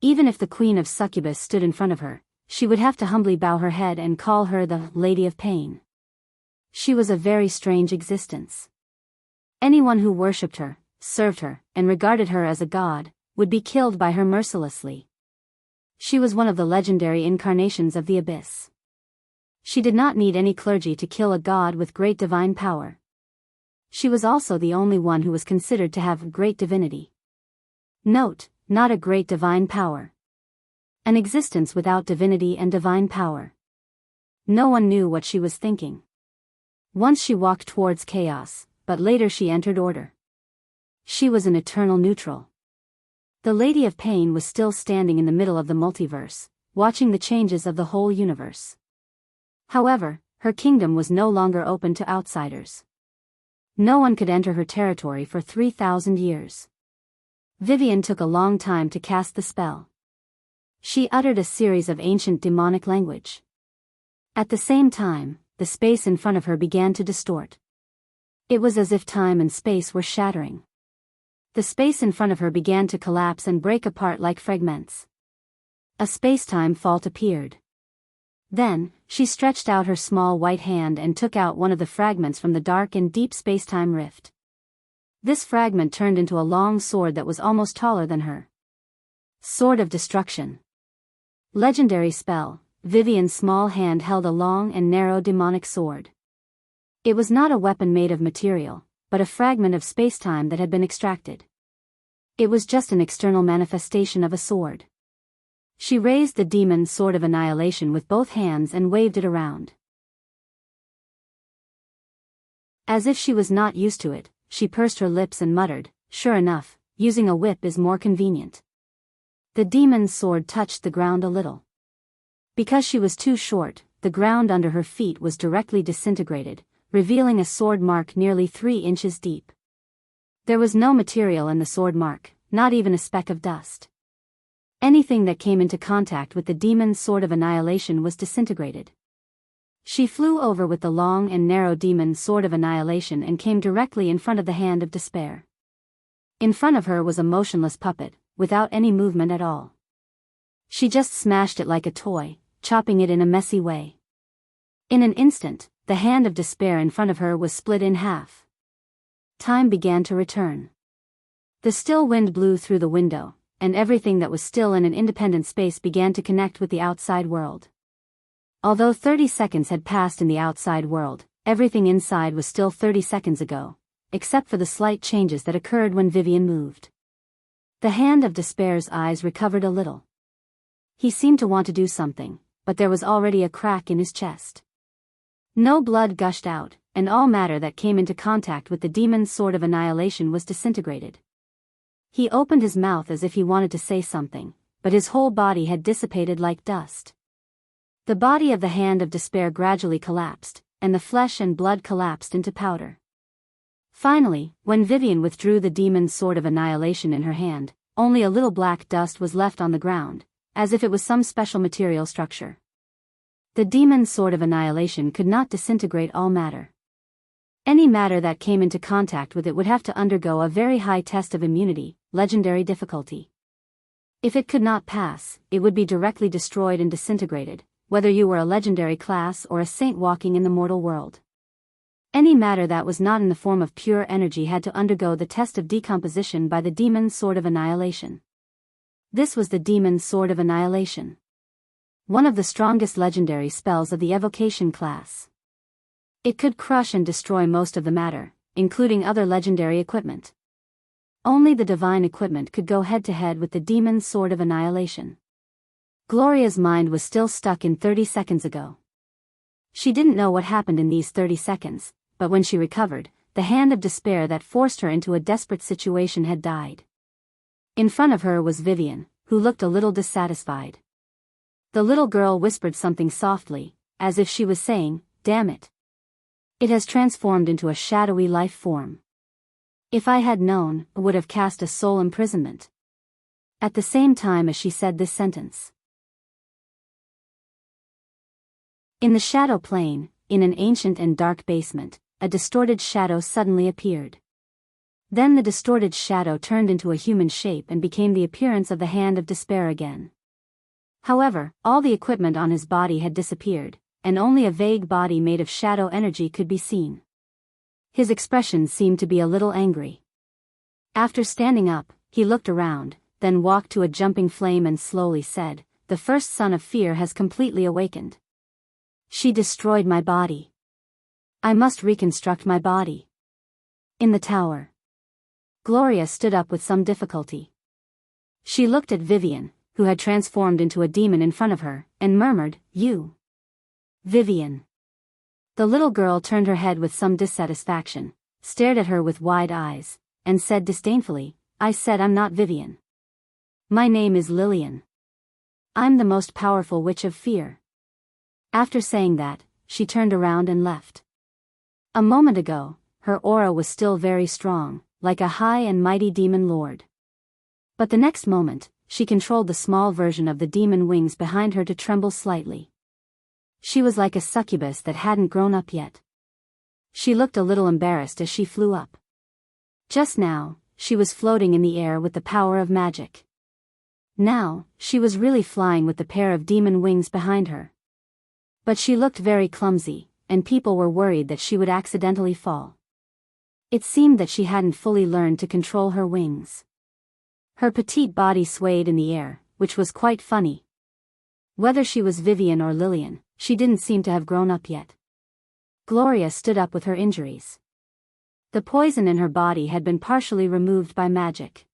Even if the Queen of Succubus stood in front of her, she would have to humbly bow her head and call her the Lady of Pain. She was a very strange existence. Anyone who worshipped her, served her, and regarded her as a god, would be killed by her mercilessly. She was one of the legendary incarnations of the abyss. She did not need any clergy to kill a god with great divine power. She was also the only one who was considered to have great divinity. Note, not a great divine power. An existence without divinity and divine power. No one knew what she was thinking. Once she walked towards chaos, but later she entered order. She was an eternal neutral. The Lady of Pain was still standing in the middle of the multiverse, watching the changes of the whole universe. However, her kingdom was no longer open to outsiders. No one could enter her territory for 3,000 years. Vivian took a long time to cast the spell. She uttered a series of ancient demonic language. At the same time, the space in front of her began to distort. It was as if time and space were shattering. The space in front of her began to collapse and break apart like fragments. A space-time fault appeared. Then, she stretched out her small white hand and took out one of the fragments from the dark and deep space-time rift. This fragment turned into a long sword that was almost taller than her. Sword of Destruction. Legendary spell. Vivian's small hand held a long and narrow demonic sword. It was not a weapon made of material, but a fragment of space-time that had been extracted. It was just an external manifestation of a sword. She raised the demon's sword of annihilation with both hands and waved it around. As if she was not used to it, she pursed her lips and muttered, "Sure enough, using a whip is more convenient." The demon's sword touched the ground a little. Because she was too short, the ground under her feet was directly disintegrated, revealing a sword mark nearly 3 inches deep. There was no material in the sword mark, not even a speck of dust. Anything that came into contact with the demon's sword of annihilation was disintegrated. She flew over with the long and narrow demon's sword of annihilation and came directly in front of the hand of despair. In front of her was a motionless puppet, without any movement at all. She just smashed it like a toy, chopping it in a messy way. In an instant, the hand of despair in front of her was split in half. Time began to return. The still wind blew through the window, and everything that was still in an independent space began to connect with the outside world. Although 30 seconds had passed in the outside world, everything inside was still 30 seconds ago, except for the slight changes that occurred when Vivian moved. The hand of despair's eyes recovered a little. He seemed to want to do something, but there was already a crack in his chest. No blood gushed out, and all matter that came into contact with the demon's sword of annihilation was disintegrated. He opened his mouth as if he wanted to say something, but his whole body had dissipated like dust. The body of the hand of despair gradually collapsed, and the flesh and blood collapsed into powder. Finally, when Vivian withdrew the demon's sword of annihilation in her hand, only a little black dust was left on the ground, as if it was some special material structure. The demon's sword of annihilation could not disintegrate all matter. Any matter that came into contact with it would have to undergo a very high test of immunity, legendary difficulty. If it could not pass, it would be directly destroyed and disintegrated, whether you were a legendary class or a saint walking in the mortal world. Any matter that was not in the form of pure energy had to undergo the test of decomposition by the demon's sword of annihilation. This was the demon's sword of annihilation. One of the strongest legendary spells of the evocation class. It could crush and destroy most of the matter, including other legendary equipment. Only the divine equipment could go head-to-head with the demon's sword of annihilation. Gloria's mind was still stuck in 30 seconds ago. She didn't know what happened in these 30 seconds, but when she recovered, the hand of despair that forced her into a desperate situation had died. In front of her was Vivian, who looked a little dissatisfied. The little girl whispered something softly, as if she was saying, "Damn it. It has transformed into a shadowy life form. If I had known, I would have cast a soul imprisonment." At the same time as she said this sentence. In the shadow plane, in an ancient and dark basement, a distorted shadow suddenly appeared. Then the distorted shadow turned into a human shape and became the appearance of the hand of despair again. However, all the equipment on his body had disappeared, and only a vague body made of shadow energy could be seen. His expression seemed to be a little angry. After standing up, he looked around, then walked to a jumping flame and slowly said, "The first son of fear has completely awakened. She destroyed my body. I must reconstruct my body." In the tower, Gloria stood up with some difficulty. She looked at Vivian, who had transformed into a demon in front of her, and murmured, "You." "Vivian." The little girl turned her head with some dissatisfaction, stared at her with wide eyes, and said disdainfully, "I said I'm not Vivian. My name is Lillian. I'm the most powerful witch of fear." After saying that, she turned around and left. A moment ago, her aura was still very strong, like a high and mighty demon lord. But the next moment, she controlled the small version of the demon wings behind her to tremble slightly. She was like a succubus that hadn't grown up yet. She looked a little embarrassed as she flew up. Just now, she was floating in the air with the power of magic. Now, she was really flying with the pair of demon wings behind her. But she looked very clumsy, and people were worried that she would accidentally fall. It seemed that she hadn't fully learned to control her wings. Her petite body swayed in the air, which was quite funny. Whether she was Vivian or Lillian, she didn't seem to have grown up yet. Gloria stood up with her injuries. The poison in her body had been partially removed by magic.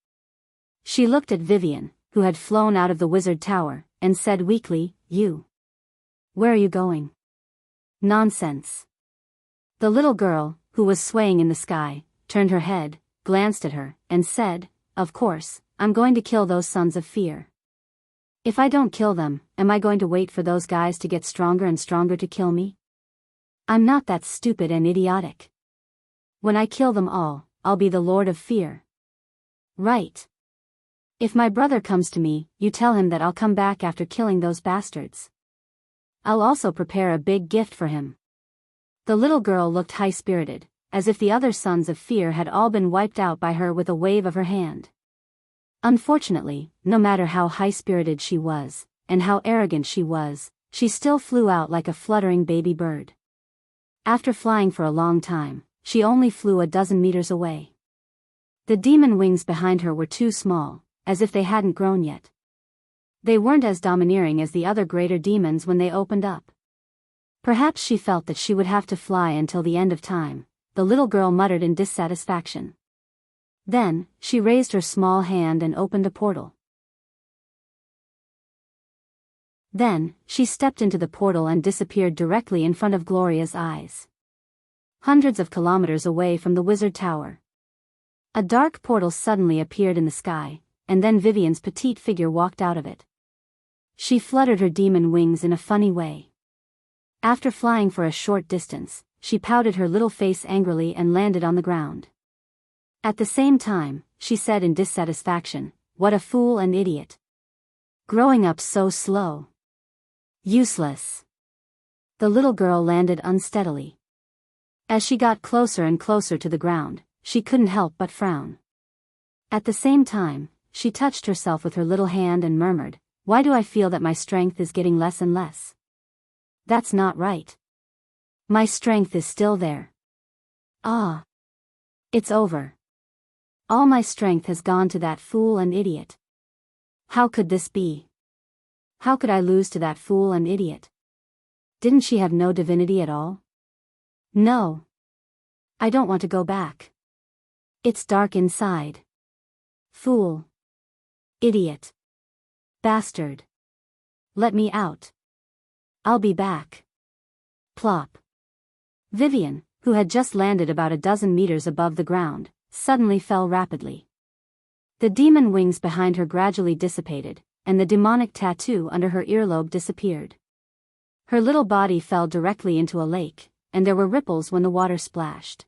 She looked at Vivian, who had flown out of the wizard tower, and said weakly, "You. Where are you going?" "Nonsense." The little girl, who was swaying in the sky, turned her head, glanced at her, and said, "Of course, I'm going to kill those sons of fear." If I don't kill them, am I going to wait for those guys to get stronger and stronger to kill me? I'm not that stupid and idiotic. When I kill them all, I'll be the Lord of Fear. Right. If my brother comes to me, you tell him that I'll come back after killing those bastards. I'll also prepare a big gift for him. The little girl looked high-spirited, as if the other sons of Fear had all been wiped out by her with a wave of her hand. Unfortunately, no matter how high-spirited she was, and how arrogant she was, she still flew out like a fluttering baby bird. After flying for a long time, she only flew a dozen meters away. The demon wings behind her were too small, as if they hadn't grown yet. They weren't as domineering as the other greater demons when they opened up. Perhaps she felt that she would have to fly until the end of time, the little girl muttered in dissatisfaction. Then, she raised her small hand and opened a portal. Then, she stepped into the portal and disappeared directly in front of Gloria's eyes. Hundreds of kilometers away from the wizard tower. A dark portal suddenly appeared in the sky, and then Vivian's petite figure walked out of it. She fluttered her demon wings in a funny way. After flying for a short distance, she pouted her little face angrily and landed on the ground. At the same time, she said in dissatisfaction, "What a fool and idiot. Growing up so slow. Useless." The little girl landed unsteadily. As she got closer and closer to the ground, she couldn't help but frown. At the same time, she touched herself with her little hand and murmured, "Why do I feel that my strength is getting less and less? That's not right. My strength is still there. Ah. It's over. All my strength has gone to that fool and idiot. How could this be? How could I lose to that fool and idiot? Didn't she have no divinity at all? No. I don't want to go back. It's dark inside. Fool. Idiot. Bastard. Let me out. I'll be back." Plop. Vivian, who had just landed about a dozen meters above the ground, suddenly fell rapidly. The demon wings behind her gradually dissipated, and the demonic tattoo under her earlobe disappeared. Her little body fell directly into a lake, and there were ripples when the water splashed.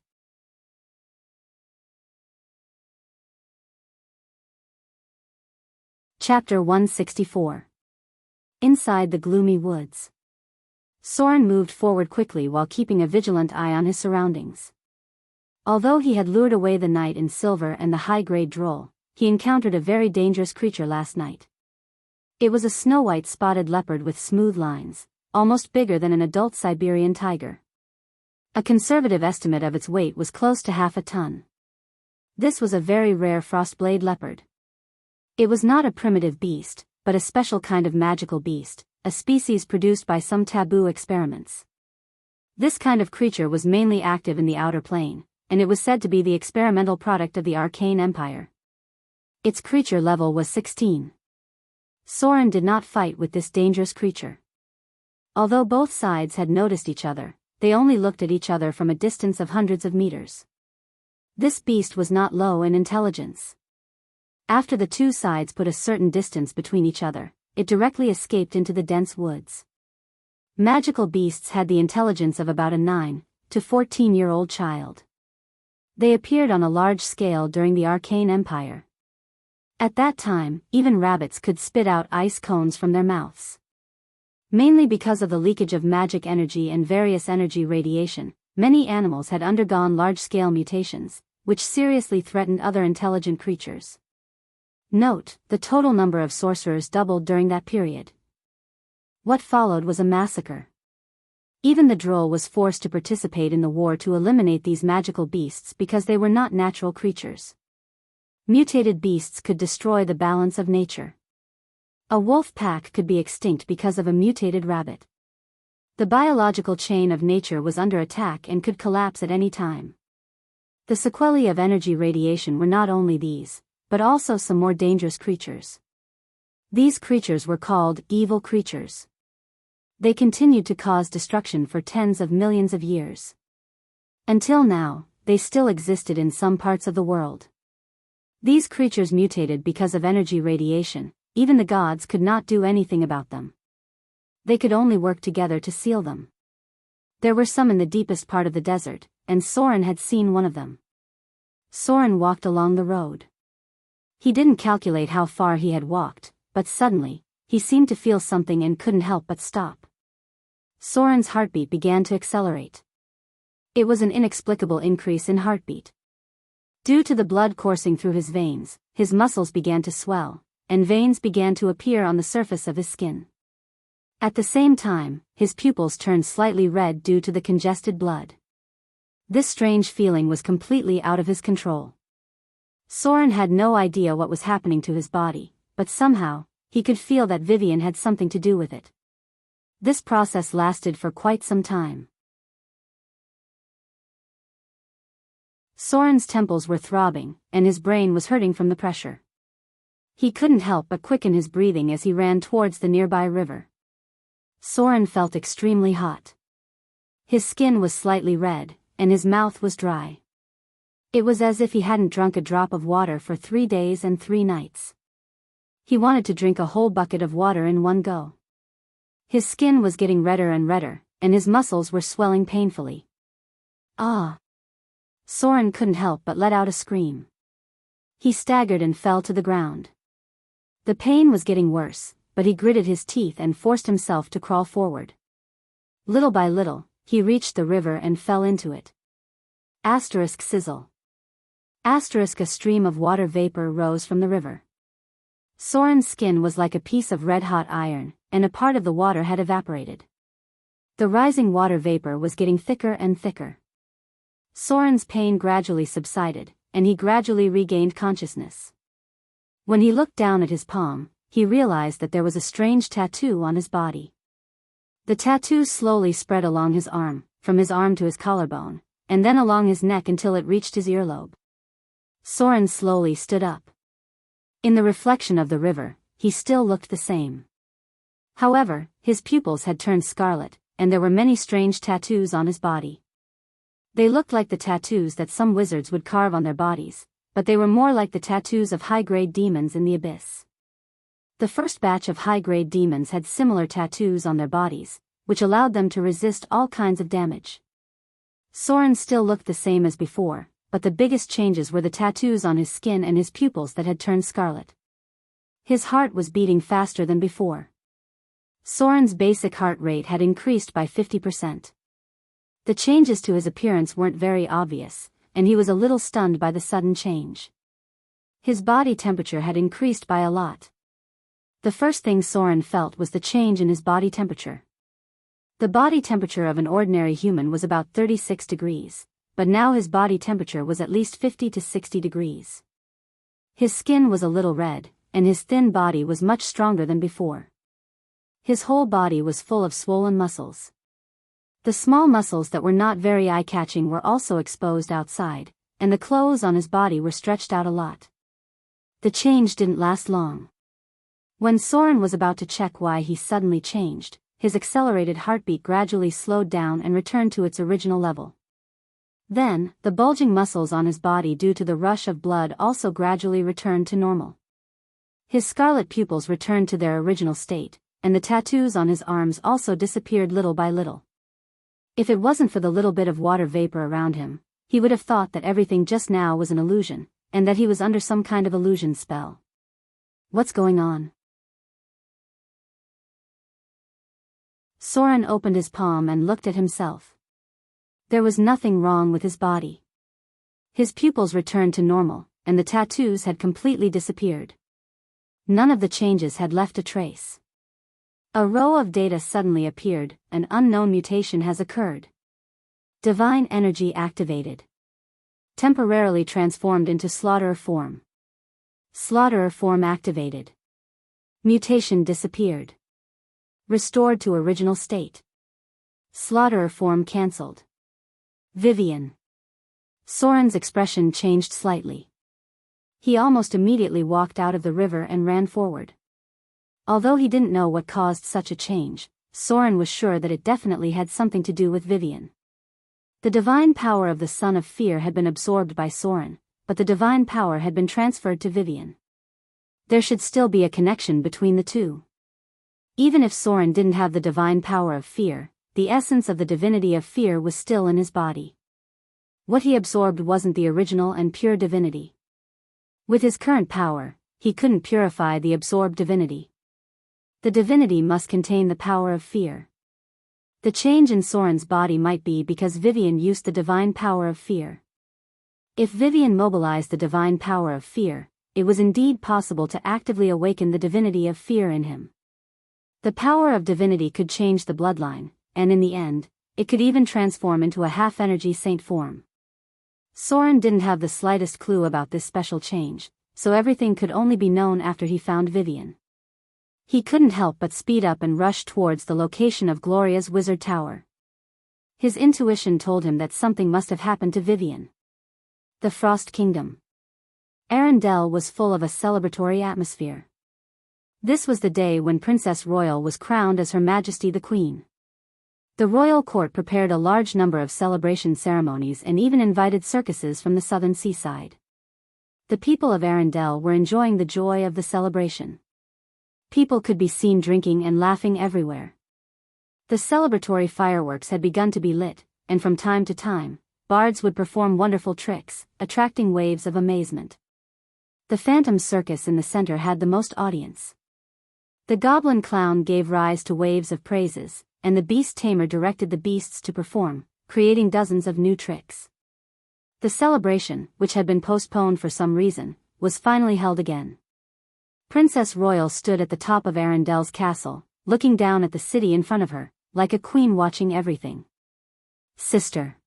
Chapter 164. Inside the gloomy woods. Soren moved forward quickly while keeping a vigilant eye on his surroundings. Although he had lured away the knight in silver and the high-grade droll, he encountered a very dangerous creature last night. It was a snow-white spotted leopard with smooth lines, almost bigger than an adult Siberian tiger. A conservative estimate of its weight was close to half a ton. This was a very rare frostblade leopard. It was not a primitive beast, but a special kind of magical beast, a species produced by some taboo experiments. This kind of creature was mainly active in the outer plane, and it was said to be the experimental product of the Arcane Empire. Its creature level was 16. Soren did not fight with this dangerous creature. Although both sides had noticed each other, they only looked at each other from a distance of hundreds of meters. This beast was not low in intelligence. After the two sides put a certain distance between each other, it directly escaped into the dense woods. Magical beasts had the intelligence of about a 9 to 14-year-old child. They appeared on a large scale during the Arcane Empire. At that time, even rabbits could spit out ice cones from their mouths. Mainly because of the leakage of magic energy and various energy radiation, many animals had undergone large-scale mutations, which seriously threatened other intelligent creatures. Note, the total number of sorcerers doubled during that period. What followed was a massacre. Even the droll was forced to participate in the war to eliminate these magical beasts because they were not natural creatures. Mutated beasts could destroy the balance of nature. A wolf pack could be extinct because of a mutated rabbit. The biological chain of nature was under attack and could collapse at any time. The sequelae of energy radiation were not only these, but also some more dangerous creatures. These creatures were called evil creatures. They continued to cause destruction for tens of millions of years. Until now, they still existed in some parts of the world. These creatures mutated because of energy radiation, even the gods could not do anything about them. They could only work together to seal them. There were some in the deepest part of the desert, and Soren had seen one of them. Soren walked along the road. He didn't calculate how far he had walked, but suddenly, he seemed to feel something and couldn't help but stop. Soren's heartbeat began to accelerate. It was an inexplicable increase in heartbeat. Due to the blood coursing through his veins, his muscles began to swell, and veins began to appear on the surface of his skin. At the same time, his pupils turned slightly red due to the congested blood. This strange feeling was completely out of his control. Soren had no idea what was happening to his body, but somehow, he could feel that Vivian had something to do with it. This process lasted for quite some time. Soren's temples were throbbing, and his brain was hurting from the pressure. He couldn't help but quicken his breathing as he ran towards the nearby river. Soren felt extremely hot. His skin was slightly red, and his mouth was dry. It was as if he hadn't drunk a drop of water for 3 days and 3 nights. He wanted to drink a whole bucket of water in one go. His skin was getting redder and redder, and his muscles were swelling painfully. Ah! Soren couldn't help but let out a scream. He staggered and fell to the ground. The pain was getting worse, but he gritted his teeth and forced himself to crawl forward. Little by little, he reached the river and fell into it. Asterisk sizzle. Asterisk a stream of water vapor rose from the river. Soren's skin was like a piece of red-hot iron, and a part of the water had evaporated. The rising water vapor was getting thicker and thicker. Soren's pain gradually subsided, and he gradually regained consciousness. When he looked down at his palm, he realized that there was a strange tattoo on his body. The tattoo slowly spread along his arm, from his arm to his collarbone, and then along his neck until it reached his earlobe. Soren slowly stood up. In the reflection of the river, he still looked the same. However, his pupils had turned scarlet, and there were many strange tattoos on his body. They looked like the tattoos that some wizards would carve on their bodies, but they were more like the tattoos of high-grade demons in the abyss. The first batch of high-grade demons had similar tattoos on their bodies, which allowed them to resist all kinds of damage. Soren still looked the same as before, but the biggest changes were the tattoos on his skin and his pupils that had turned scarlet. His heart was beating faster than before. Soren's basic heart rate had increased by 50%. The changes to his appearance weren't very obvious, and he was a little stunned by the sudden change. His body temperature had increased by a lot. The first thing Soren felt was the change in his body temperature. The body temperature of an ordinary human was about 36 degrees, but now his body temperature was at least 50 to 60 degrees. His skin was a little red, and his thin body was much stronger than before. His whole body was full of swollen muscles. The small muscles that were not very eye-catching were also exposed outside, and the clothes on his body were stretched out a lot. The change didn't last long. When Soren was about to check why he suddenly changed, his accelerated heartbeat gradually slowed down and returned to its original level. Then, the bulging muscles on his body due to the rush of blood also gradually returned to normal. His scarlet pupils returned to their original state, and the tattoos on his arms also disappeared little by little. If it wasn't for the little bit of water vapor around him, he would have thought that everything just now was an illusion, and that he was under some kind of illusion spell. What's going on? Soren opened his palm and looked at himself. There was nothing wrong with his body. His pupils returned to normal, and the tattoos had completely disappeared. None of the changes had left a trace. A row of data suddenly appeared. An unknown mutation has occurred. Divine energy activated. Temporarily transformed into slaughterer form. Slaughterer form activated. Mutation disappeared. Restored to original state. Slaughterer form cancelled. Vivian. Soren's expression changed slightly. He almost immediately walked out of the river and ran forward. Although he didn't know what caused such a change, Soren was sure that it definitely had something to do with Vivian. The divine power of the Son of Fear had been absorbed by Soren, but the divine power had been transferred to Vivian. there should still be a connection between the two. Even if Soren didn't have the divine power of fear, the essence of the divinity of fear was still in his body. What he absorbed wasn't the original and pure divinity. With his current power, he couldn't purify the absorbed divinity. The divinity must contain the power of fear. The change in Soren's body might be because Vivian used the divine power of fear. If Vivian mobilized the divine power of fear, it was indeed possible to actively awaken the divinity of fear in him. The power of divinity could change the bloodline, and in the end, it could even transform into a half-energy saint form. Soren didn't have the slightest clue about this special change, so everything could only be known after he found Vivian. He couldn't help but speed up and rush towards the location of Gloria's wizard tower. His intuition told him that something must have happened to Vivian. The Frost Kingdom. Arendelle was full of a celebratory atmosphere. This was the day when Princess Royal was crowned as Her Majesty the Queen. The royal court prepared a large number of celebration ceremonies and even invited circuses from the southern seaside. The people of Arendelle were enjoying the joy of the celebration. People could be seen drinking and laughing everywhere. The celebratory fireworks had begun to be lit, and from time to time, bards would perform wonderful tricks, attracting waves of amazement. The Phantom Circus in the center had the most audience. The Goblin Clown gave rise to waves of praises, and the Beast Tamer directed the beasts to perform, creating dozens of new tricks. The celebration, which had been postponed for some reason, was finally held again. Princess Royal stood at the top of Arendelle's castle, looking down at the city in front of her, like a queen watching everything. Sister.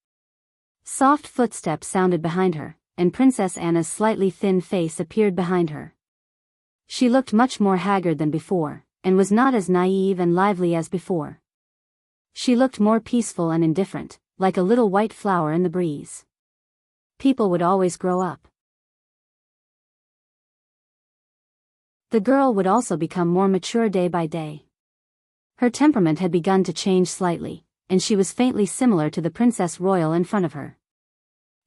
Soft footsteps sounded behind her, and Princess Anna's slightly thin face appeared behind her. She looked much more haggard than before, and was not as naive and lively as before. She looked more peaceful and indifferent, like a little white flower in the breeze. People would always grow up. The girl would also become more mature day by day. Her temperament had begun to change slightly, and she was faintly similar to the Princess Royal in front of her.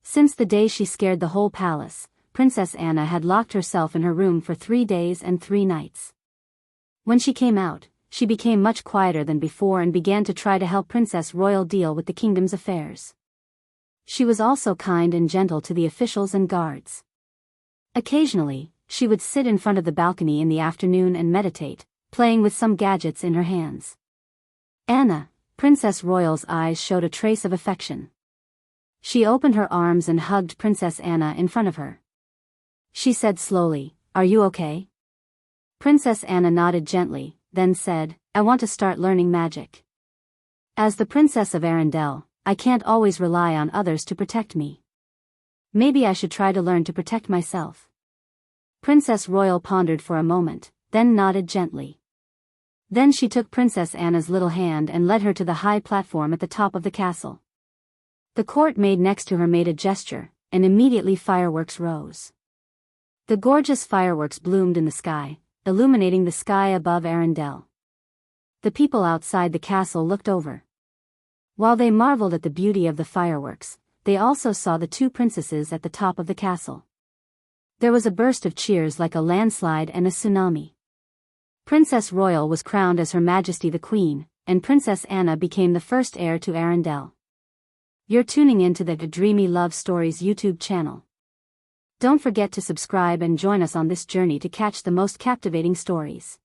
Since the day she scared the whole palace, Princess Anna had locked herself in her room for 3 days and 3 nights. When she came out, she became much quieter than before and began to try to help Princess Royal deal with the kingdom's affairs. She was also kind and gentle to the officials and guards. Occasionally, she would sit in front of the balcony in the afternoon and meditate, playing with some gadgets in her hands. Anna, Princess Royal's eyes showed a trace of affection. She opened her arms and hugged Princess Anna in front of her. She said slowly, "Are you okay?" Princess Anna nodded gently, then said, "I want to start learning magic. As the Princess of Arendelle, I can't always rely on others to protect me. Maybe I should try to learn to protect myself." Princess Royal pondered for a moment, then nodded gently. Then she took Princess Anna's little hand and led her to the high platform at the top of the castle. The court maid next to her made a gesture, and immediately fireworks rose. The gorgeous fireworks bloomed in the sky, illuminating the sky above Arendelle. The people outside the castle looked over. While they marveled at the beauty of the fireworks, they also saw the 2 princesses at the top of the castle. There was a burst of cheers like a landslide and a tsunami. Princess Royal was crowned as Her Majesty the Queen, and Princess Anna became the first heir to Arendelle. You're tuning into the Dreamy Love Stories YouTube channel. Don't forget to subscribe and join us on this journey to catch the most captivating stories.